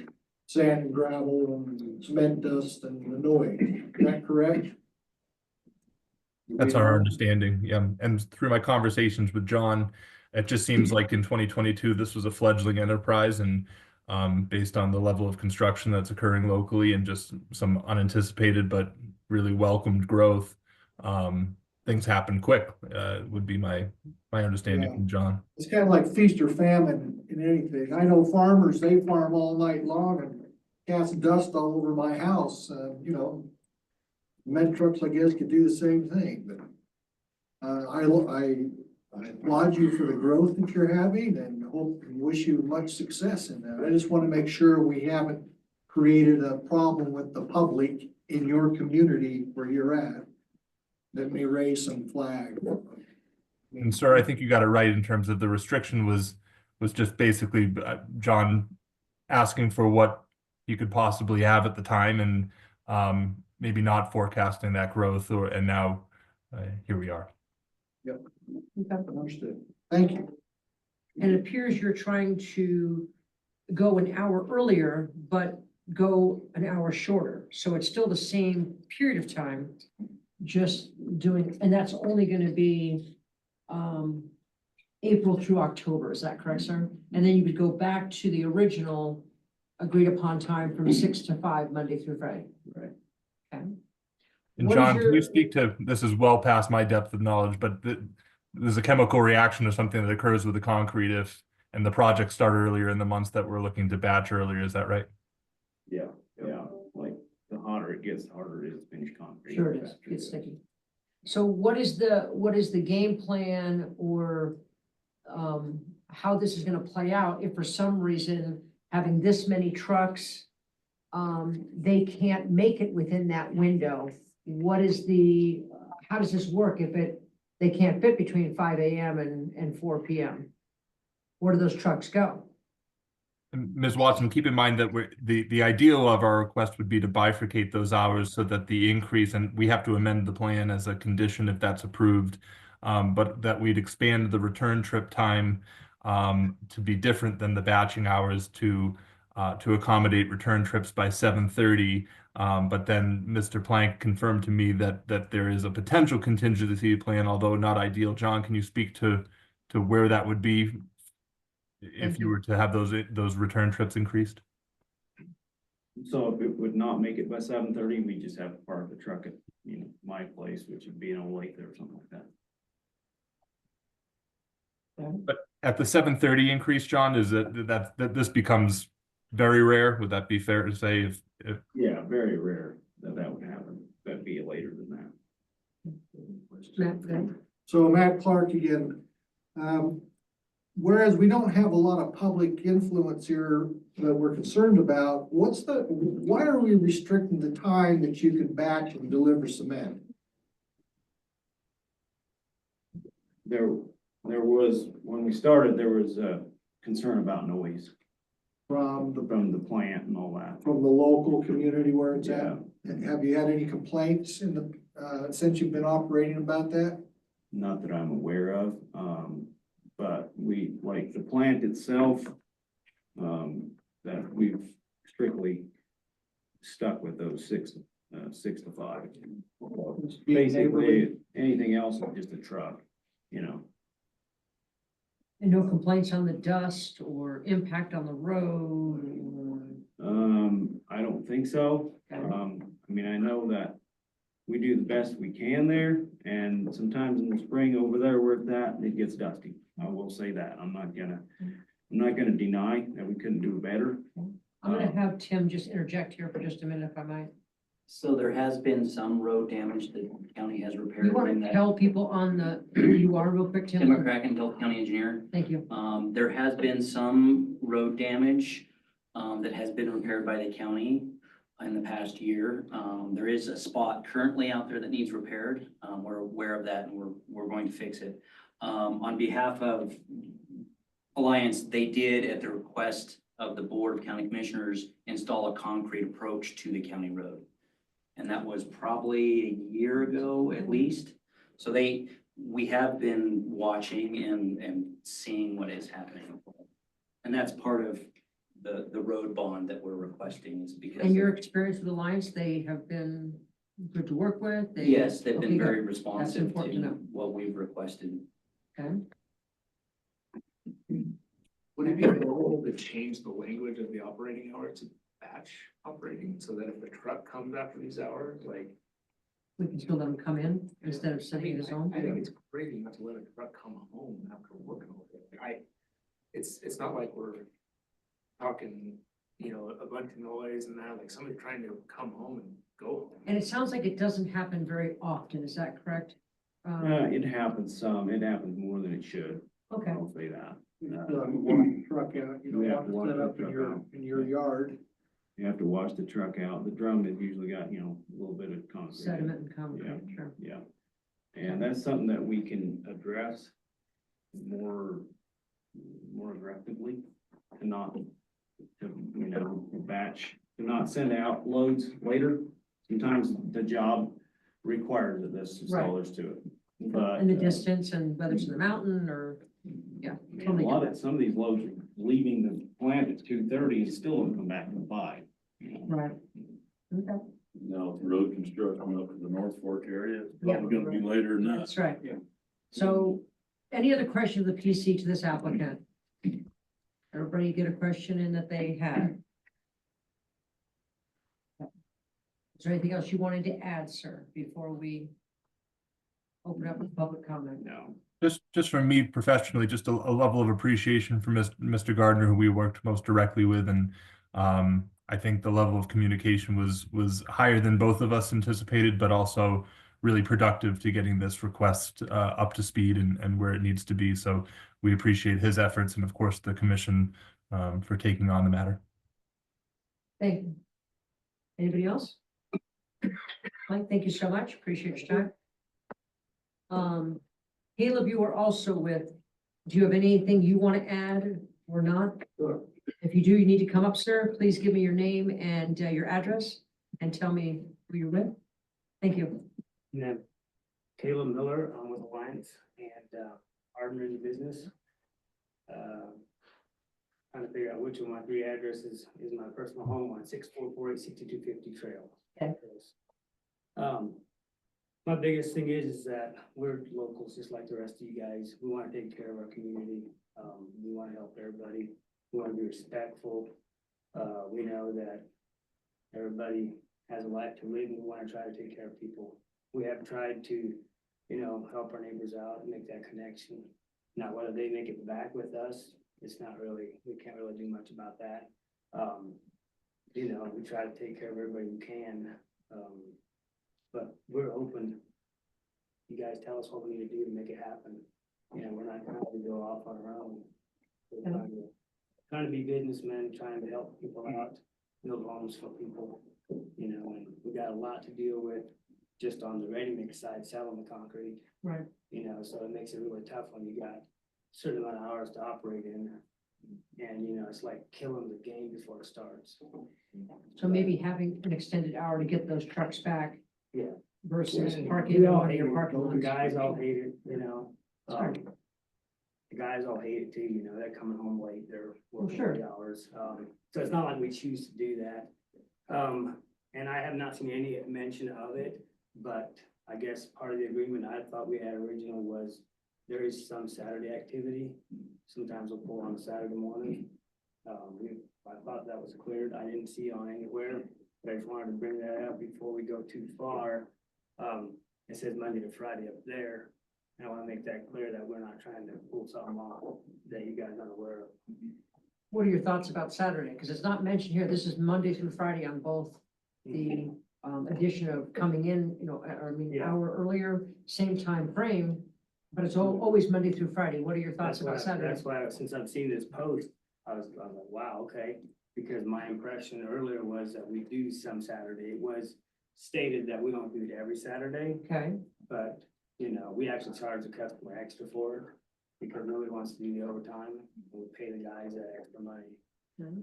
sand and gravel and cement dust and the noise. Is that correct? That's our understanding, yeah. And through my conversations with John, it just seems like in 2022, this was a fledgling enterprise, and based on the level of construction that's occurring locally and just some unanticipated but really welcomed growth, things happen quick, would be my understanding Yeah. from John. It's kind of like feast or famine in anything. I know farmers, they farm all night long and cast dust all over my house, you know. Cement trucks, I guess, could do the same thing, but I applaud you for the growth that you're having and hope and wish you much success in that. I just want to make sure we haven't created a problem with the public in your community where you're at that may raise some flag. And sir, I think you got it right in terms of the restriction was just basically John asking for what you could possibly have at the time, and maybe not forecasting that growth, and now here we are. Yep. Understood. Thank you. And it appears you're trying to go an hour earlier, but go an hour shorter. So it's still the same period of time, just doing, and that's only going to be April through October. Is that correct, sir? And then you would go back to the original agreed upon time from 6 to 5, Monday through Friday. Right. Okay. And What is John, your- can you speak to, this is well past my depth of knowledge, but there's a chemical reaction or something that occurs with the concrete and the project started earlier in the months that we're looking to batch earlier, is that right? Yeah, like the hotter it gets, the harder it is to finish concrete. Sure it is. It's sticky. So what is the game plan, or how this is gonna play out if for some reason having this many trucks, they can't make it within that window? How does this work if they can't fit between 5 AM and 4 PM? Where do those trucks go? And Ms. Watson, keep in mind that the ideal of our request would be to bifurcate those hours so that the increase, and we have to amend the plan as a condition if that's approved, but that we'd expand the return trip time to be different than the batching hours to accommodate return trips by 7:30. But then Mr. Plank confirmed to me that there is a potential contingency plan, although not ideal. John, can you speak to where that would be if you were to have those return trips increased? So if it would not make it by 7:30, we just have to park the truck at, my place, which would be in Olathe or something like that. But at the 7:30 increase, John, is that this becomes very rare? Would that be fair to say if Yeah, very rare that would happen. That'd be later than that. Matt, go ahead. So Matt Clark again. Whereas we don't have a lot of public influence here that we're concerned about, why are we restricting the time that you can batch and deliver cement? There was, when we started, there was a concern about noise From from the plant and all that. the local community where it's Yeah. at? Have you had any complaints since you've been operating about that? Not that I'm aware of, but like the plant itself, that we've strictly stuck with those 6 to 5. Basically, anything else is just a truck, And no complaints on the dust or impact on the road? I don't think so. I know that we do the best we can there, and sometimes in the spring over there where it's at, it gets dusty. I will say that. I'm not gonna deny that we couldn't do better. I'm gonna have Tim just interject here for just a minute if I might. So there has been some road damage that the county has repaired. You want in to that. tell people who you are real quick, Tim? Tim McCracken, Delta County Engineer. Thank you. There has been some road damage that has been repaired by the county in the past year. There is a spot currently out there that needs repaired. We're aware of that, and we're going to fix it. On behalf of Alliance, they did, at the request of the Board of County Commissioners, install a concrete approach to the county road. And that was probably a year ago at least. So we have been watching and seeing what is happening. And that's part of the road bond that we're requesting is because. And your experience with Alliance, they have been good to work with? They- Yes, they've Okay, been good. very responsive important to to know. what we've requested. Okay, Would it be available to change the language of the operating hour to batch operating, so that if the truck comes after these hours, like? we can still let them come in instead of I sending mean, it his own? I think it's crazy not to let a truck come home after working all day. It's not like we're talking, you know, a bunch of noise and that, like somebody trying to come home and go home. And it sounds like it doesn't happen very often, is that correct? It happens some, it happens more than it should, Okay, I'll say that. One truck out, you We know, have to set walk up the in truck out. your yard. You have to wash the truck out, the drum has usually got, you know, a little bit of concrete. in it. sediment and concrete, sure. Yeah, and that's something that we can address more aggressively, to not, to, you know, batch, to not send out loads later. Sometimes the job requires that this installers to it, but. And the distance and whether it's in the mountain or, yeah. Man, totally a lot get of, some of these loads are leaving the plant at 2:30 and still don't come back at 5. that. Right. Okay, Now, with road construction up in the North Fork area, it's Yeah. probably gonna be later than that. that's right. Yeah. So, any other question of the PC to this applicant? Everybody get a question in that they had? Is there anything else you wanted to add, sir, before we open up with public comment? No. Just from me professionally, just a level of appreciation for Mr. Gardner, who we worked most directly with, and I think the level of communication was higher than both of us anticipated, but also really productive to getting this request up to speed and where it needs to be. So we appreciate his efforts and of course the commission for taking on the matter. Thank you. Anybody else? Mike, thank you so much. Appreciate your time. Caleb, you are also with, do you have anything you want to add or not? Sure. If you do, you need to come up, sir. Please give me your name and your address and tell me who you're with. Thank you. And then Caleb Miller, I'm with Alliance and Ardner in the business. Trying to figure out which of my 3 addresses is my personal home on 6448 6250 Trail. Okay. My biggest thing is that we're locals, just like the rest of you guys. We want to take care of our community. We want to help everybody. We want to be respectful. We know that everybody has a life to live and we want to try to take care of people. We have tried to, you know, help our neighbors out and make that connection. Now, whether they make it back with us, it's not really, we can't really do much about that. You know, we try to take care of everybody we can. But we're open. You guys tell us what we need to do to make it happen. You know, we're not trying to go off on our own. We're trying to be businessmen, trying to help people out, build homes for people, you know, and we got a lot to deal with just on the ready mix side, selling the concrete, Right. you know, so it makes it really tough when you got a certain amount of hours to operate in. And, you know, it's like killing the game before it starts. So maybe having an extended hour to get those trucks back. Yeah. Versus We parking in all one of hate your it. parking The lots. guys all hate it, you know. Sure. The guys all hate it too, you know, they're coming home late, they're working sure. late hours. So it's not like we choose to do that. And I have not seen any mention of it, but I guess part of the agreement I thought we had originally was there is some Saturday activity. Sometimes we'll pull on a Saturday morning. I thought that was cleared. I didn't see it on anywhere, but I just wanted to bring that up before we go too far. It says Monday to Friday up there. And I want to make that clear that we're not trying to pull something off that you guys aren't aware of. What are your thoughts about Saturday? Because it's not mentioned here. This is Monday through Friday on both the addition of coming in, you know, an Yeah. hour earlier, same time frame, but it's always Monday through Friday. What are your thoughts That's why, about Saturday? that's why, since I've seen this post, I was like, wow, okay. Because my impression earlier was that we do some Saturday. It was stated that we don't do it every Saturday, Okay, but, you know, we actually charge the customer extra for it because nobody wants to do the overtime. We pay the guys that extra money,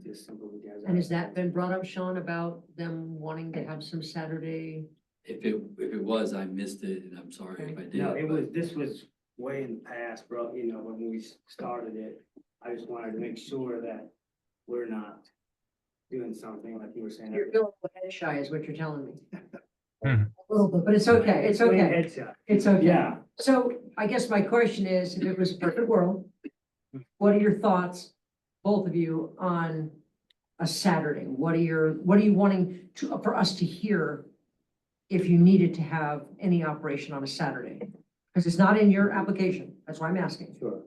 just simple because. and has that been brought up, Sean, about them wanting to have some Saturday? If it was, I missed it, and I'm sorry if I did. No, it but- was, this was way in the past, bro, you know, when we started it. I just wanted to make sure that we're not doing something like you were saying. You're feeling a little head shy is what you're telling me. Hmm. A little bit, but it's okay, it's Playing okay, headshot. it's okay. Yeah. So I guess my question is, if it was a perfect world, what are your thoughts, both of you, on a Saturday? What are you wanting to, for us to hear if you needed to have any operation on a Saturday? Because it's not in your application, that's why I'm asking. Sure.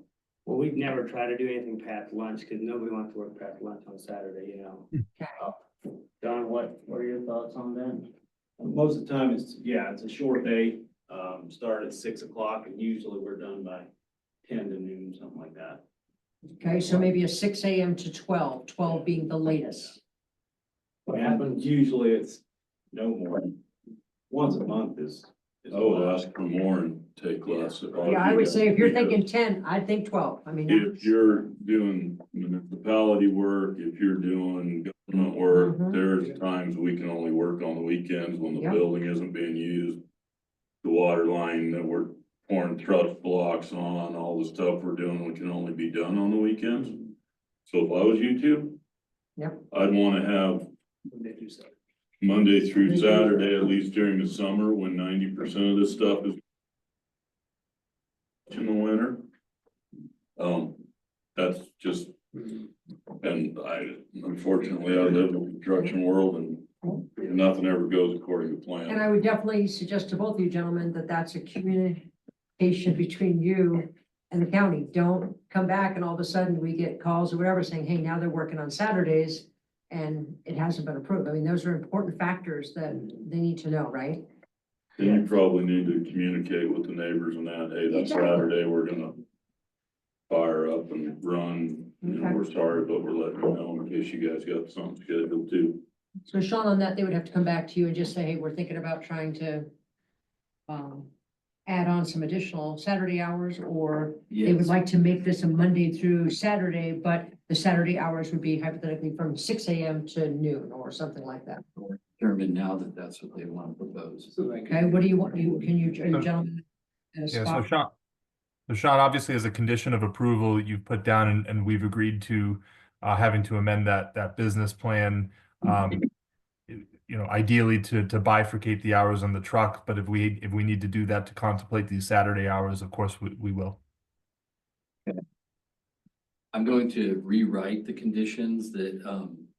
Well, we'd never try to do anything past lunch, because nobody wants to work past lunch on Saturday, you know. Don, what are your thoughts on that? Most of the time, it's a short day, start at 6 o'clock, and usually we're done by 10 to noon, something like that. Okay, so maybe a 6 AM to 12, 12 being the latest. What happens, usually it's no more than once a month is. I would ask for more and take less. Yeah, I would say if you're thinking 10, I'd think 12. I mean, If you're doing municipality work, if you're doing government work, Mhm. there's times we can only work on the weekends when the Yep. building isn't being used. The water line that we're pouring thrust blocks on, all the stuff we're doing, we can only be done on the weekends. So if I was you two. Yep. I'd wanna have Monday through Saturday. Monday through Saturday, at least during the summer, when 90% of this stuff is in the winter. That's just, and unfortunately, I live in the construction world and nothing ever goes according to plan. and I would definitely suggest to both of you gentlemen that that's a communication between you and the county. Don't come back and all of a sudden we get calls or whatever saying, hey, now they're working on Saturdays and it hasn't been approved. I mean, those are important factors that they need to know, right? And you probably need to communicate with the neighbors and that, hey, that Exactly. Saturday, we're gonna fire up and run. You know, Okay. we're sorry, but we're letting you know in case you guys got something scheduled too. So Sean, on that, they would have to come back to you and just say, hey, we're thinking about trying to add on some additional Saturday hours, or they would Yes. like to make this a Monday through Saturday, but the Saturday hours would be hypothetically from 6 AM to noon or something like that. Determined now that that's what they want to propose. Okay, what do you want, can you gentlemen? in a Yeah, spot? so Sean, obviously as a condition of approval, you've put down and we've agreed to having to amend that business plan. You know, ideally to bifurcate the hours on the truck, but if we need to do that to contemplate these Saturday hours, of course, we will. I'm going to rewrite the conditions that,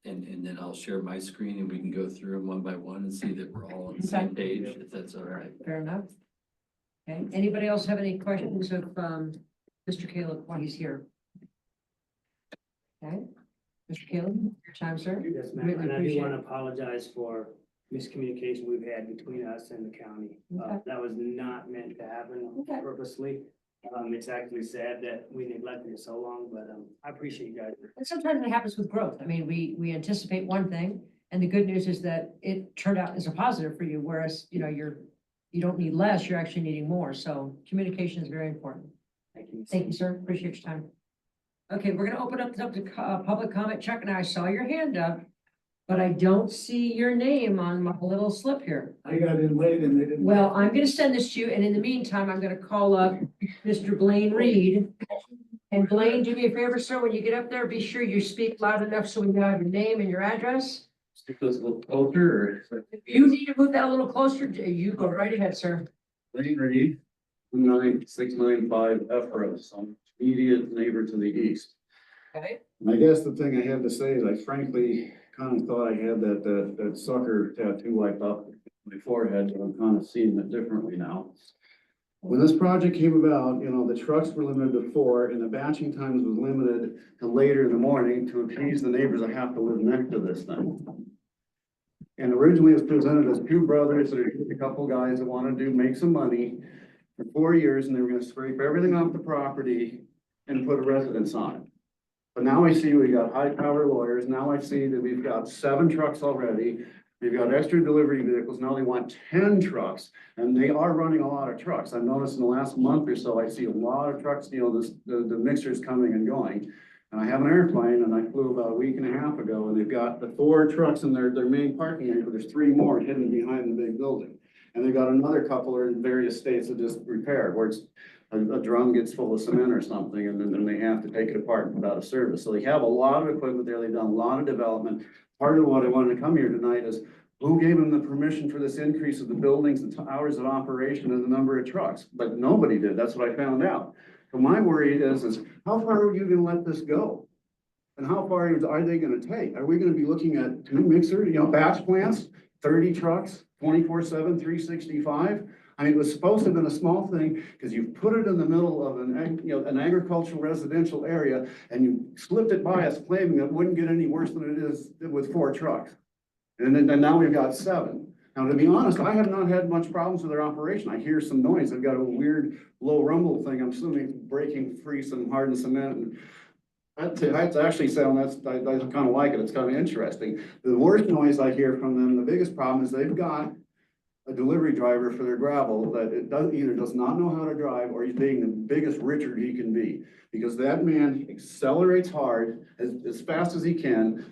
and then I'll share my screen and we can go through them one by one and see that we're all on the same page, if that's all right. Fair enough. Okay, anybody else have any questions of Mr. Caleb while he's here? Okay, Mr. Caleb, your time, sir. Yes, ma'am, Greatly and I do appreciate want it. to apologize for miscommunication we've had between us and the county. Okay. That was not meant to happen Okay. purposely. It's actually sad that we neglected it so long, but I appreciate you guys. And sometimes it happens with growth. I mean, we anticipate one thing, and the good news is that it turned out as a positive for you, whereas, you know, you don't need less, you're actually needing more. So communication is very important. Thank you. Thank you, sir. Appreciate your time. Okay, we're gonna open up to public comment. Chuck, and I saw your hand up, but I don't see your name on my little slip here. I got in late and they didn't. Well, I'm gonna send this to you, and in the meantime, I'm gonna call up Mr. Blaine Reed. And Blaine, do me a favor, sir, when you get up there, be sure you speak loud enough so we know your name and your address. Stick those a little closer or? You need to move that a little closer. You go right ahead, sir. Lane Reed, 19695 F Rose, I'm immediate neighbor to the east. Okay. And I guess the thing I have to say is I frankly kind of thought I had that sucker tattoo wiped off my forehead, but I'm kind of seeing it differently now. When this project came about, you know, the trucks were limited to 4 and the batching times was limited to later in the morning to appease the neighbors that have to live next to this thing. And originally it was presented as two brothers that are just a couple guys that want to make some money for 4 years, and they were gonna scrape everything off the property and put a residence on it. But now I see we got high power lawyers. Now I see that we've got 7 trucks already. We've got extra delivery vehicles. Now they want 10 trucks, and they are running a lot of trucks. I've noticed in the last month or so, I see a lot of trucks, you know, the mixers coming and going. And I have an airplane, and I flew about a week and a half ago, and they've got the 4 trucks in their main parking area, but there's 3 more hidden behind the big building. And they've got another couple are in various states of just repair, where it's a drum gets full of cement or something, and then they have to take it apart and put out of service. So they have a lot of equipment there. They've done a lot of development. Part of what I wanted to come here tonight is who gave them the permission for this increase of the buildings, the hours of operation, and the number of trucks? But nobody did. That's what I found out. So my worry is how far are you gonna let this go? And how far are they gonna take? Are we gonna be looking at 2 mixer, batch plants, 30 trucks, 24/7, 365? I mean, it was supposed to have been a small thing because you put it in the middle of an agricultural residential area and you slipped it by us claiming it wouldn't get any worse than it is with 4 trucks. And now we've got 7. Now, to be honest, I have not had much problems with their operation. I hear some noise. They've got a weird low rumble thing. I'm assuming breaking free some hardened cement. And that's actually sound, I kind of like it. It's kind of interesting. The worst noise I hear from them, the biggest problem is they've got a delivery driver for their gravel that either does not know how to drive or he's being the biggest Richard he can be. Because that man accelerates hard as fast as he can.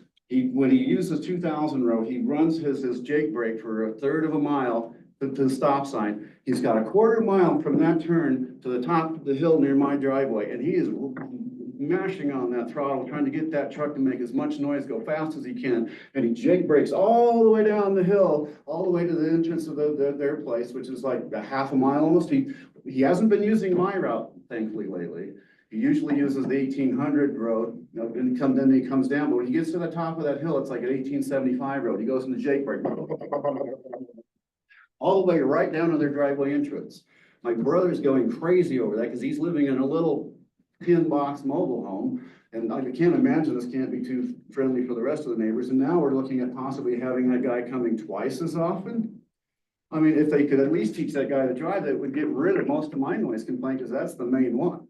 When he uses 2000 road, he runs his Jake brake for 1/3 of a mile to the stop sign. He's got a 1/4 mile from that turn to the top of the hill near my driveway, and he is mashing on that throttle, trying to get that truck to make as much noise, go fast as he can. And he Jake brakes all the way down the hill, all the way to the entrance of their place, which is like a 1/2 mile almost. He hasn't been using my route, thankfully, lately. He usually uses the 1800 road, and then he comes down, but when he gets to the top of that hill, it's like an 1875 road. He goes in the Jake brake. All the way right down to their driveway entrance. My brother's going crazy over that because he's living in a little tin box mobile home. And I can't imagine this can't be too friendly for the rest of the neighbors. And now we're looking at possibly having that guy coming twice as often. I mean, if they could at least teach that guy to drive, that would get rid of most of my noise complaint, because that's the main one.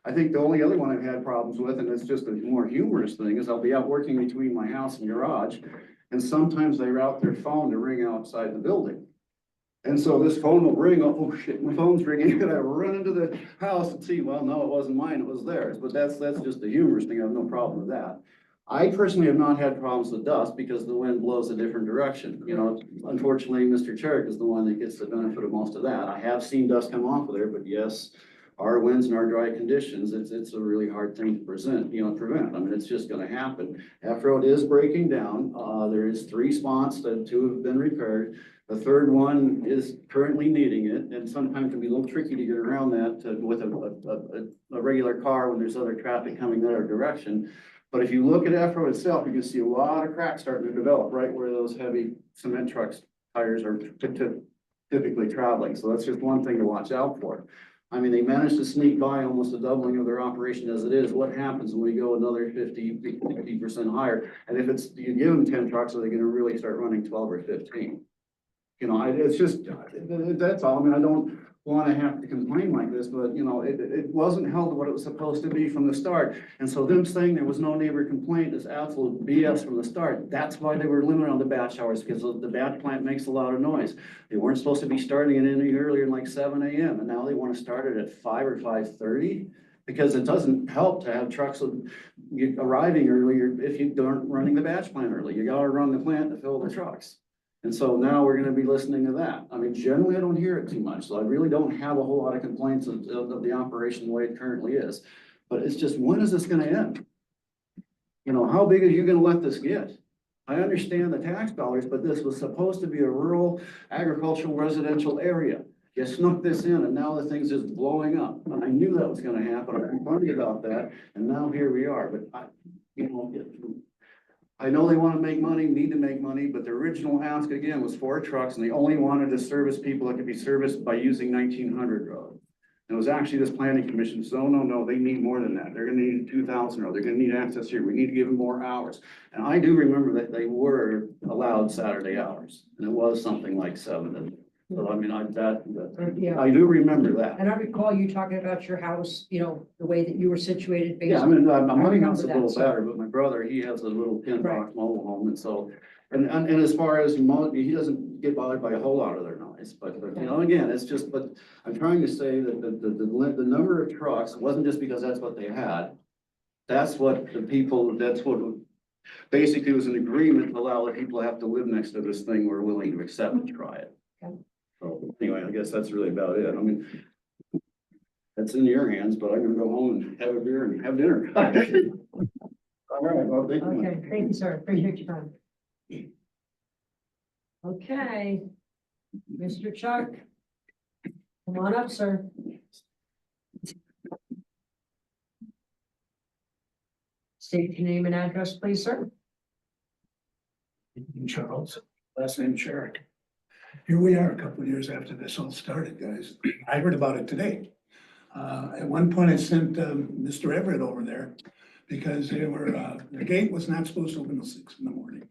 I think the only other one I've had problems with, and it's just a more humorous thing, is I'll be out working between my house and garage, and sometimes they route their phone to ring outside the building. And so this phone will ring, oh shit, my phone's ringing, and I run into the house and see, well, no, it wasn't mine, it was theirs. But that's just a humorous thing. I have no problem with that. I personally have not had problems with dust because the wind blows a different direction. Unfortunately, Mr. Cherrick is the one that gets the benefit of most of that. I have seen dust come off of there, but yes, our winds and our dry conditions, it's a really hard thing to prevent. I mean, it's just gonna happen. F-road is breaking down. There is 3 spots that 2 have been repaired. The 3rd one is currently needing it, and sometimes it can be a little tricky to get around that with a regular car when there's other traffic coming the other direction. But if you look at F-road itself, you can see a lot of cracks starting to develop right where those heavy cement trucks tires are typically traveling. So that's just one thing to watch out for. I mean, they managed to sneak by almost a doubling of their operation as it is. What happens when we go another 50% higher? And if you give them 10 trucks, are they gonna really start running 12 or 15? It's just, that's all. I mean, I don't want to have to complain like this, but it wasn't held to what it was supposed to be from the start. And so them saying there was no neighbor complaint is absolute BS from the start. That's why they were limited on the batch hours, because the batch plant makes a lot of noise. They weren't supposed to be starting it any earlier than like 7 a.m. And now they want to start it at 5 or 5:30 because it doesn't help to have trucks arriving earlier if you aren't running the batch plant early. You got to run the plant to fill the trucks. And so now we're going to be listening to that. I mean, generally I don't hear it too much. So I really don't have a whole lot of complaints of the operation the way it currently is. But it's just, when is this going to end? How big are you going to let this get? I understand the tax dollars, but this was supposed to be a rural agricultural residential area. You snuck this in and now the thing's just blowing up. And I knew that was going to happen. I complained about that. And now here we are. But I know they want to make money, need to make money, but the original ask again was 4 trucks and they only wanted to service people that could be serviced by using 1900 road. And it was actually this planning commission. So no, they need more than that. They're going to need 2000 road. They're going to need access here. We need to give them more hours. And I do remember that they were allowed Saturday hours and it was something like 7. So I mean, I do remember that. And I recall you talking about your house, the way that you were situated. Yeah, I mean, my house is a little better, but my brother, he has a little tin box mobile home, and so, and as far as he doesn't get bothered by a whole lot of their noise, but again, it's just, but I'm trying to say that the number of trucks wasn't just because that's what they had. That's what basically was an agreement to allow the people who have to live next to this thing were willing to accept and try it. Okay. So anyway, I guess that's really about it. I mean, that's in your hands, but I'm gonna go home and have a beer and have dinner. All right, well, thank you. Okay, thank you, sir. Appreciate your time. Okay, Mr. Chuck. Come on up, sir. State your name and address, please, sir. Charles, last name Sherrick. Here we are a couple of years after this all started, guys. I heard about it today. At one point I sent Mr. Everett over there because they were, the gate was not supposed to open till 6 in the morning.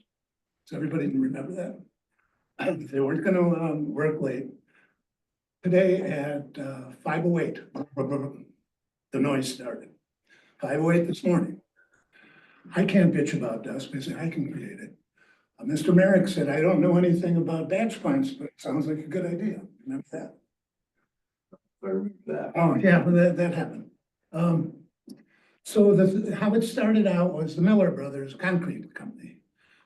Does everybody remember that? They weren't gonna work late. Today at 5:08, the noise started. 5:08 this morning. I can't bitch about dust because I can create it. Mr. Merrick said, I don't know anything about batch plants, but it sounds like a good idea. Remember that? I remember that. Oh, yeah, well, that happened. So how it started out was the Miller Brothers Concrete Company.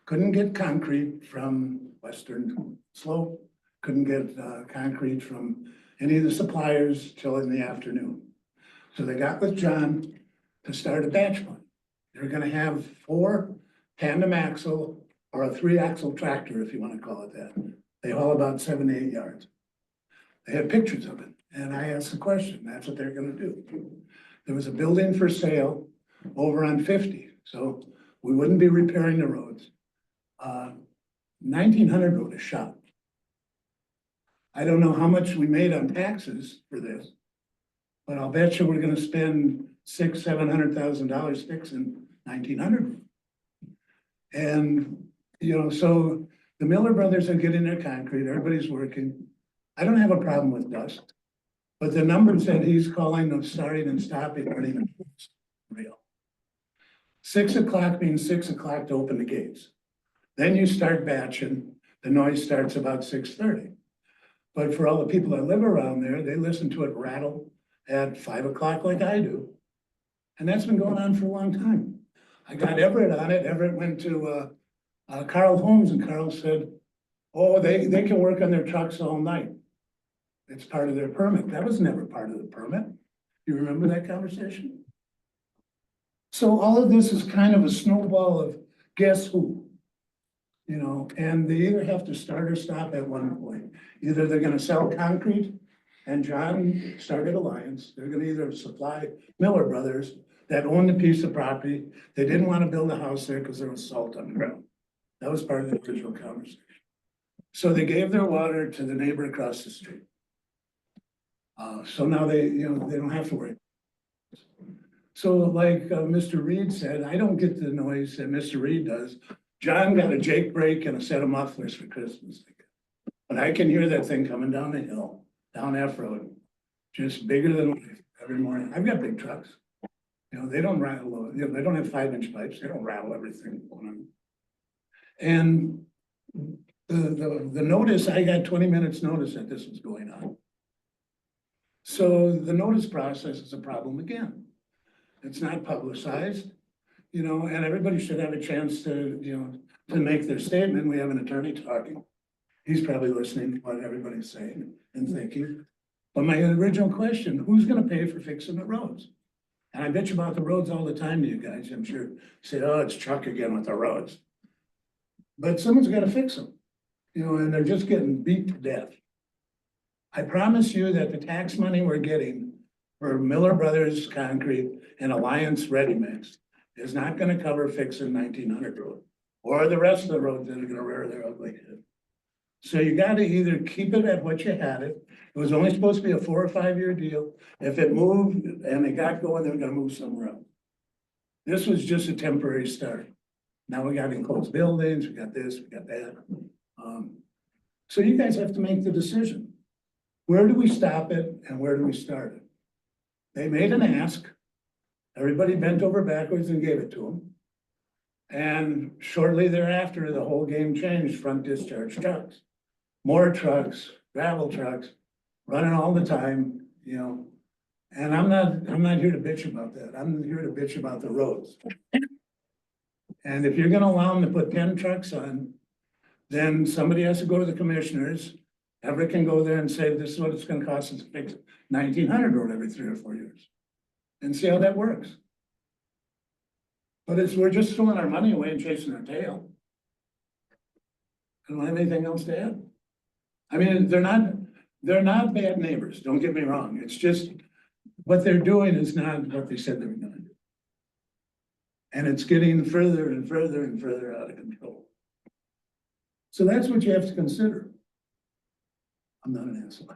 Couldn't get concrete from Western Slope, couldn't get concrete from any of the suppliers till in the afternoon. So they got with John to start a batch plant. They're gonna have 4 tandem axle or a 3-axle tractor, if you wanna call it that. They haul about 7 to 8 yards. They had pictures of it, and I asked the question, that's what they're gonna do. There was a building for sale over on 50, so we wouldn't be repairing the roads. 1900 wrote a shop. I don't know how much we made on taxes for this, but I'll bet you we're gonna spend $600,000-700,000 fixing 1900. And, you know, so the Miller Brothers are getting their concrete, everybody's working. I don't have a problem with dust, but the numbers that he's calling of starting and stopping aren't even real. 6 o'clock means 6 o'clock to open the gates. Then you start batching, the noise starts about 6:30. But for all the people that live around there, they listen to it rattle at 5 o'clock like I do. And that's been going on for a long time. I got Everett on it. Everett went to Carl Holmes and Carl said, oh, they can work on their trucks all night. It's part of their permit. That was never part of the permit. You remember that conversation? So all of this is kind of a snowball of guess who? You know, and they either have to start or stop at one point. Either they're gonna sell concrete, and John started Alliance. They're gonna either supply Miller Brothers that own the piece of property. They didn't want to build a house there because there was salt on the ground. That was part of the original conversation. So they gave their water to the neighbor across the street. So now they, you know, they don't have to worry. So like Mr. Reed said, I don't get the noise that Mr. Reed does. John got a Jake brake and a set of mufflers for Christmas. But I can hear that thing coming down the hill, down F Road, just bigger than life every morning. I've got big trucks. You know, they don't rattle, you know, they don't have 5-inch pipes. They don't rattle everything going on. And the notice, I got 20 minutes notice that this was going on. So the notice process is a problem again. It's not publicized, you know, and everybody should have a chance to, you know, to make their statement. We have an attorney talking. He's probably listening to what everybody's saying and thinking. But my original question, who's gonna pay for fixing the roads? And I bitch about the roads all the time to you guys. I'm sure you say, oh, it's Chuck again with the roads. But someone's gotta fix them, you know, and they're just getting beat to death. I promise you that the tax money we're getting for Miller Brothers Concrete and Alliance Ready Mix is not gonna cover fixing 1900 Road or the rest of the roads that are gonna rear their ugly head. So you gotta either keep it at what you had it. It was only supposed to be a 4 or 5 year deal. If it moved and it got going, they're gonna move somewhere else. This was just a temporary start. Now we got enclosed buildings, we got this, we got that. So you guys have to make the decision. Where do we stop it and where do we start it? They made an ask. Everybody bent over backwards and gave it to them. And shortly thereafter, the whole game changed. Front discharge trucks, more trucks, gravel trucks, running all the time, you know. And I'm not here to bitch about that. I'm here to bitch about the roads. And if you're gonna allow them to put 10 trucks on, then somebody has to go to the commissioners Everett can go there and say, this is what it's gonna cost us to fix 1900 road every 3 or 4 years. And see how that works. But we're just throwing our money away and chasing our tail. I don't have anything else to add. I mean, they're not bad neighbors, don't get me wrong. It's just what they're doing is not what they said they were gonna do. And it's getting further and further and further out of control. So that's what you have to consider. I'm not an asshole.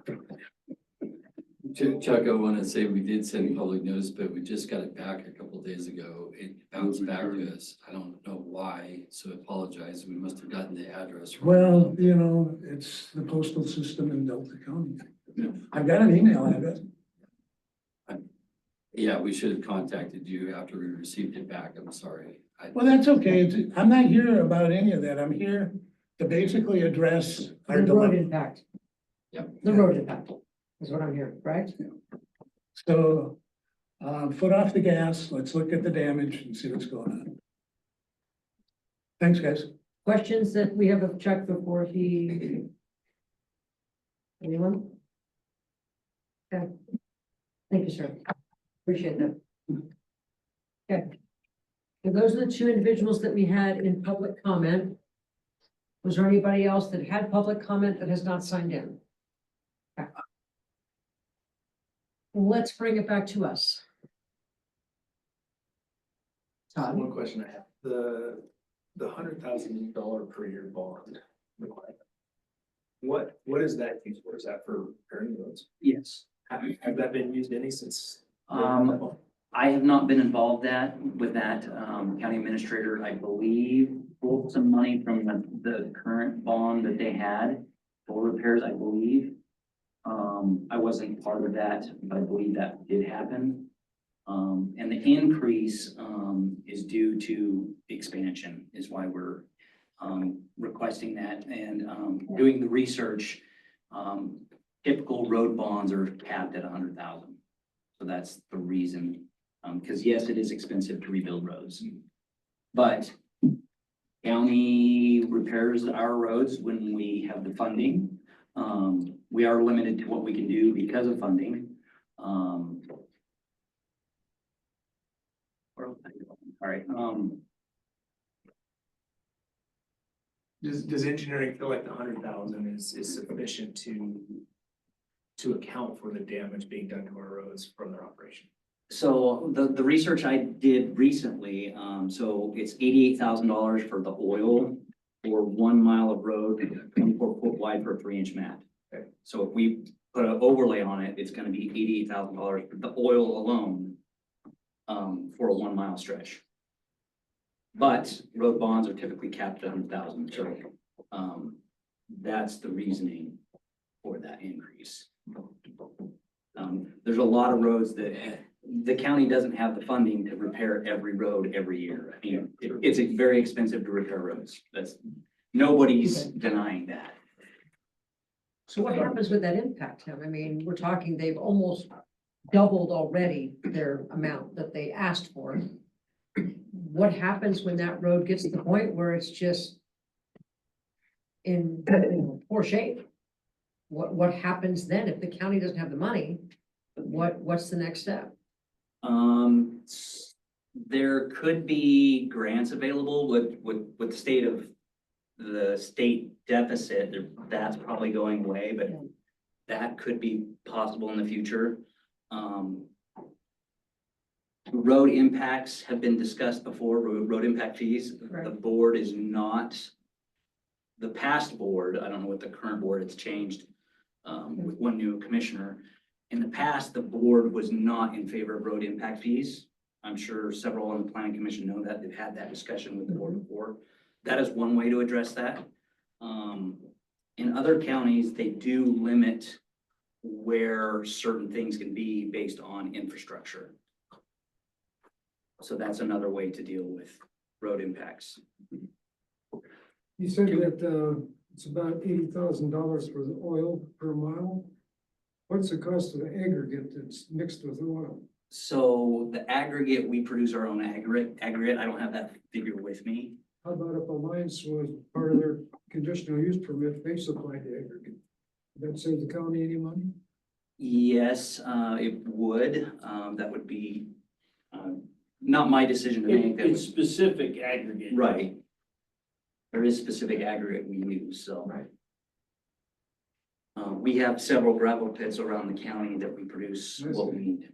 Chuck, I want to say we did send public notice, but we just got it back a couple of days ago. It bounced back to us. I don't know why, so I apologize. We must have gotten the address wrong. Well, you know, it's the postal system in Delta County. I've got an email address. Yeah, we should have contacted you after we received it back. I'm sorry. Well, that's okay. I'm not here about any of that. I'm here to basically address our The road dilemma. impact. Yep. The road impact is what I'm hearing, right? So, foot off the gas. Let's look at the damage and see what's going on. Thanks, guys. Questions that we have of Chuck before he? Anyone? Okay. Thank you, sir. Appreciate that. Okay. And those are the two individuals that we had in public comment. Was there anybody else that had public comment that has not signed in? Okay. Let's bring it back to us. Todd? One question I have, the $100,000 per year bond requirement. What is that used for? Is that for repairing roads? Yes. Have that been used any since? I have not been involved with that. County administrator, I believe, pulled some money from the current bond that they had for repairs, I believe. I wasn't part of that, but I believe that did happen. And the increase, is due to expansion is why we're, requesting that and, doing the research. Typical road bonds are capped at 100,000. So that's the reason, because yes, it is expensive to rebuild roads. But county repairs our roads when we have the funding. We are limited to what we can do because of funding. All right. Does engineering feel like the 100,000 is sufficient to account for the damage being done to our roads from their operation? So the research I did recently, so it's $88,000 for the oil for 1 mile of road, 24-foot wide for a 3-inch mat. Okay. So if we put an overlay on it, it's gonna be $88,000 for the oil alone, for a 1 mile stretch. But road bonds are typically capped at 100,000, so, that's the reasoning for that increase. There's a lot of roads that the county doesn't have the funding to repair every road every year. I mean, it's very expensive to repair roads. Nobody's denying that. So what happens with that impact, Tim? I mean, we're talking, they've almost doubled already their amount that they asked for. What happens when that road gets to the point where it's just in poor shape? What happens then if the county doesn't have the money? What's the next step? There could be grants available with the state of the state deficit. That's probably going away, but that could be possible in the future. Road impacts have been discussed before, road impact fees. Right. The board is not, the past board, I don't know what the current board, it's changed with one new commissioner. In the past, the board was not in favor of road impact fees. I'm sure several on the planning commission know that. They've had that discussion with the board before. That is one way to address that. In other counties, they do limit where certain things can be based on infrastructure. So that's another way to deal with road impacts. You said that, it's about $80,000 for the oil per mile. What's the cost of the aggregate that's mixed with oil? So the aggregate, we produce our own aggregate. I don't have that figure with me. How about if Alliance was part of their conditional use permit, they supplied the aggregate? That save the county any money? Yes, it would. That would be, not my decision to make. That It's was, specific aggregate. right. There is specific aggregate we use, so. Right. We have several gravel pits around the county that we produce what we need.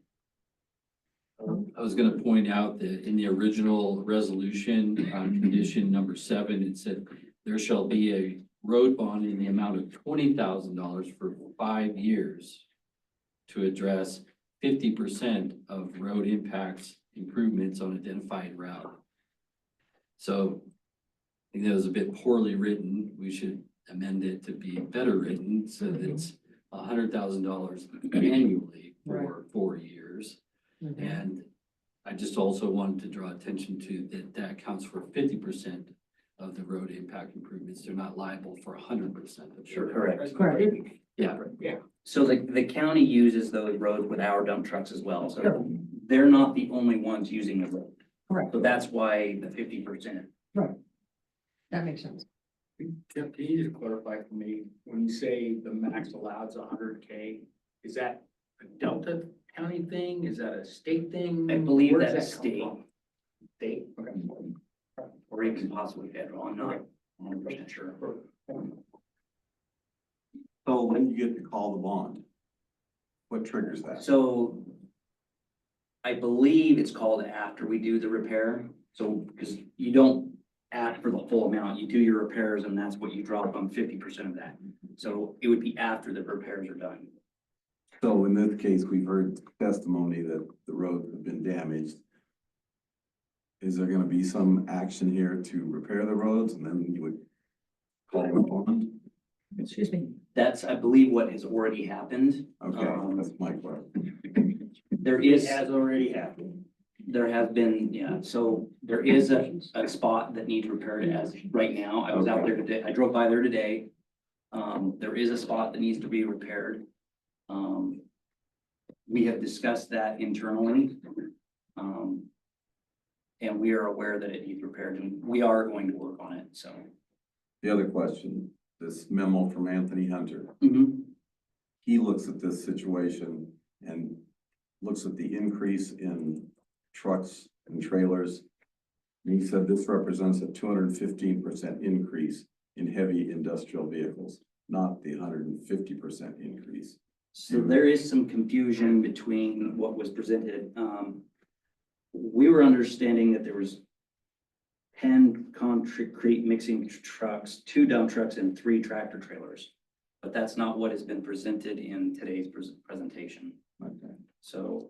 I was gonna point out that in the original resolution, condition number 7, it said there shall be a road bond in the amount of $20,000 for 5 years to address 50% of road impacts improvements on identified route. So I think that was a bit poorly written. We should amend it to be better written so that it's $100,000 annually for 4 years. And I just also wanted to draw attention to that accounts for 50% of the road impact improvements. They're not liable for 100% of. Sure, correct. Yeah. So the county uses those roads with our dump trucks as well, so they're not the only ones using the road. Correct. So that's why the 50%. That makes sense. Tim, can you just clarify for me, when you say the max allowed is 100K, is that a Delta County thing? Is that a state thing? I believe Where does that's that come state. from? State, okay. Or even possibly federal, I'm not 100% sure. So when you get to call the bond? What triggers that? So I believe it's called after we do the repair. So, because you don't ask for the full amount, you do your repairs and that's what you drop on 50% of that. So it would be after the repairs are done. So in this case, we've heard testimony that the roads have been damaged. Is there gonna be some action here to repair the roads and then you would call the bond? Excuse me. That's, I believe, what has already happened. Okay, that's my question. There It is, has already happened. there have been, yeah, so there is a spot that needs repaired as right now. I was out there today, I drove by there today. There is a spot that needs to be repaired. We have discussed that internally. And we are aware that it needs repaired and we are going to work on it, so. The other question, this memo from Anthony Hunter, he looks at this situation and looks at the increase in trucks and trailers. And he said this represents a 215% increase in heavy industrial vehicles, not the 150% increase. So there is some confusion between what was presented. We were understanding that there was 10 concrete mixing trucks, 2 dump trucks and 3 tractor trailers. But that's not what has been presented in today's presentation. Okay. So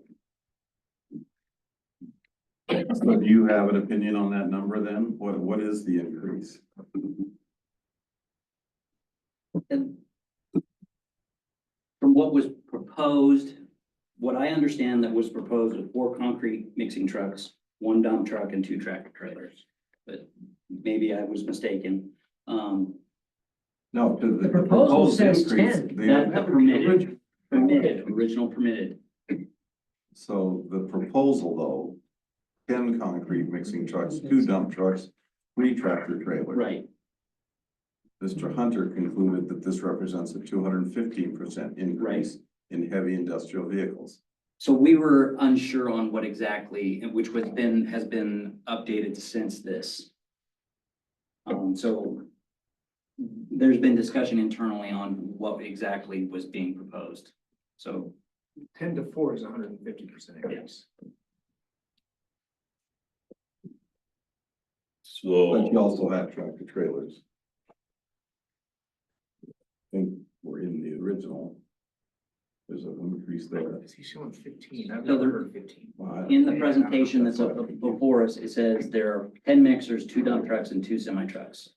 So do you have an opinion on that number then? What is the increase? and from what was proposed, what I understand that was proposed was 4 concrete mixing trucks, 1 dump truck and 2 tractor trailers. But maybe I was mistaken. No, because The proposal says increase, 10. they That's don't- original permitted. So the proposal though, 10 concrete mixing trucks, 2 dump trucks, 3 tractor trailers. Right. Mr. Hunter concluded that this represents a 215% increase in heavy industrial vehicles. So we were unsure on what exactly, and which has been updated since this. So there's been discussion internally on what exactly was being proposed. So 10 to 4 is 150% increase. But you also have tractor trailers. I think we're in the original. There's an increase there. Is he showing 15? I've No, never there- heard 15. in the presentation that's up before us, it says there are 10 mixers, 2 dump trucks and 2 semi trucks,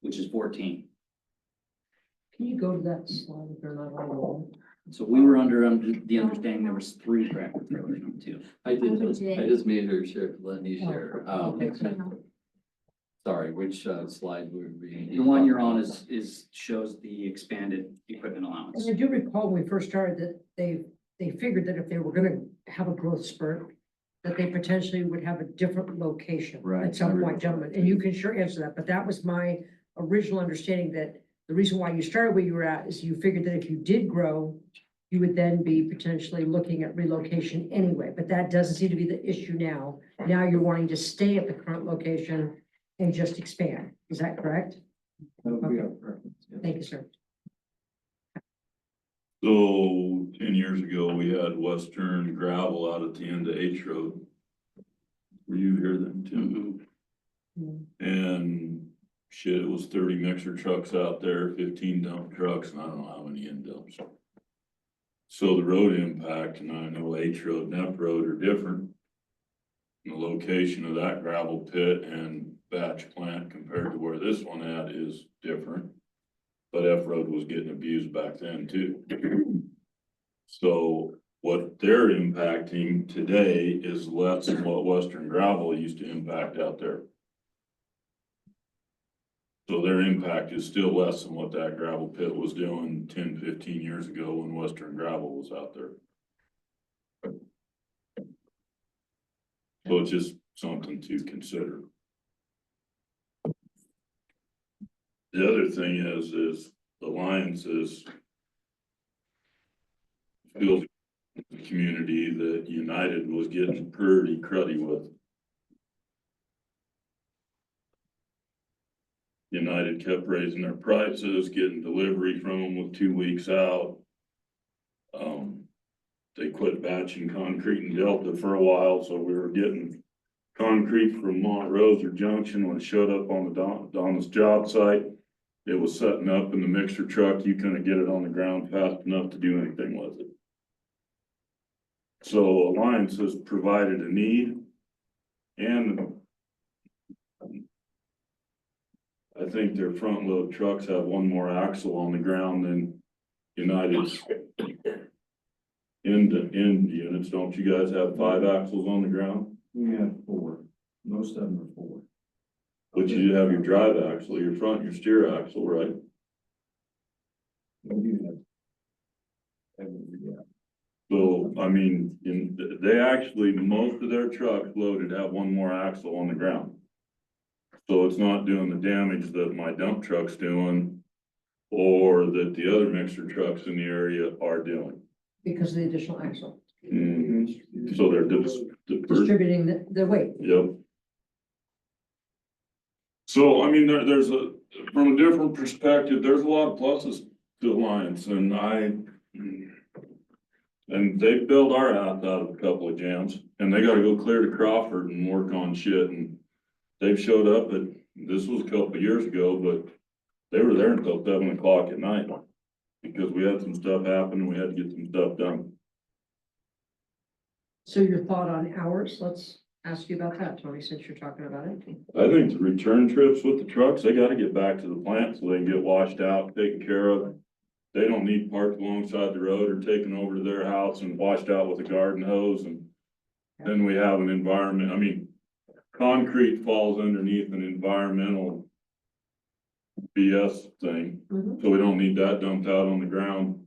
which is 14. Can you go to that slide if they're not on the wall? So we were under the understanding there was 3 tractor trailers, not 2. I just made her share, let me share. Okay. Sorry, which slide would we? The one you're on shows the expanded equipment allowance. And I do recall when we first started that they figured that if they were gonna have a growth spurt, that they potentially would have a different location Right. at some point, gentlemen, and you can sure answer that, but that was my original understanding that the reason why you started where you were at is you figured that if you did grow, you would then be potentially looking at relocation anyway, but that doesn't seem to be the issue now. Now you're wanting to stay at the current location and just expand. Is that correct? That would be our preference. yes. Thank you, sir. So 10 years ago, we had Western gravel out at the end of H Road. Were you here then, Tim? And shit, it was 30 mixer trucks out there, 15 dump trucks, and I don't know how many end dumps. So the road impact, and I know H Road and F Road are different. The location of that gravel pit and batch plant compared to where this one at is different. But F Road was getting abused back then too. So what they're impacting today is less than what Western gravel used to impact out there. So their impact is still less than what that gravel pit was doing 10, 15 years ago when Western gravel was out there. So it's just something to consider. The other thing is Alliance is feels the community that United was getting pretty cruddy with. United kept raising their prices, getting delivery from them with 2 weeks out. They quit batching concrete in Delta for a while, so we were getting concrete from Montrose or Junction. When it showed up on the Donna's job site, it was setting up in the mixer truck. You couldn't get it on the ground fast enough to do anything with it. So Alliance has provided a need, and I think their front load trucks have one more axle on the ground than United's end units. Don't you guys have 5 axles on the ground? We have 4, most of them are 4. But you have your drive axle, your front, your steer axle, right? We do have. Yeah. So, I mean, they actually, most of their trucks loaded have one more axle on the ground. So it's not doing the damage that my dump truck's doing or that the other mixer trucks in the area are doing. Because of the additional axle, So they're distributing the weight. Yep. So, I mean, there's from a different perspective, there's a lot of pluses to Alliance, and they bailed our ass out of a couple of jams, and they gotta go clear to Crawford and work on shit, and they've showed up this was a couple of years ago, but they were there until 7 o'clock at night, because we had some stuff happen, and we had to get some stuff done. So your thought on hours, let's ask you about that, Tony, since you're talking about it. I think the return trips with the trucks, they gotta get back to the plant so they can get washed out, taken care of. They don't need parked alongside the road or taken over to their house and washed out with a garden hose, and then we have an environment, I mean, concrete falls underneath an environmental BS thing, so we don't need that dumped out on the ground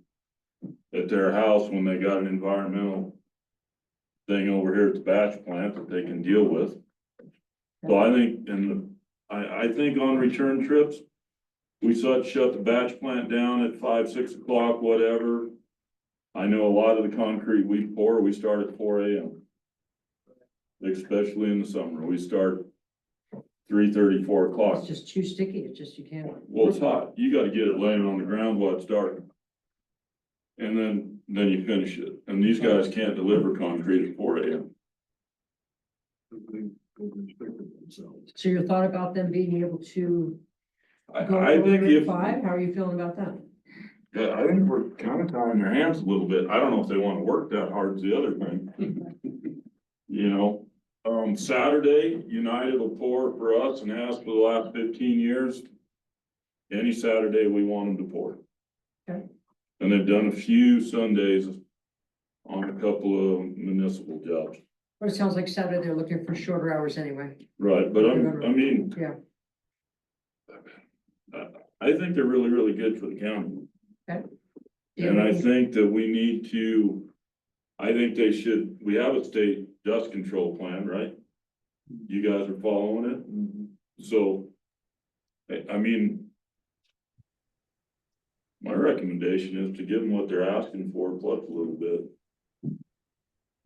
at their house when they got an environmental thing over here at the batch plant that they can deal with. So I think, I think on return trips, we shut the batch plant down at 5, 6 o'clock, whatever. I know a lot of the concrete we pour, we start at 4 AM. Especially in the summer, we start 3:30, 4 o'clock. It's just too sticky, it's just, you can't. Well, it's hot. You gotta get it laying on the ground while it's dark. And then you finish it. And these guys can't deliver concrete at 4 AM. So your thought about them being able to go I think over if, 5, how are you feeling about that? yeah, I think we're kind of tying their hands a little bit. I don't know if they want to work that hard is the other thing. You know, Saturday, United will pour for us and has for the last 15 years. Any Saturday we want them to pour. Okay. And they've done a few Sundays on a couple of municipal jobs. But it sounds like Saturday they're looking for shorter hours anyway. Right, but I mean. Yeah. I think they're really, really good for the county. Okay. And I think that we need to, I think they should, we have a state dust control plan, right? You guys are following it? So, I mean, My recommendation is to give them what they're asking for, plus a little bit.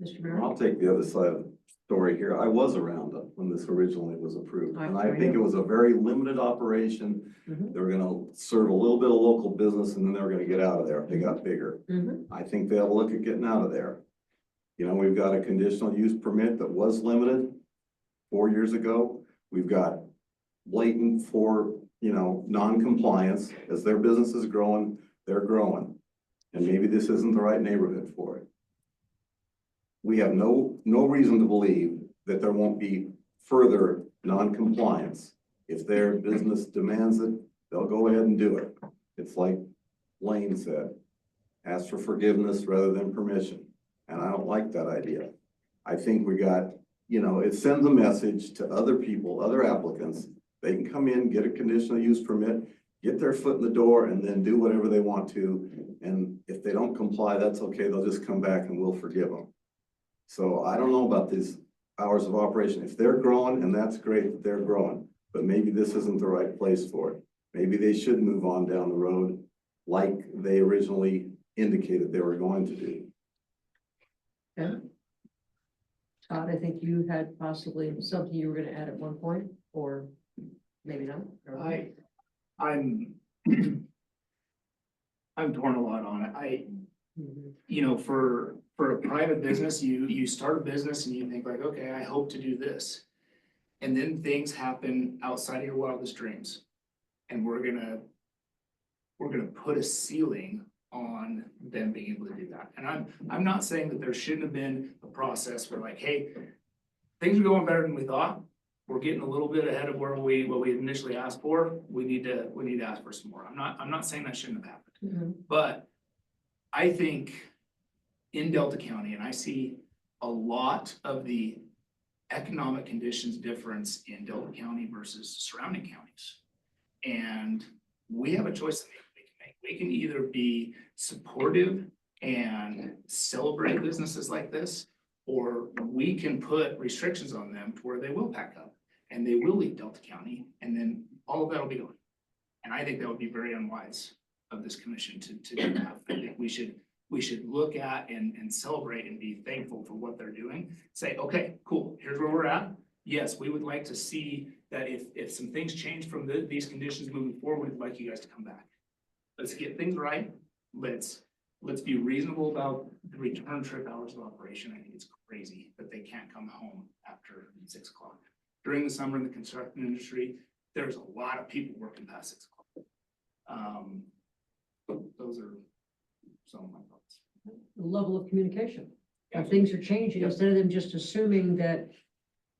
Mr. Mayor? I'll take the other side of the story here. I was around when this originally was approved, and I Sure think you. it was a very limited operation. Mhm. They were gonna serve a little bit of local business and then they were gonna get out of there. They got bigger. Mhm. I think they'll look at getting out of there. You know, we've got a conditional use permit that was limited 4 years ago. We've got blatant non-compliance. As their business is growing, they're growing. And maybe this isn't the right neighborhood for it. We have no reason to believe that there won't be further non-compliance. If their business demands it, they'll go ahead and do it. It's like Lane said, ask for forgiveness rather than permission. And I don't like that idea. I think it sends a message to other people, other applicants. They can come in, get a conditional use permit, get their foot in the door, and then do whatever they want to. And if they don't comply, that's okay. They'll just come back and we'll forgive them. So I don't know about these hours of operation. If they're growing, and that's great that they're growing, but maybe this isn't the right place for it. Maybe they should move on down the road like they originally indicated they were going to do. Okay. Todd, I think you had possibly something you were gonna add at one point, or maybe not. I'm I'm torn a lot on it. Mhm. For a private business, you start a business and you think like, okay, I hope to do this. And then things happen outside of your wildest dreams. And we're gonna put a ceiling on them being able to do that. And I'm not saying that there shouldn't have been a process where like, hey, things are going better than we thought. We're getting a little bit ahead of what we initially asked for. We need to ask for some more. I'm not saying that shouldn't have happened. Mhm. But I think in Delta County, and I see a lot of the economic conditions difference in Delta County versus surrounding counties. And we have a choice that we can make. We can either be supportive and celebrate businesses like this, or we can put restrictions on them to where they will pack up and they will leave Delta County, and then all of that will be gone. And I think that would be very unwise of this commission to do that. I think we should look at and celebrate and be thankful for what they're doing. Say, okay, cool, here's where we're at. Yes, we would like to see that if some things change from these conditions moving forward, we'd like you guys to come back. Let's get things right. Let's be reasonable about the return trip hours of operation. I think it's crazy that they can't come home after 6 o'clock. During the summer in the construction industry, there's a lot of people working past 6 o'clock. Those are some of my thoughts. The level of communication. If things are changing, instead of them just assuming that,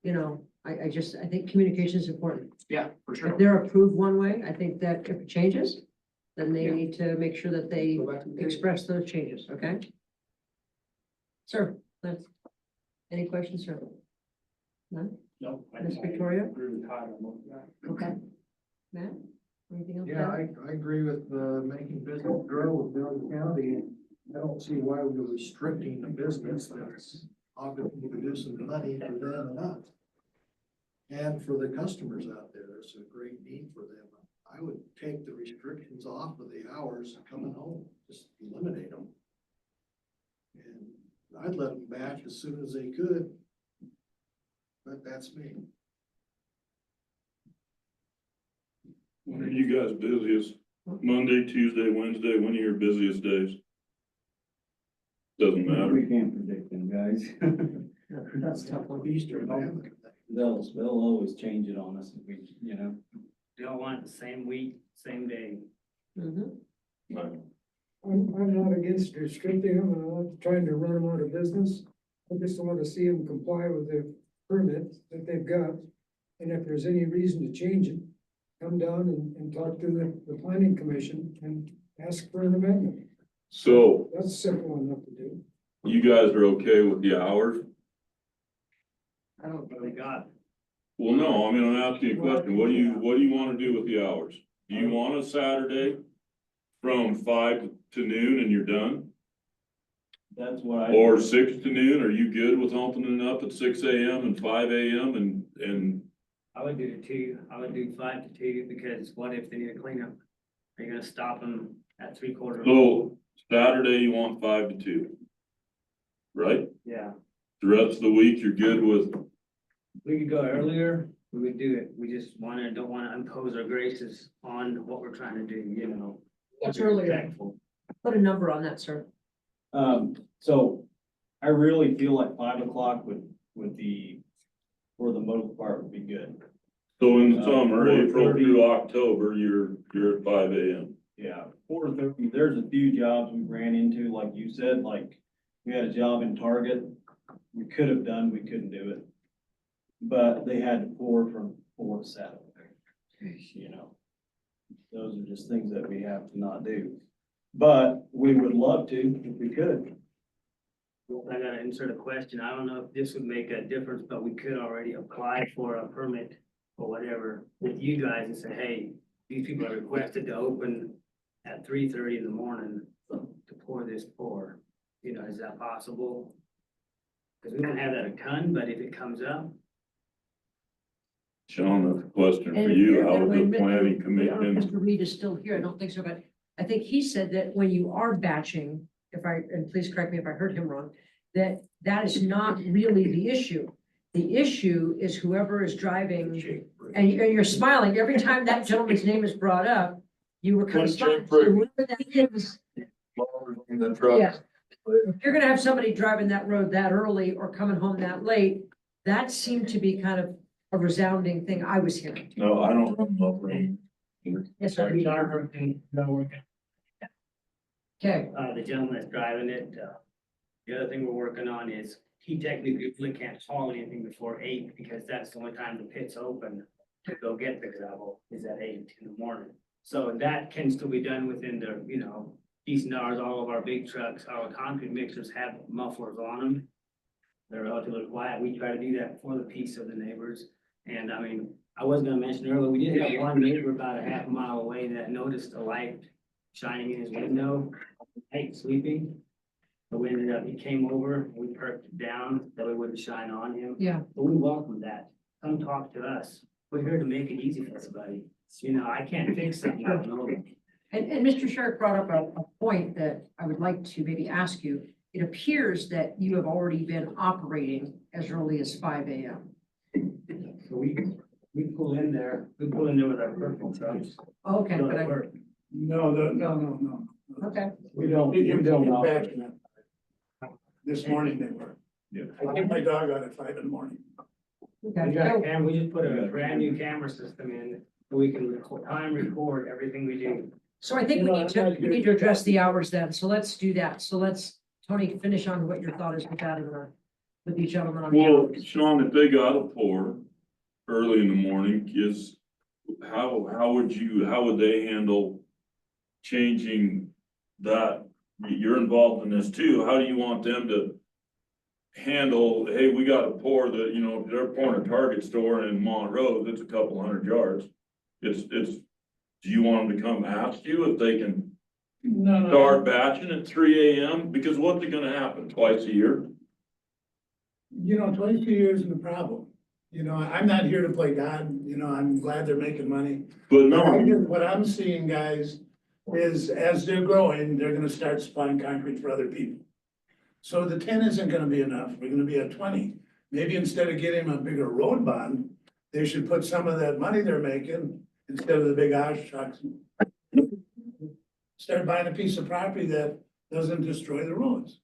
I think communication is important. Yeah, for sure. If they're approved one way, I think that if it changes, then they Yeah. need to make sure that they Go back to the table. express those changes, okay? Sir, Lance, any questions, sir? None? No. Ms. Victoria? Agree with Todd on most of that. Okay. Matt, anything else? to Yeah, add? I agree with, making business grow with Delta County. I don't see why we're restricting the business that's obviously producing money for them and us. And for the customers out there, there's a great need for them. I would take the restrictions off of the hours coming home, just eliminate them. And I'd let them back as soon as they could. But that's me. When are you guys busiest? Monday, Tuesday, Wednesday, when are your busiest days? Doesn't matter. We can't predict them, guys. That's a tough one. Easter, They'll always change it on us if we, They all want it the same week, same day. Mhm. I'm not against restricting them, I'm not trying to run them out of business. I just want to see them comply with the permit that they've got. And if there's any reason to change it, come down and talk to the planning commission and ask for an amendment. So That's simple enough to do. you guys are okay with the hours? I don't What they got? Well, no, I'm asking you a question. What do you want to do with the hours? Do you want a Saturday from 5 to noon and you're done? that's what Or 6 to noon? Are you good with opening up at 6 AM and 5 AM and I would do 2. I would do 5 to 2 because what if they need a cleanup? Are you gonna stop them at 3/4. So Saturday you want 5 to 2. Right? Yeah, The rest of the week, you're good with, we could go earlier, we would do it. We just don't wanna impose our graces on what we're trying to do, you know. What's Be earlier? respectful. Put a number on that, sir. So I really feel like 5 o'clock would be, for the most part, would be good. so in the summer, 4:30. April through October, you're at 5 AM. Yeah, 4:30, there's a few jobs we ran into, like you said, like, we had a job in Target. We could have done, we couldn't do it. But they had to pour from 4 to 7, you know. Those are just things that we have to not do. But we would love to if we could. I gotta insert a question. I don't know if this would make a difference, but we could already apply for a permit or whatever with you guys and say, hey, these people are requested to open at 3:30 in the morning to pour this pour. You know, is that possible? Because we don't have that a ton, but if it comes up, Sean, that's a question for And you. if- How and would when the planning I don't know commission? if Mr. Reed is still here. I don't think so, but I think he said that when you are batching, and please correct me if I heard him wrong, that is not really the issue. The issue is whoever is driving, and you're smiling every time that gentleman's name is brought up. You were kind of smiling. So whoever that is, yeah. If you're gonna have somebody driving that road that early or coming home that late, that seemed to be kind of a resounding thing I was hearing. No, I don't know. Yes, sir. Okay, the gentleman that's driving it, the other thing we're working on is he technically really can't haul anything before 8 because that's the only time the pit's open to go get the gravel is at 8 in the morning. So that can still be done within the, you know, decent hours. All of our big trucks, our concrete mixers have mufflers on them. They're relatively quiet. We try to do that for the peace of the neighbors. And I mean, I was gonna mention earlier, we did have one neighbor about a half mile away that noticed a light shining in his window, night sleeping. But we ended up, he came over, we perked it down, that we wouldn't shine on him. yeah. But we welcome that. Come talk to us. We're here to make it easy for everybody. You know, I can't fix something I don't know. And Mr. Sherrick brought up a point that I would like to maybe ask you. It appears that you have already been operating as early as 5 AM. So we pull in there with our purple trucks. Okay, So but I, we're- No. okay. We don't get back in it. This morning they were. Yeah. I get my dog out at 5 in the morning. We Okay. got a cam, we just put a brand new camera system in, so we can record everything we do. So I think we need to address the hours then. So let's do that. So let's, Tony, finish on what your thought is with that with each gentleman on the Well, hours. Sean, if they got a pour early in the morning, how would they handle changing that? You're involved in this too. How do you want them to handle, hey, we got a pour that, you know, if they're pouring a Target store in Monroe, that's a couple hundred yards. Do you want them to come ask you if they can No. start batching at 3 AM? Because what's it gonna happen twice a year? You know, 22 years is the problem. You know, I'm not here to play God, you know, I'm glad they're making money. But What I'm seeing, guys, is as they're growing, they're gonna start supplying concrete for other people. So the 10 isn't gonna be enough, we're gonna be at 20. Maybe instead of getting a bigger road bond, they should put some of that money they're making, instead of the big Osh trucks. Start buying a piece of property that doesn't destroy the roads.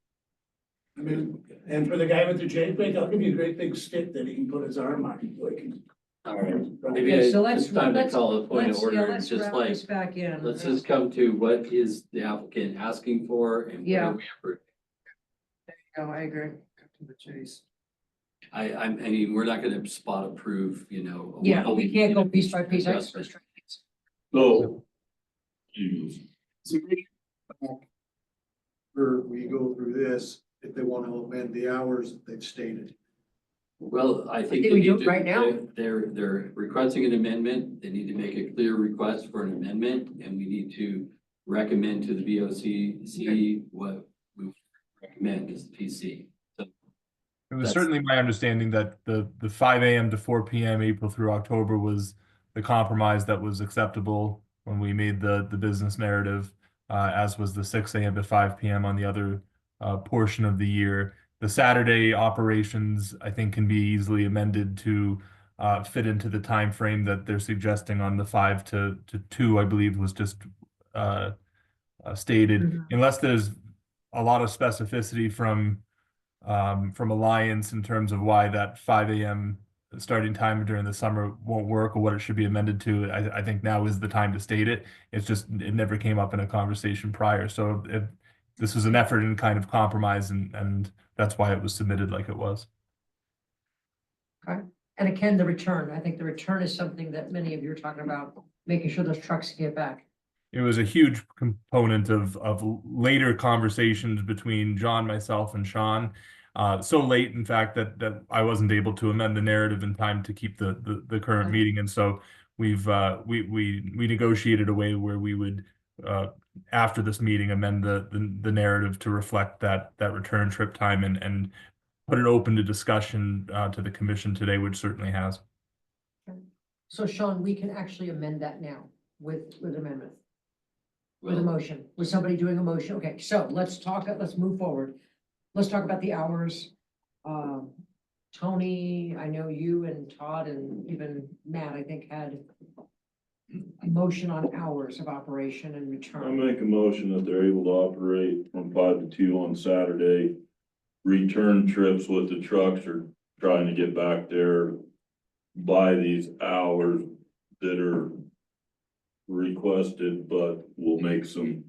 I mean, and for the guy with the J brake, I'll give you a great big stick that he can put his arm on, so he can. All right, maybe Okay, so it's time to call a point of order, and let's just wrap like, this back in. let's just come to what is the applicant asking for and what Yeah. are we approving? Oh, I agree. To the chase. I mean, we're not gonna spot approve, you know. Yeah, we can't go piece by piece. I just was trying to- So. Or we go through this, if they want to amend the hours that they've stated. Well, I think. think they we do need it to- right now. They're requesting an amendment. They need to make a clear request for an amendment, and we need to recommend to the BOCC what we recommend as the PC. So It was That's- certainly my understanding that the 5 AM to 4 PM, April through October was the compromise that was acceptable when we made the business narrative. as was the 6 a.m. to 5 p.m. on the other portion of the year. The Saturday operations, I think, can be easily amended to fit into the time frame that they're suggesting on the 5 to 2, I believe was just stated, unless there's a lot of specificity from Alliance in terms of why that 5 a.m. starting time during the summer won't work, or what it should be amended to. I think now is the time to state it. It's just, it never came up in a conversation prior. So this was an effort in kind of compromise, and that's why it was submitted like it was. Okay. And again, the return, I think the return is something that many of you are talking about, making sure those trucks get back. It was a huge component of later conversations between John, myself, and Sean. So late, in fact, that I wasn't able to amend the narrative in time to keep the current meeting, and so we negotiated a way where we would after this meeting amend the narrative to reflect that return trip time and put it open to discussion to the commission today, which certainly has. So Sean, we can actually amend that now with amendment. With a motion, with somebody doing a motion. Okay, so let's move forward. Let's talk about the hours. Tony, I know you and Todd and even Matt, I think, had a motion on hours of operation and I return. make a motion that they're able to operate from 5 to 2 on Saturday. Return trips with the trucks are trying to get back there by these hours that are requested, but we'll make some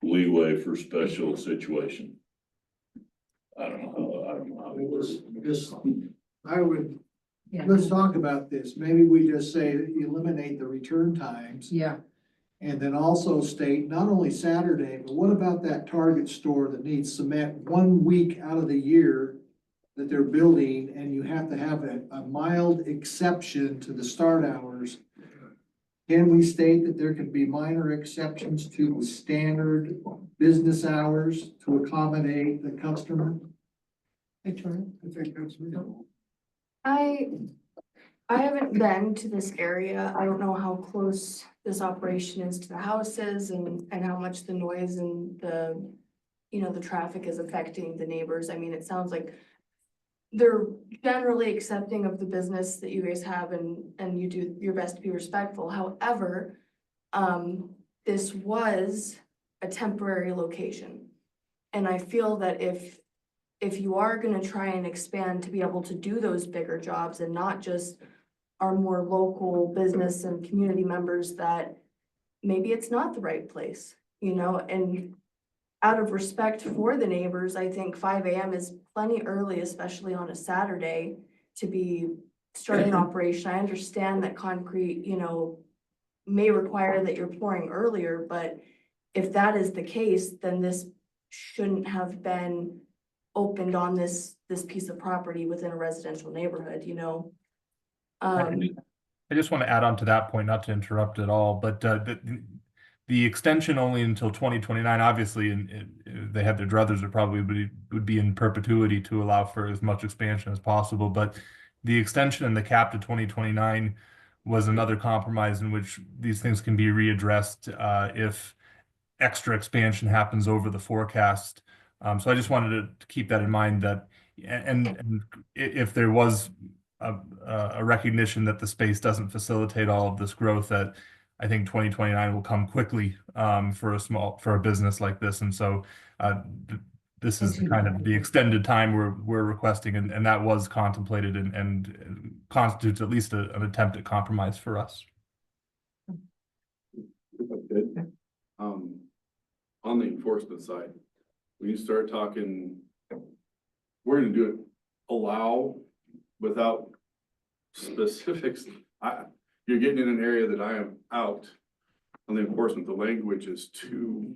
leeway for special situation. I don't know how it works. Let's talk about this. Maybe we just say that you eliminate the return times. Yeah. And then also state not only Saturday, but what about that Target store that needs cement 1 week out of the year that they're building, and you have to have a mild exception to the start hours? Can we state that there could be minor exceptions to the standard business hours to accommodate the customer? Return. I think that's reasonable. I haven't been to this area. I don't know how close this operation is to the houses and how much the noise and the traffic is affecting the neighbors. I mean, it sounds like they're generally accepting of the business that you guys have and you do your best to be respectful. However, this was a temporary location. And I feel that if you are gonna try and expand to be able to do those bigger jobs and not just our more local business and community members, that maybe it's not the right place, and out of respect for the neighbors, I think 5 a.m. is plenty early, especially on a Saturday, to be starting operation. I understand that concrete, may require that you're pouring earlier, but if that is the case, then this shouldn't have been opened on this piece of property within a residential neighborhood, I just want to add on to that point, not to interrupt at all, but the extension only until 2029, obviously, and they had their druthers, it probably would be in perpetuity to allow for as much expansion as possible. But the extension and the cap to 2029 was another compromise in which these things can be readdressed if extra expansion happens over the forecast. So I just wanted to keep that in mind, that and if there was a recognition that the space doesn't facilitate all of this growth, that I think 2029 will come quickly for a business like this. And so this is kind of the extended time we're requesting, and that was contemplated and constitutes at least an attempt at compromise for us. Good. On the enforcement side, when you start talking, we're gonna do it, allow without specifics. You're getting in an area that I am out on the enforcement. The language is too,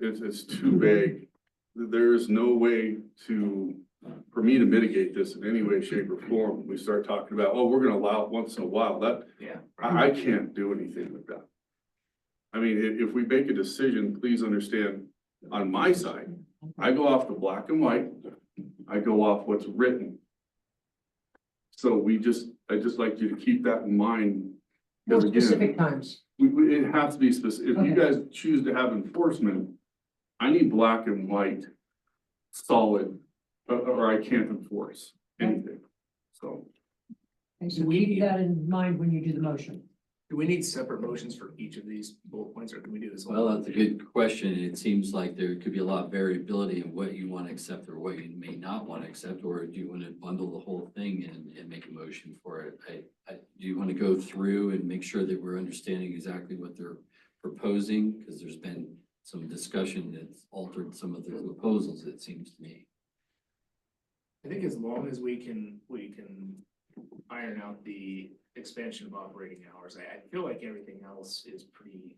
it's too vague. There is no way for me to mitigate this in any way, shape, or form. We start talking about, oh, we're gonna allow it once in a while. I can't do anything with that. I mean, if we make a decision, please understand, on my side, I go off the black and white. I go off what's written. So I just like you to keep that in mind. More Because again, specific times. It has to be specific. If you guys choose to have enforcement, I need black and white, solid, or I can't enforce anything. So. Okay, so keep that in mind when you do the motion. Do we need separate motions for each of these bullet points, or can we do this? all? Well, that's a good question. It seems like there could be a lot of variability in what you want to accept or what you may not want to accept, or do you want to bundle the whole thing and make a motion for it? Do you want to go through and make sure that we're understanding exactly what they're proposing? Because there's been some discussion that's altered some of the proposals, it seems to me. I think as long as we can iron out the expansion of operating hours, I feel like everything else is pretty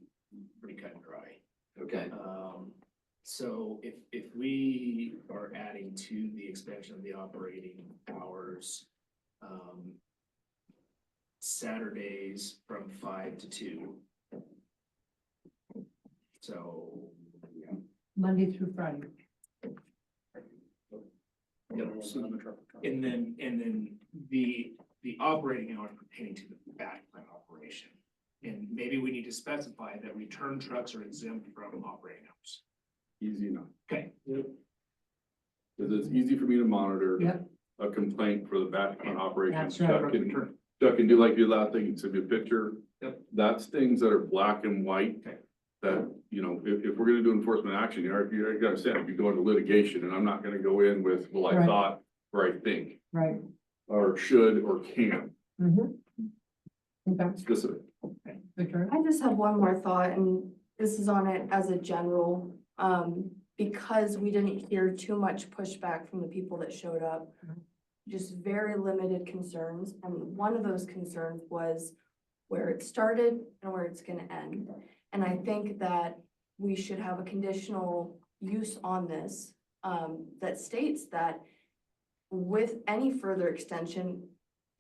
cut and dry. Okay. So if we are adding to the expansion of the operating hours, Saturdays from 5 to 2. So. Monday through Friday. And then the operating hours pertaining to the back plant operation. And maybe we need to specify that return trucks are exempt from operating hours. Easy enough. Okay. Cause it's easy for me to monitor. Yep. A complaint for the back plant operation. That's right. Chuck can do like you last thing, send me a picture. Yep. That's things that are black and white. Okay. That, you know, if we're gonna do enforcement action, you gotta understand, if you go into litigation, and I'm not gonna go in with, well, I Right. thought, or I think, Right. or should, or can, Okay, specific. Victoria? I just have one more thought, and this is on it as a general, because we didn't hear too much pushback from the people that showed up. Just very limited concerns, and one of those concerns was where it started and where it's gonna end. And I think that we should have a conditional use on this, that states that with any further extension,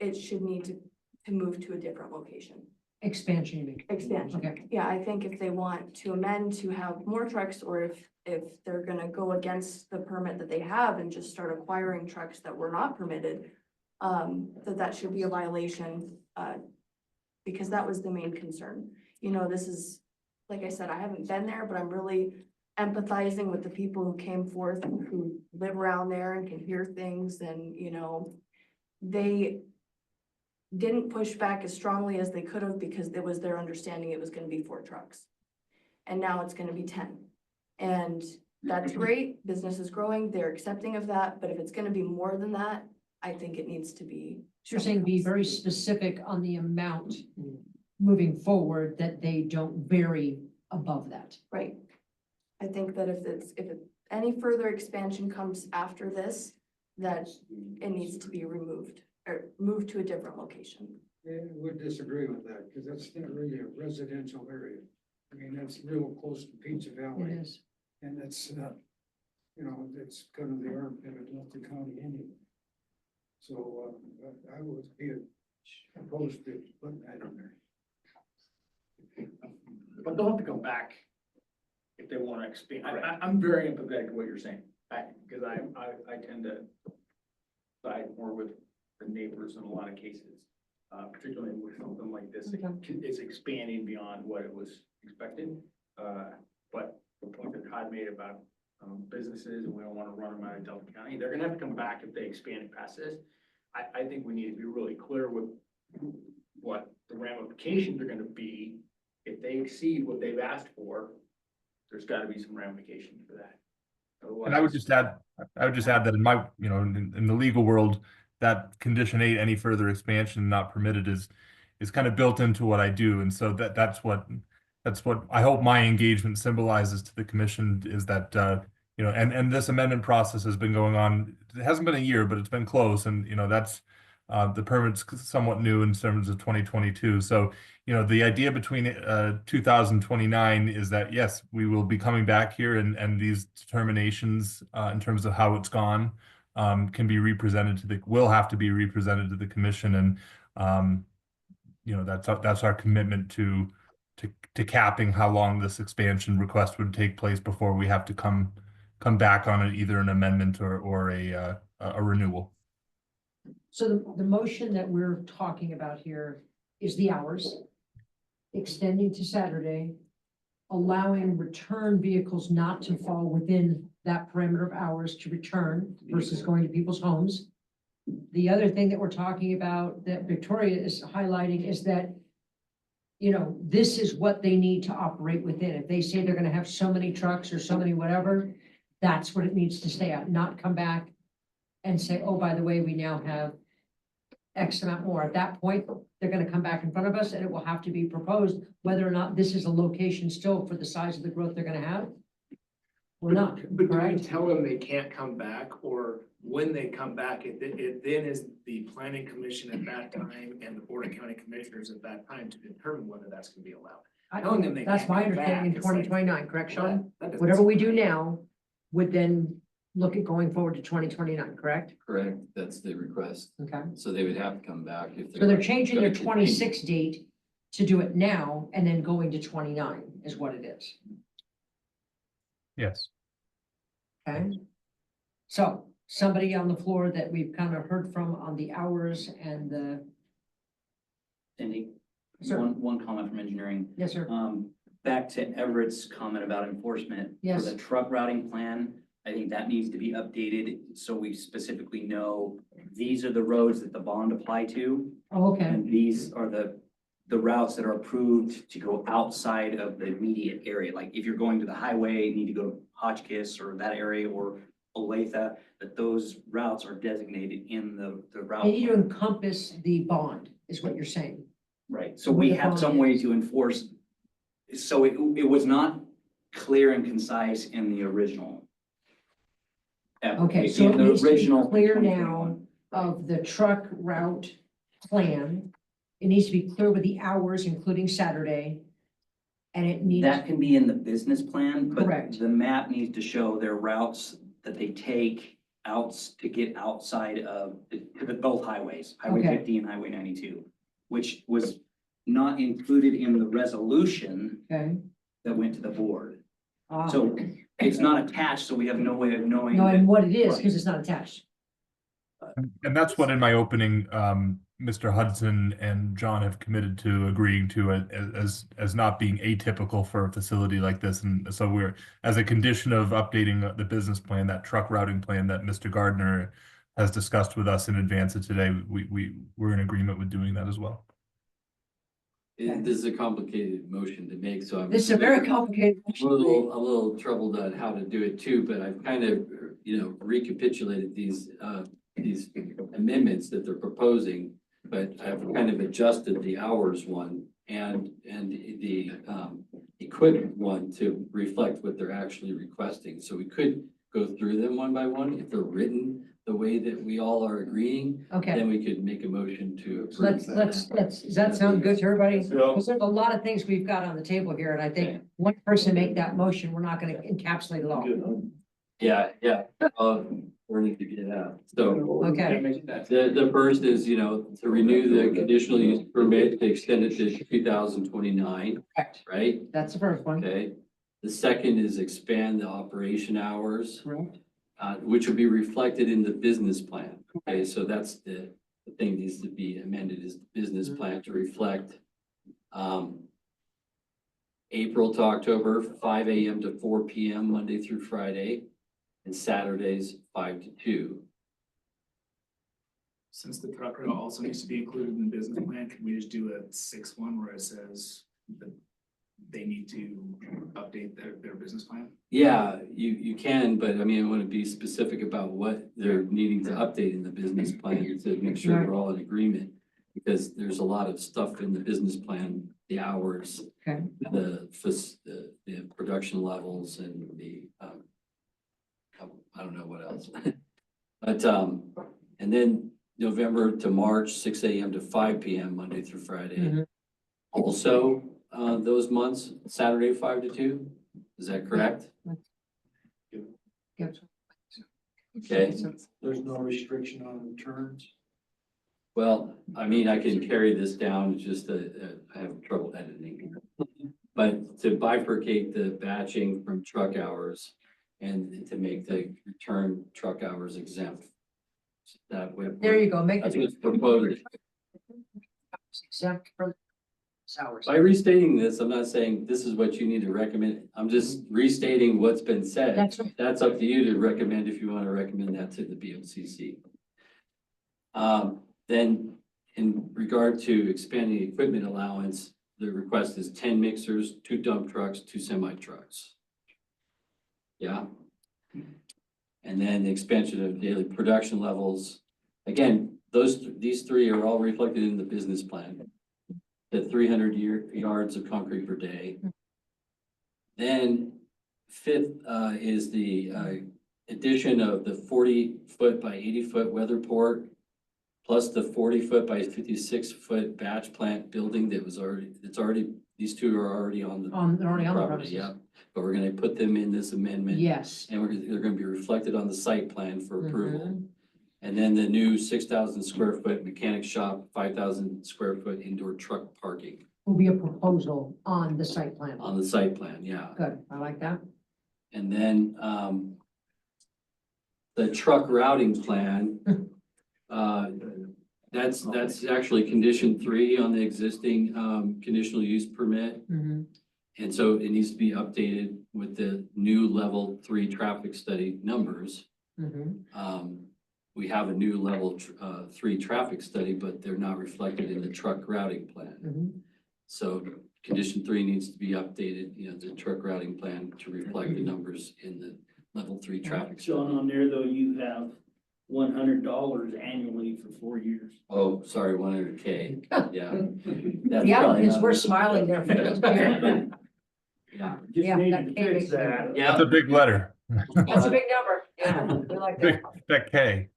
it should need to move to a different location. Expansion, you mean? Expansion. Okay. Yeah, I think if they want to amend to have more trucks, or if they're gonna go against the permit that they have and just start acquiring trucks that were not permitted, that should be a violation, because that was the main concern. You know, this is, like I said, I haven't been there, but I'm really empathizing with the people who came forth, who live around there and can hear things, and, you know, they didn't push back as strongly as they could have, because it was their understanding it was gonna be 4 trucks. And now it's gonna be 10. And that's great, business is growing, they're accepting of that, but if it's gonna be more than that, I think it needs to be. So you're saying be very specific on the amount moving forward, that they don't vary above that. Right. I think that if any further expansion comes after this, that it needs to be removed or moved to a different location. I would disagree with that, because that's not really a residential area. I mean, that's real close to Pizza Valley. It is. And it's, you know, it's kind of the armpit of Delta County anyway. So, I would be opposed to putting that in there. But they'll have to come back if they want to expand. I'm very empathetic to what you're saying, because I tend to side more with the neighbors in a lot of cases, particularly with something like this. It's expanding beyond what it was expected. But the point that Todd made about businesses, and we don't want to run them out of Delta County, they're gonna have to come back if they expand past this. I think we need to be really clear with what the ramifications are gonna be. If they exceed what they've asked for, there's gotta be some ramifications for that. And I would just add that in my, you know, in the legal world, that condition 8, any further expansion not permitted is kind of built into what I do. And so that's what I hope my engagement symbolizes to the commission, is that, you know, and this amendment process has been going on. It hasn't been a year, but it's been close. And, you know, that's, the permit's somewhat new in terms of 2022. So, you know, the idea between 2029 is that, yes, we will be coming back here, and these determinations in terms of how it's gone can be will have to be represented to the commission. And, you know, that's our commitment to capping how long this expansion request would take place before we have to come back on it, either an amendment or a renewal. So the motion that we're talking about here is the hours. extending to Saturday, allowing return vehicles not to fall within that parameter of hours to return versus going to people's homes. The other thing that we're talking about that Victoria is highlighting is that, you know, this is what they need to operate within. If they say they're gonna have so many trucks or so many whatever, that's what it needs to stay at, not come back and say, oh, by the way, we now have X amount more. At that point, they're gonna come back in front of us and it will have to be proposed whether or not this is a location still for the size of the growth they're gonna have. Or not, But do we correct? tell them they can't come back, or when they come back, it then is the planning commission at that time and the board of county commissioners at that time to determine whether that's gonna be allowed. Telling them they That's can't my come back, understanding in it's like, 2029, correct, Sean? that doesn't Whatever we seem do right. now would then look at going forward to 2029, correct? Correct, that's the request. Okay. So they would have to come back if So they're changing their gonna continue. 26 date to do it now and then going to 29 is what it is. Yes. Okay. So somebody on the floor that we've kind of heard from on the hours and the, Cindy, Sir. one comment from engineering. yes, sir. Back to Everett's comment about enforcement. Yes. For the truck routing plan, I think that needs to be updated, so we specifically know these are the roads that the bond apply to. Oh, okay. And these are the routes that are approved to go outside of the immediate area. Like if you're going to the highway, you need to go to Hotchkiss or that area or Olathe, that those routes are designated in the route. They need to plan. encompass the bond is what you're saying. Right, so we Where the have bond some way is. to enforce. So it was not clear and concise in the original. Okay, so In it the needs to be original clear 2021. now of the truck route plan. It needs to be clear with the hours, including Saturday. And it needs, That can be in the business plan, but Correct. the map needs to show their routes that they take out to get outside of both highways, Highway Okay. 50 and Highway 92, which was not included in the resolution okay. that went to the board. Ah. So it's not attached, so we have no way of knowing. Knowing that- what it is, because it's not attached. And that's what in my opening, Mr. Hudson and John have committed to agreeing to it as not being atypical for a facility like this. And so we're, as a condition of updating the business plan, that truck routing plan that Mr. Gardner has discussed with us in advance of today, we're in agreement with doing that as well. This is a complicated motion to make, so I'm. This is a very complicated. A little troubled on how to do it too, but I've kind of, recapitulated these amendments that they're proposing. But I've kind of adjusted the hours one and the equipment one to reflect what they're actually requesting. So we could go through them one by one. If they're written the way that we all are agreeing, Okay. then we could make a motion to So approve. let's, does that sound good to everybody? Yeah. Because there's a lot of things we've got on the table here, and I think one person make that motion, we're not gonna encapsulate it all. Yeah, we're need to get out. So Okay. the first is, to renew the conditional use permit to extend it to 2029, Correct. right? That's the first one. Okay. The second is expand the operation hours, Correct. which will be reflected in the business plan. Okay, so that's the thing needs to be amended is the business plan to reflect April to October, 5 a.m. to 4 p.m. Monday through Friday, and Saturdays 5 to 2. Since the truck route also needs to be included in the business plan, can we just do a 6-1 where it says that they need to update their business plan? Yeah, you can, but I mean, I want to be specific about what they're needing to update in the business plan to make sure we're all in agreement. Because there's a lot of stuff in the business plan, the hours, Okay. the production levels and the, I don't know what else. But, and then November to March, 6 a.m. to 5 p.m., Monday through Friday. Mhm. Also, those months, Saturday, 5 to 2, is that correct? Yep. Okay, There's no restriction on returns. well, I mean, I can carry this down, it's just I have trouble editing. But to bifurcate the batching from truck hours and to make the return truck hours exempt. That way. There you go, make That's it. what's proposed. Exempt from Sours. By restating this, I'm not saying this is what you need to recommend. I'm just restating what's been said. That's right. That's up to you to recommend if you want to recommend that to the BOCC. Then in regard to expanding equipment allowance, the request is 10 mixers, 2 dump trucks, 2 semi trucks. Yeah. And then the expansion of daily production levels. Again, these 3 are all reflected in the business plan. The 300 yards of concrete per day. Then 5th is the addition of the 40-foot by 80-foot weather port, plus the 40-foot by 56-foot batch plant building that was already, these 2 are already on the they're already on the property, premises. yeah. But we're gonna put them in this amendment. Yes. And they're gonna be reflected on the site plan for approval. And then the new 6,000 square foot mechanic shop, 5,000 square foot indoor truck parking Will be a proposal on the site plan. on the site plan, yeah. Good, I like that. And then, the truck routing plan, that's actually condition 3 on the existing, conditional use permit. And so it needs to be updated with the new level 3 traffic study numbers. We have a new level 3 traffic study, but they're not reflected in the truck routing plan. So condition 3 needs to be updated, the truck routing plan to reflect the numbers in the level 3 traffic study. John, on there though, you have $100 annually for 4 years. Oh, sorry, 100K, yeah. That's The probably applicants not- were smiling there for those people. Yeah. Yeah, Just that needed to K fix makes that. Yeah. That's a big letter. That's a big number. Yeah, we like that. That K.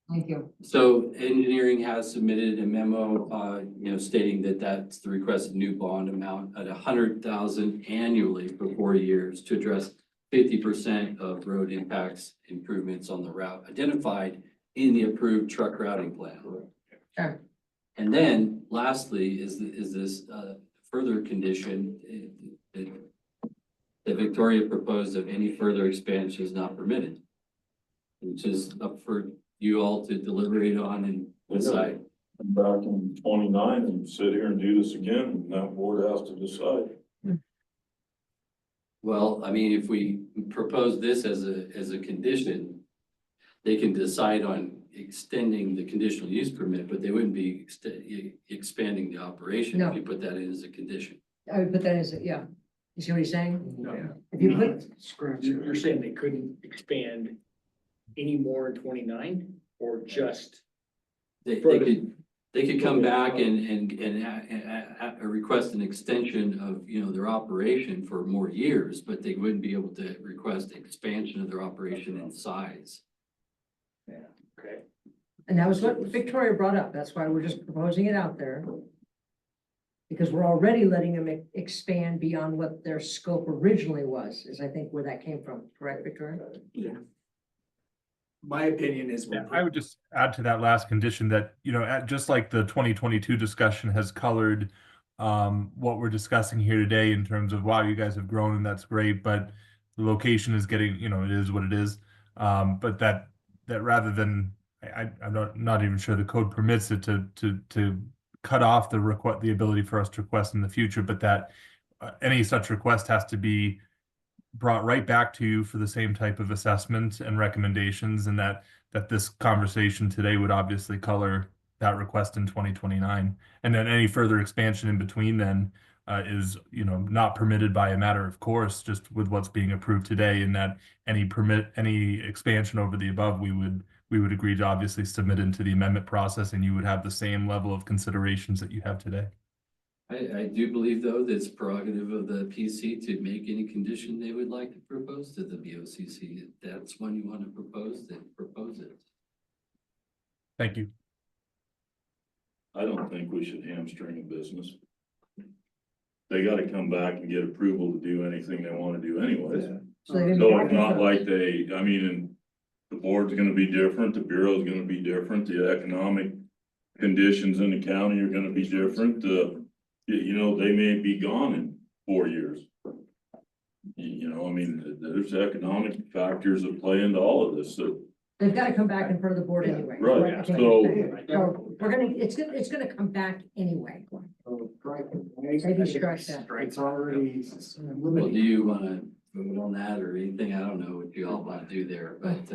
Thank you. So engineering has submitted a memo, stating that that's the requested new bond amount at 100,000 annually for 4 years to address 50% of road impacts improvements on the route identified in the approved truck routing plan. Sure. And then lastly is this further condition that Victoria proposed of any further expansion is not permitted, which is up for you all to deliberate on and decide. Come back in 29 and sit here and do this again, and that board has to decide. Well, I mean, if we propose this as a condition, they can decide on extending the conditional use permit, but they wouldn't be expanding the operation No. if you put that in as a condition. I would put that as, yeah. You see what he's saying? No. If you put, You're saying they couldn't expand any more in 29 or just? They Further- could come back and request an extension of, their operation for more years, but they wouldn't be able to request expansion of their operation in size. Yeah, okay. and that was what Victoria brought up. That's why we're just proposing it out there. Because we're already letting them expand beyond what their scope originally was, is I think where that came from, correct, Victoria? Yeah. My opinion is. Yeah, I would just add to that last condition that, just like the 2022 discussion has colored what we're discussing here today in terms of, wow, you guys have grown and that's great, but the location is getting, it is what it is. But that rather than, I'm not even sure the code permits it to cut off the ability for us to request in the future, but that any such request has to be brought right back to you for the same type of assessment and recommendations, and that this conversation today would obviously color that request in 2029. And then any further expansion in between then is, not permitted by a matter of course, just with what's being approved today, and that any expansion over the above, we would agree to obviously submit into the amendment process, and you would have the same level of considerations that you have today. I do believe, though, that it's prerogative of the PC to make any condition they would like to propose to the BOCC. If that's one you want to propose, then propose it. Thank you. I don't think we should hamstring a business. They gotta come back and get approval to do anything they wanna do anyways. So they're gonna So be it's not back- like and the board's gonna be different, the bureau's gonna be different, the economic conditions in the county are gonna be different, they may be gone in 4 years. There's economic factors that play into all of this, so. They've got to come back in front of the board anyway. Right, I think so- So we're gonna, it's gonna come back anyway. So Maybe scratch that. It's already Well, limited. do you wanna vote on that or anything? I don't know what you all wanna do there, but,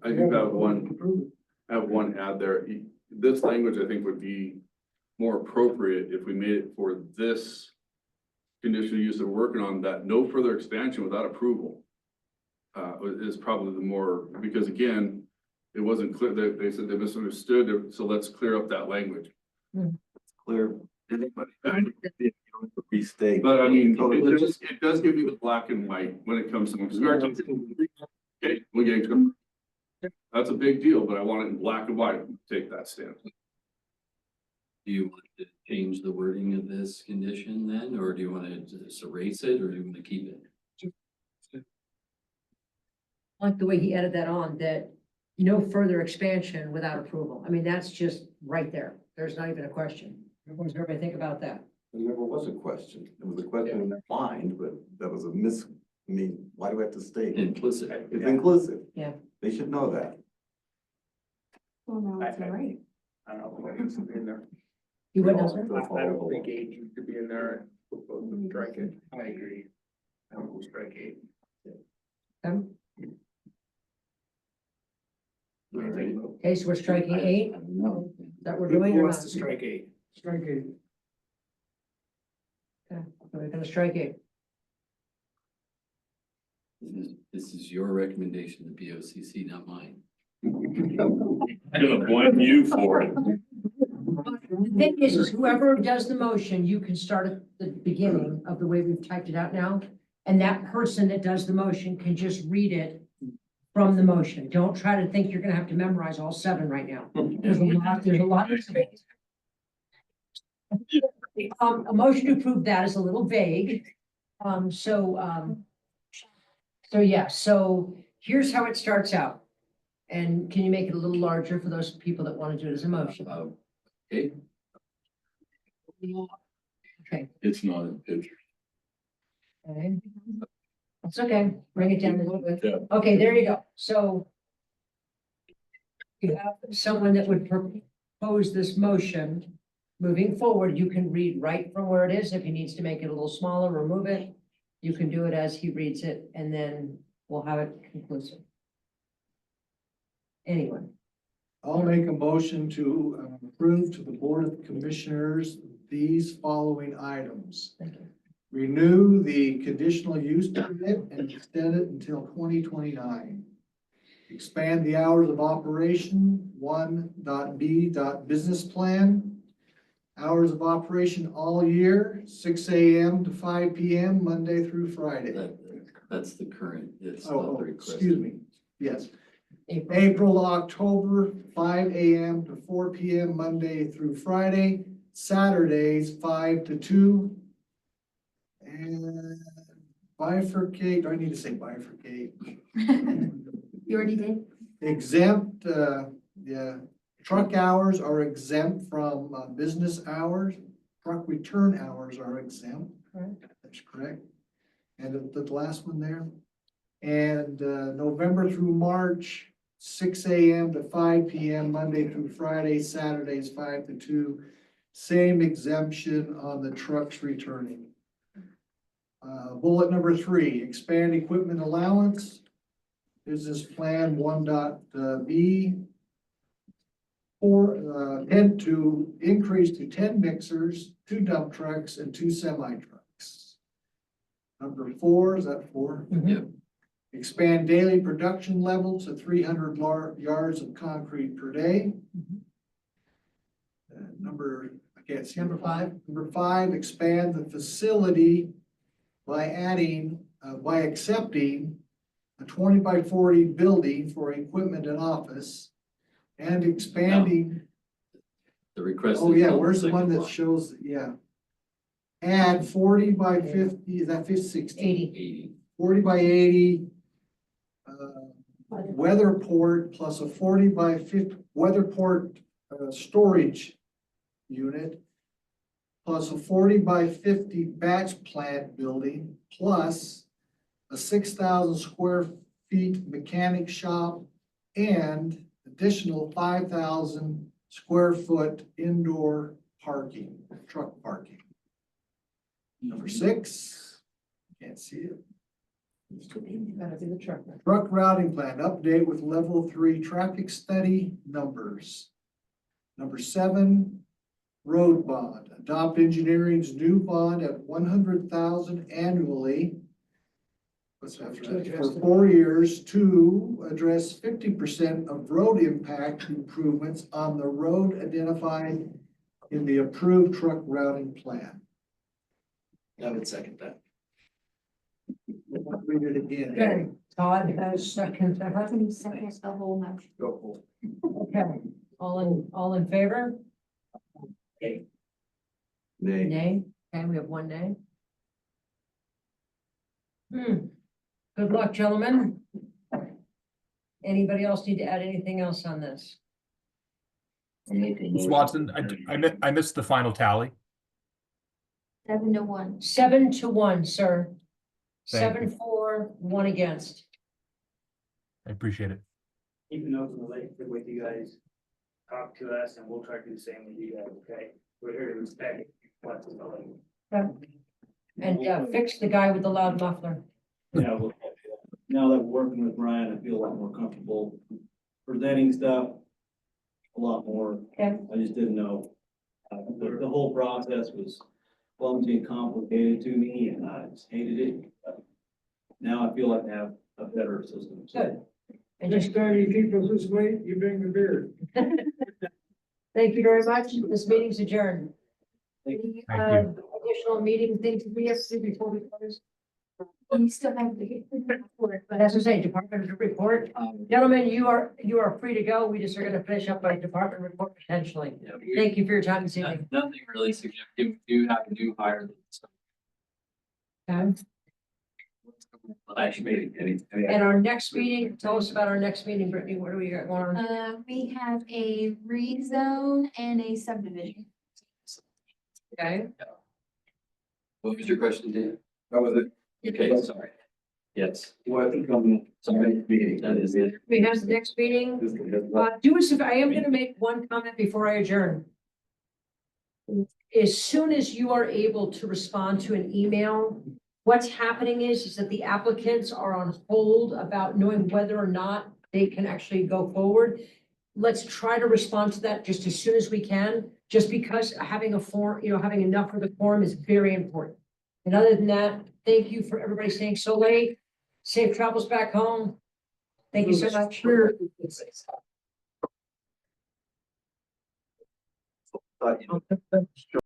I do have one add there. This language, I think, would be more appropriate if we made it for this conditional use that we're working on, that no further expansion without approval. Is probably the more, because again, it wasn't clear, they said they misunderstood, so let's clear up that language. Clear. Restate. But I mean, it does give you the black and white when it comes to. Okay, we get it. That's a big deal, but I want it in black and white, take that stand. do you want to change the wording of this condition then, or do you want to just erase it, or do you want to keep it? I like the way he added that on, that no further expansion without approval. I mean, that's just right there. There's not even a question. What does everybody think about that? There never was a question. It was a question in their mind, but that was I mean, why do we have to state? Implicit. It's inclusive. Yeah. They should know that. Well, no, it's all right. I don't know what needs to be in there. You wouldn't I know, sir? don't think 8 needs to be in there. Propose to strike it. I agree. I will strike 8. Okay, so we're striking 8. No. That we're Who doing or wants not? to strike 8? Strike it. Okay, so we're gonna strike 8. This is your recommendation to BOCC, not mine. I'm gonna blame you for it. The thing is whoever does the motion, you can start at the beginning of the way we've typed it out now. And that person that does the motion can just read it from the motion. Don't try to think you're gonna have to memorize all 7 right now. There's a lot of space. A motion to approve that is a little vague. So yeah, so here's how it starts out. And can you make it a little larger for those people that want to do it as a motion? Okay. Okay. It's not a picture. Okay. That's okay, bring it down a little bit. Yeah. Okay, there you go. So you have someone that would propose this motion. Moving forward, you can read right from where it is. If he needs to make it a little smaller, remove it. You can do it as he reads it, and then we'll have it conclusive. Anyone? I'll make a motion to approve to the Board of Commissioners these following items. Thank you. Renew the conditional use permit and extend it until 2029. Expand the hours of operation, 1.b. business plan. Hours of operation all year, 6 a.m. to 5 p.m., Monday through Friday. That's the current, it's Oh, not the request. excuse me, yes. April. April, to October, 5 a.m. to 4 p.m., Monday through Friday. Saturdays, 5 to 2. And bifurcate, do I need to say bifurcate? You already did? Exempt, yeah, truck hours are exempt from business hours. Truck return hours are exempt. Correct. That's correct. And the last one there. And November through March, 6 a.m. to 5 p.m., Monday through Friday, Saturdays 5 to 2. Same exemption on the trucks returning. Bullet number 3, expand equipment allowance. Business plan 1.b. Tend to increase to 10 mixers, 2 dump trucks, and 2 semi trucks. Number 4, is that 4? Yeah. Expand daily production level to 300 yards of concrete per day. I can't see. Number 5. Number 5, expand the facility by accepting a 20 by 40 building for equipment and office and expanding. The request. Oh, is yeah, on where's the second one that line. shows, yeah. Add 40 by 50, is that 60? 80. 40 by 80. Weather port plus a 40 by 50 weather port storage unit plus a 40 by 50 batch plant building plus a 6,000 square feet mechanic shop and additional 5,000 square foot indoor parking, truck parking. Number 6, can't see it. Gotta be the truck. Truck routing plan, update with level 3 traffic study numbers. Number 7, road bond, adopt engineering's new bond at 100,000 annually. What's that, for 4 years to address 50% of road impact improvements on the road identified in the approved truck routing plan. I would second that. I'll read it again. Okay, Todd has second. Seconds the whole motion. Okay, all in favor? Nay. Nay, okay, we have one nay. Good luck, gentlemen. Anybody else need to add anything else on this? Ms. Watson, I missed the final tally. 7-1. 7-1, sir. Thank you. 7 for, 1 against. I appreciate it. Keep notes on the lake with you guys. Talk to us and we'll try to do the same with you guys, okay? We're here to respect what's in the lake. Okay. And fix the guy with the loud muffler. Yeah, well, now that we're working with Ryan, I feel a lot more comfortable presenting stuff. A lot more. Okay. I just didn't know. The whole process was clumsy and complicated to me and I just hated it. But now I feel like I have a better system. So Good. And Next just, time you keep us this way, you bring the beer. thank you very much. This meeting's adjourned. Thank you. Additional meeting things we have to do before we close. You still have to get the report, But as I say, department report, gentlemen, you are free to go. We just are gonna finish up by department report potentially. Thank you for your time this evening. Nothing really significant. We do have a new hire. Okay. Actually, And our next meeting, tell us about our next meeting, Brittany. What do we got going on? We have a rezone and a subdivision. Okay. What was your question, Dan? That was it. Okay, sorry. Yes. Well, I think I'm, Sorry, meeting, that is it. We have the next meeting. Do us, I am gonna make one comment before I adjourn. As soon as you are able to respond to an email, what's happening is that the applicants are on hold about knowing whether or not they can actually go forward. Let's try to respond to that just as soon as we can, just because having a form, having enough for the quorum is very important. And other than that, thank you for everybody staying so late. Safe travels back home. Thank you so much.